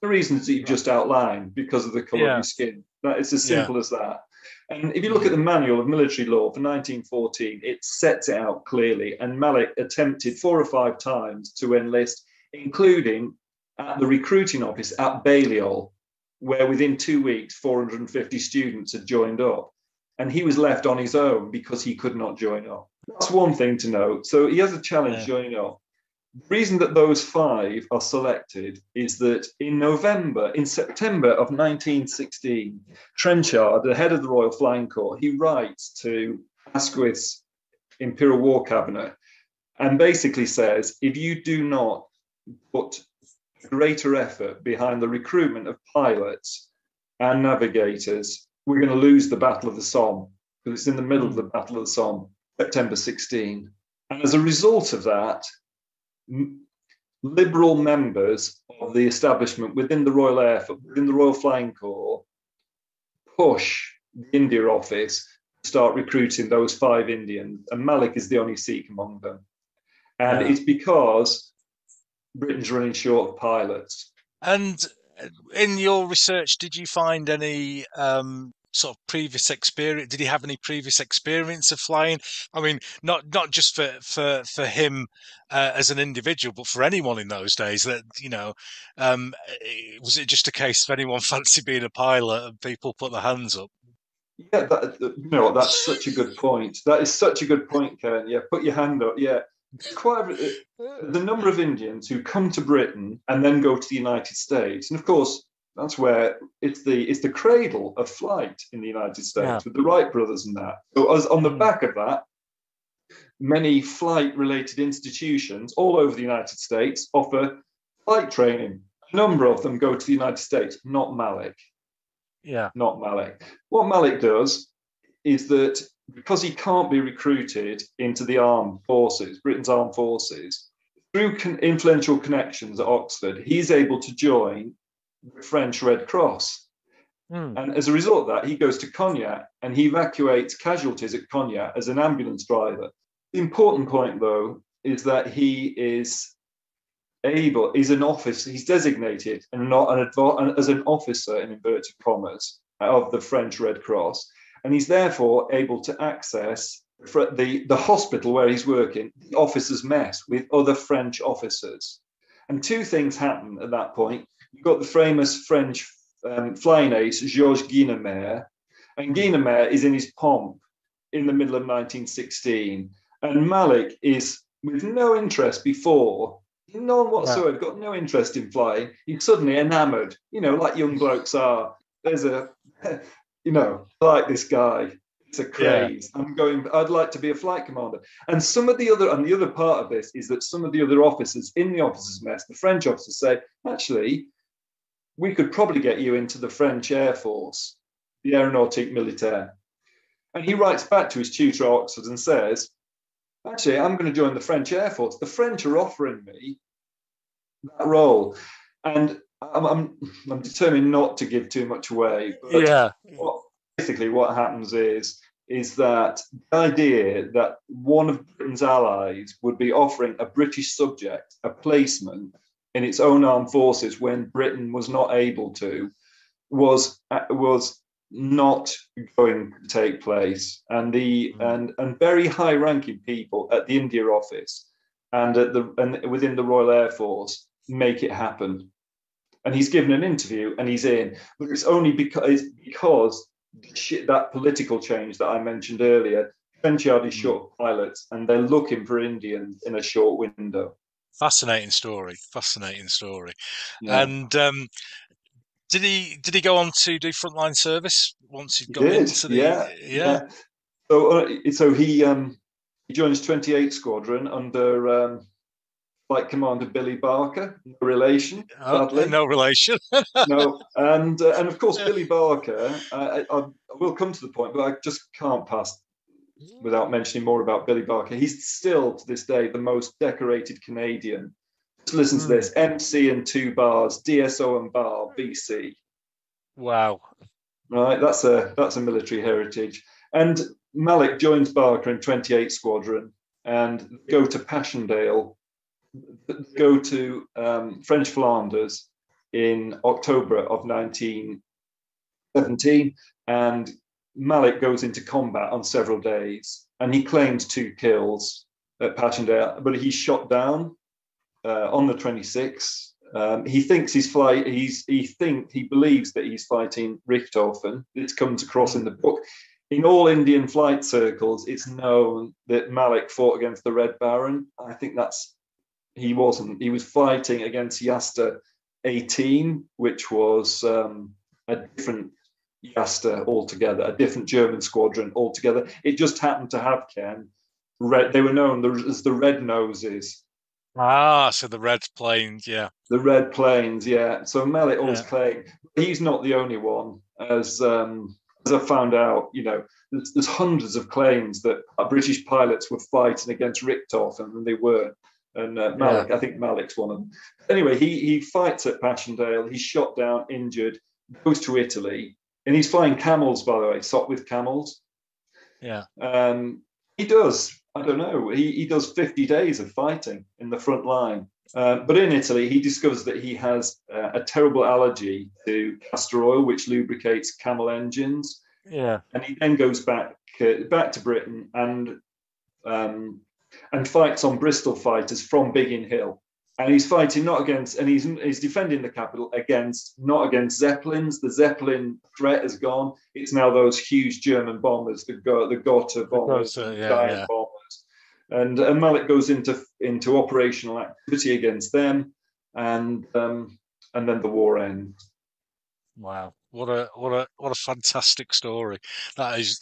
The reasons that you've just outlined, because of the colour of your skin. It's as simple as that. And if you look at the manual of military law for 1914, it sets it out clearly. And Malik attempted 4 or 5 times to enlist, including at the recruiting office at Balliol, where within 2 weeks, 450 students had joined up. And he was left on his own because he could not join up. That's one thing to note. So he has a challenge joining up. The reason that those 5 are selected is that in September of 1916, Trenchard, the head of the Royal Flying Corps, he writes to Asquith's Imperial War Cabinet and basically says, if you do not put greater effort behind the recruitment of pilots and navigators, we're going to lose the Battle of the Somme, because it's in the middle of the Battle of the Somme, September 16. And as a result of that, liberal members of the establishment within the Royal Air Force, within the Royal Flying Corps, push the India office to start recruiting those 5 Indians, and Malik is the only Sikh among them. And it's because Britain's running short of pilots. And in your research, did you find any sort of previous experience? Did he have any previous experience of flying? I mean, not just for him as an individual, but for anyone in those days. That, you know, was it just a case of anyone fancy being a pilot and people put their hands up? Yeah, that's such a good point. That is such a good point, Ken. Yeah, put your hand up. Yeah. Quite the number of Indians who come to Britain and then go to the United States, and of course that's where it's the cradle of flight in the United States with the Wright brothers and that. So as on the back of that, many flight-related institutions all over the United States offer flight training. A number of them go to the United States, not Malik. Not Malik. What Malik does is that because he can't be recruited into the armed forces, Britain's armed forces, through influential connections at Oxford, he's able to join the French Red Cross. And as a result of that, he goes to Cognac and he evacuates casualties at Cognac as an ambulance driver. The important point, though, is that he is he's designated and not as an officer, in inverted commas, of the French Red Cross. And he's therefore able to access the hospital where he's working, the officers' mess with other French officers. And 2 things happen at that point. You've got the famous French flying ace, Georges Guinemer, and Guinemer is in his pomp in the middle of 1916. And Malik is, with no interest before, none whatsoever, got no interest in flying. He's suddenly enamoured, like young blokes are. There's I like this guy. It's a craze. I'd like to be a flight commander. And the other part of this is that some of the other officers in the officers' mess, the French officers say, actually, we could probably get you into the French Air Force. the Aéronautique Militaire. And he writes back to his tutor at Oxford and says, actually, I'm going to join the French Air Force. The French are offering me that role. And I'm determined not to give too much away. But basically what happens is that the idea that one of Britain's allies would be offering a British subject a placement in its own armed forces when Britain was not able to was not going to take place. And and very high-ranking people at the India office and within the Royal Air Force make it happen. And he's given an interview and he's in, but it's only because that political change that I mentioned earlier. French are short pilots, and they're looking for Indians in a short window. Fascinating story. Yeah. And did he go on to do frontline service once he'd got into the? Yeah. So he joins 28 Squadron under Flight Commander Billy Barker. No relation, sadly. No relation. No, and of course Billy Barker. I will come to the point, but I just can't pass without mentioning more about Billy Barker. He's still to this day the most decorated Canadian. Just listen to this: MC and 2 bars, DSO and bar, BC. Wow! Right, that's a military heritage. And Malik joins Barker in 28 Squadron and go to Passchendaele, go to French Flanders in October of 1917, and Malik goes into combat on several days, and he claims 2 kills at Passchendaele, but he's shot down on the 26th. He thinks he believes that he's fighting Richthofen. It comes across in the book. In all Indian flight circles, it's known that Malik fought against the Red Baron. I think he wasn't. He was fighting against Yasta 18, which was a different Yasta altogether, a different German squadron altogether. It just happened to have, Ken, they were known as the Red Noses. So the Red Plains, yeah. The Red Plains, yeah. So Malik always claimed he's not the only one. As I found out, there's hundreds of claims that British pilots were fighting against Richthofen, and they weren't. And Malik, I think Malik's one of them. Anyway, he fights at Passchendaele. He's shot down, injured, goes to Italy, and he's flying camels, by the way, Sopwith camels. Yeah. He does. I don't know. He does 50 days of fighting in the front line. But in Italy, he discovers that he has a terrible allergy to castor oil, which lubricates camel engines. Yeah. And he then goes back to Britain and fights on Bristol fighters from Biggin Hill. And he's fighting he's defending the capital not against Zeppelins. The Zeppelin threat has gone. It's now those huge German bombers, the Gotha bombers, giant bombers. And Malik goes into operational activity against them, and then the war ends. Wow. What a fantastic story. That is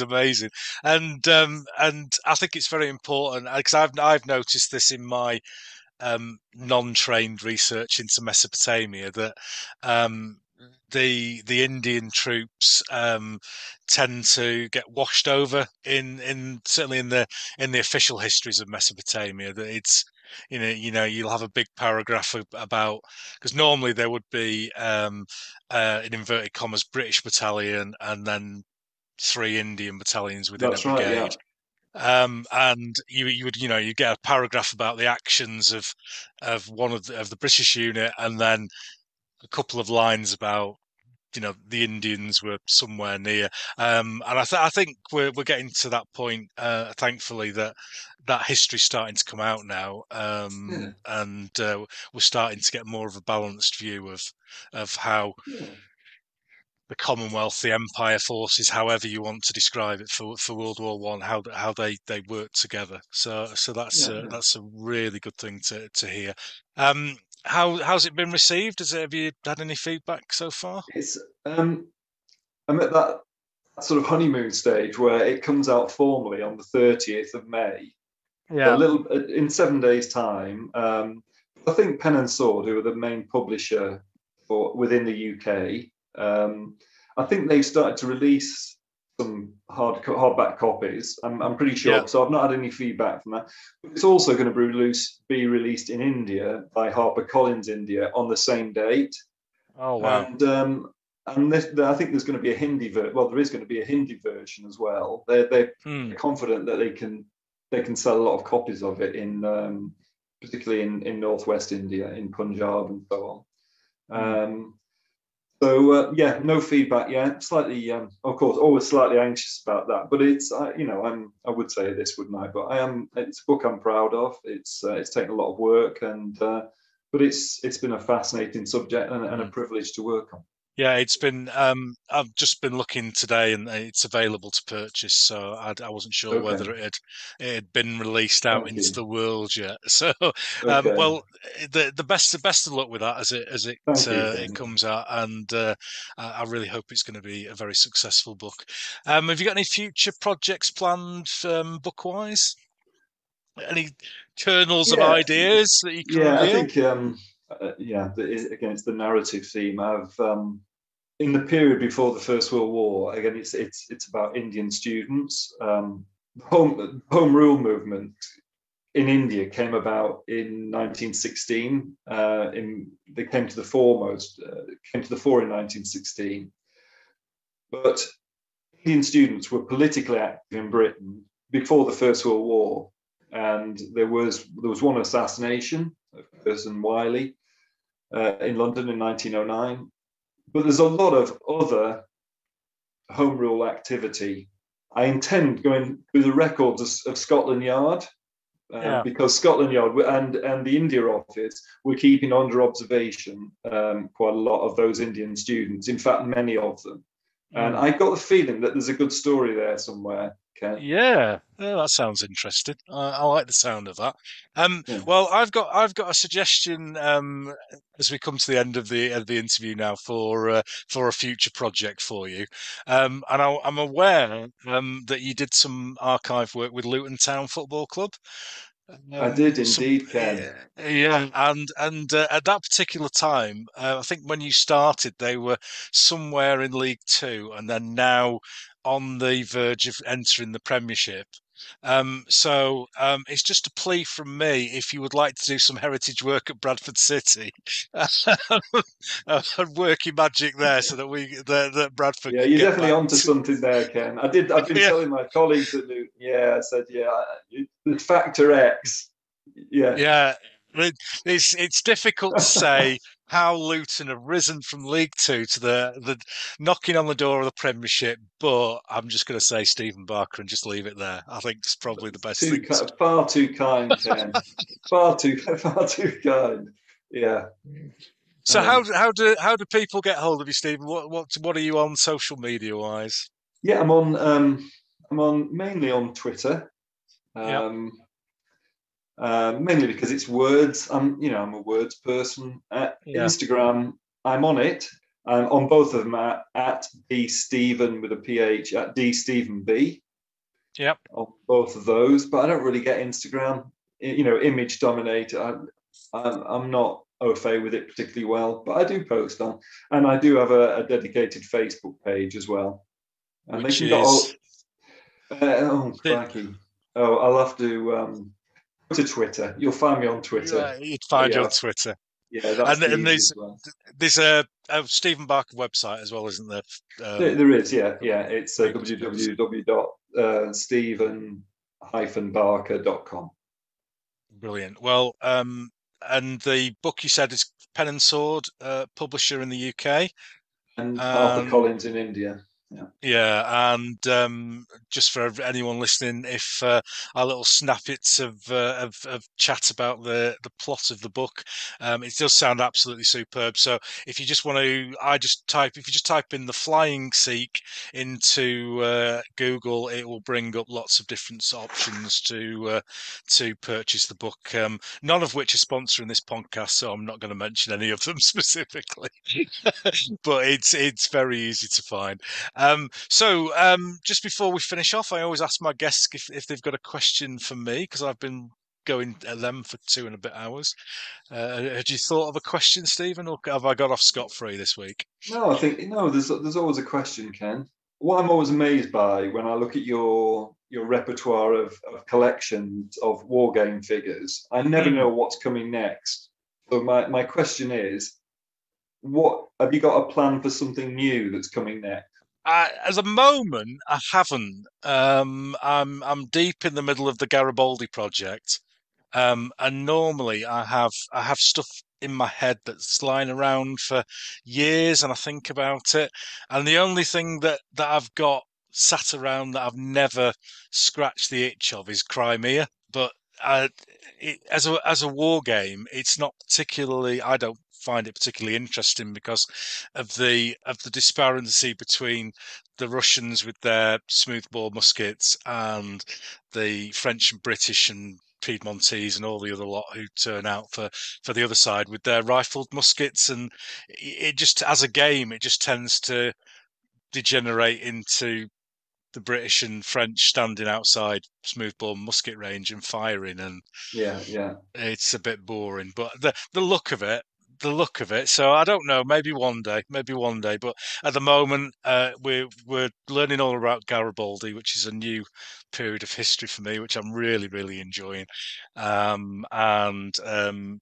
amazing. And I think it's very important because I've noticed this in my non-trained research into Mesopotamia that the Indian troops tend to get washed over in certainly in the official histories of Mesopotamia. That it's you'll have a big paragraph about, because normally there would be in inverted commas British battalion and then 3 Indian battalions within a brigade. Right, yeah. And you would you get a paragraph about the actions of one of the British unit, and then a couple of lines about the Indians were somewhere near. And I think we're getting to that point, thankfully, that history's starting to come out now, and we're starting to get more of a balanced view of how. Yeah. The Commonwealth, the Empire forces, however you want to describe it, for World War One, how they work together. So that's a really good thing to hear. How's it been received? Have you had any feedback so far? It's I'm at that sort of honeymoon stage where it comes out formally on the 30th of May. Yeah, in 7 days' time. I think Pen and Sword, who are the main publisher within the UK. I think they've started to release some hardback copies. I'm pretty sure. Yeah. So I've not had any feedback from that. But it's also going to be released in India by HarperCollins India on the same date. Oh wow. And I think there's going to be a Hindi well, there is going to be a Hindi version as well. They're confident that they can sell a lot of copies of it in particularly in northwest India, in Punjab and so on. So yeah, no feedback yet. Slightly, of course, always slightly anxious about that. But it's, I would say this, wouldn't I? But I am. It's a book I'm proud of. It's taken a lot of work, but it's been a fascinating subject and a privilege to work on. Yeah, it's been. I've just been looking today, and it's available to purchase. So I wasn't sure whether it had been released out into the world yet. So, well, the best of luck with that as it comes out, and I really hope it's going to be a very successful book. Have you got any future projects planned, book wise? Any kernels of ideas that you can reveal? I think again, it's the narrative theme. I've in the period before the First World War, again, it's about Indian students. Home rule movement in India came about in 1916. They came to the fore in 1916. But Indian students were politically active in Britain before the First World War, and there was one assassination of Curzon Wiley in London in 1909. But there's a lot of other home rule activity. I intend going through the records of Scotland Yard because Scotland Yard and the India office were keeping under observation quite a lot of those Indian students. In fact, many of them. And I got the feeling that there's a good story there somewhere. Ken. Yeah, that sounds interesting. I like the sound of that. Well, I've got a suggestion as we come to the end of the interview now for a future project for you. And I'm aware that you did some archive work with Luton Town Football Club. I did indeed, Ken. Yeah, and at that particular time, I think when you started, they were somewhere in League Two, and then now on the verge of entering the Premiership. So it's just a plea from me if you would like to do some heritage work at Bradford City, working magic there, so that Bradford. Yeah, you're definitely onto something there, Ken. I've been telling my colleagues at Luton. Yeah, I said the factor X. Yeah. It's difficult to say how Luton have risen from League Two to the knocking on the door of the Premiership, but I'm just going to say Stephen Barker and just leave it there. I think it's probably the best thing. Far too kind, Ken. far too kind. Yeah. So how do people get hold of you, Stephen? What are you on social media wise? Yeah, I'm on mainly on Twitter. Mainly because it's words. I'm a words person. Instagram, I'm on it. On both of them at dstephen with a ph at dstephenb. Yep. On both of those, but I don't really get Instagram. Image dominated. I'm not au fait with it particularly well, but I do post on, and I do have a dedicated Facebook page as well. And which is crikey! I'll have to. To Twitter, you'll find me on Twitter. You'd find you on Twitter. Yeah, that's and there's a Stephen Barker website as well, isn't there? There is, yeah. It's www.stephen-barker.com. Brilliant. Well, and the book you said is Pen and Sword, publisher in the UK, and HarperCollins in India. Yeah, and just for anyone listening, if our little snippets of chat about the plot of the book, it does sound absolutely superb. So if you just want to, if you just type in the Flying Sikh into Google, it will bring up lots of different options to purchase the book. None of which are sponsoring this podcast, so I'm not going to mention any of them specifically. But it's very easy to find. So just before we finish off, I always ask my guests if they've got a question for me, because I've been going at them for 2 and a bit hours. Had you thought of a question, Stephen, or have I got off scot-free this week? No, I think there's always a question, Ken. What I'm always amazed by when I look at your repertoire of collections of war game figures, I never know what's coming next. So my question is, what have you got a plan for something new that's coming next? At the moment, I haven't. I'm deep in the middle of the Garibaldi project, and normally I have stuff in my head that's lying around for years, and I think about it. And the only thing that I've got sat around that I've never scratched the itch of is Crimea. But as a war game, it's not particularly. I don't find it particularly interesting because of the disparity between the Russians with their smoothbore muskets and the French and British and Piedmontese and all the other lot who turn out for the other side with their rifled muskets. And it just, as a game, it just tends to degenerate into the British and French standing outside smoothbore musket range and firing, and Yeah. it's a bit boring. But the look of it, So I don't know. Maybe one day. But at the moment, we're learning all about Garibaldi, which is a new period of history for me, which I'm really really enjoying. And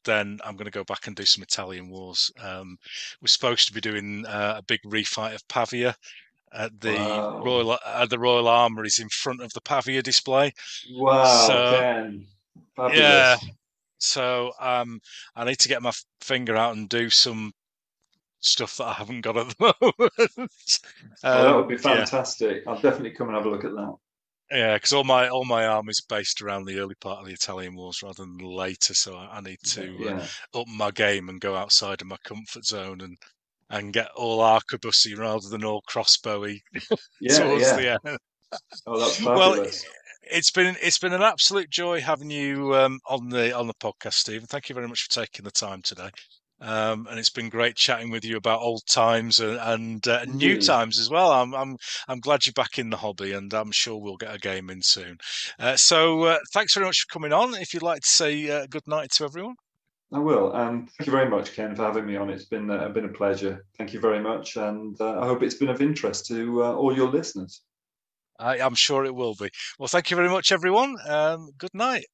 then I'm going to go back and do some Italian wars. We're supposed to be doing a big refight of Pavia at the Wow. Royal Armouries in front of the Pavia display. Wow, So Ken. yeah, Fabulous. so I need to get my finger out and do some stuff that I haven't got at the moment. Oh, that would be Yeah, fantastic. I'll definitely come and have a look at that. yeah, because all my army's based around the early part of the Italian wars rather than the later. So I need to Yeah. up my game and go outside of my comfort zone and get all arquebussy rather than all crossbowy Yeah, towards yeah. the end. Oh, that's Well, fabulous. it's been an absolute joy having you on the podcast, Stephen. Thank you very much for taking the time today. And it's been great chatting with you about old times and new Indeed. times as well. I'm glad you're back in the hobby, and I'm sure we'll get a game in soon. So thanks very much for coming on. If you'd like to say good night to everyone. I will. And thank you very much, Ken, for having me on. It's been a pleasure. Thank you very much. And I hope it's been of interest to all your listeners. I'm sure it will be. Well, thank you very much, everyone. Good night.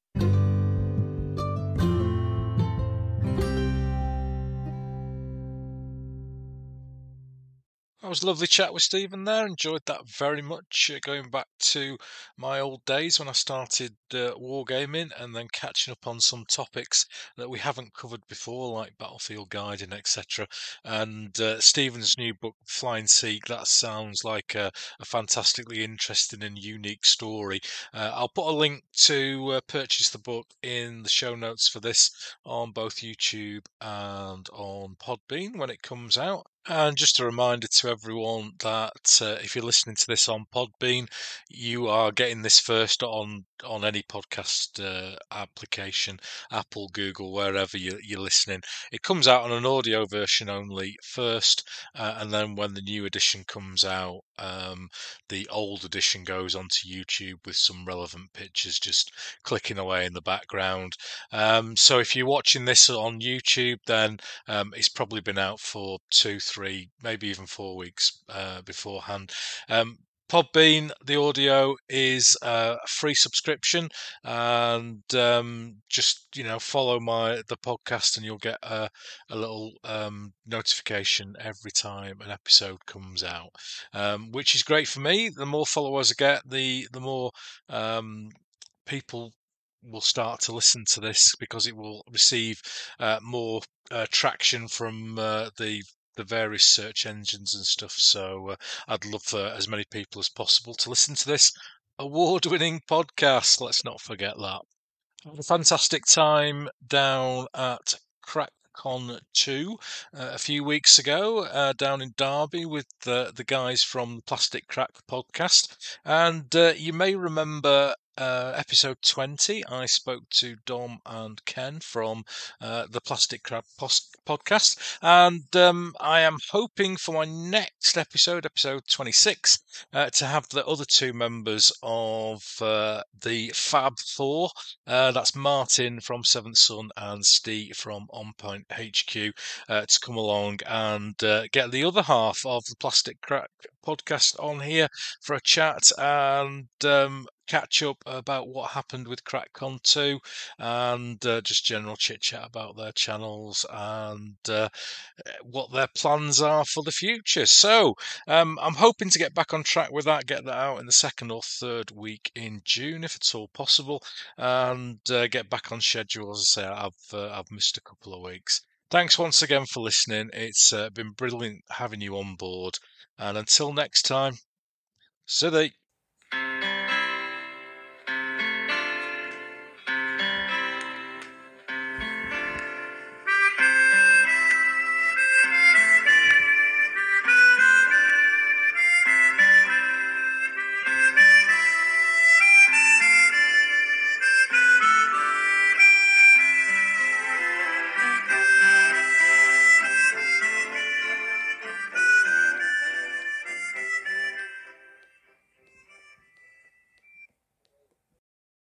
That was a lovely chat with Stephen there. Enjoyed that very much. Going back to my old days when I started wargaming and then catching up on some topics that we haven't covered before, like battlefield guiding, etc. And Stephen's new book, Flying Sikh, that sounds like a fantastically interesting and unique story. I'll put a link to purchase the book in the show notes for this on both YouTube and on Podbean when it comes out. And just a reminder to everyone that if you're listening to this on Podbean, you are getting this first on any podcast application, Apple, Google, wherever you're listening. It comes out on an audio version only first, and then when the new edition comes out, the old edition goes onto YouTube with some relevant pictures just clicking away in the background. So if you're watching this on YouTube, then it's probably been out for 2, 3, maybe even 4 weeks beforehand. Podbean, the audio is a free subscription, and just follow the podcast, and you'll get a little notification every time an episode comes out, which is great for me. The more followers I get, the more people will start to listen to this because it will receive more traction from the various search engines and stuff. So I'd love for as many people as possible to listen to this award-winning podcast. Let's not forget that. I had a fantastic time down at CrackCon 2 a few weeks ago down in Derby with the guys from the Plastic Crack podcast. And you may remember episode 20, I spoke to Dom and Ken from the Plastic Crab podcast, and I am hoping for my next episode 26, to have the other two members of the Fab Four. That's Martin from Seventh Son and Steve from On Point HQ to come along and get the other half of the Plastic Crack podcast on here for a chat and catch up about what happened with CrackCon 2 and just general chit chat about their channels and what their plans are for the future. So I'm hoping to get back on track with that, get that out in the second or third week in June, if at all possible, and get back on schedule. As I say, I've missed a couple of weeks. Thanks once again for listening. It's been brilliant having you on board. And until next time, Siddy.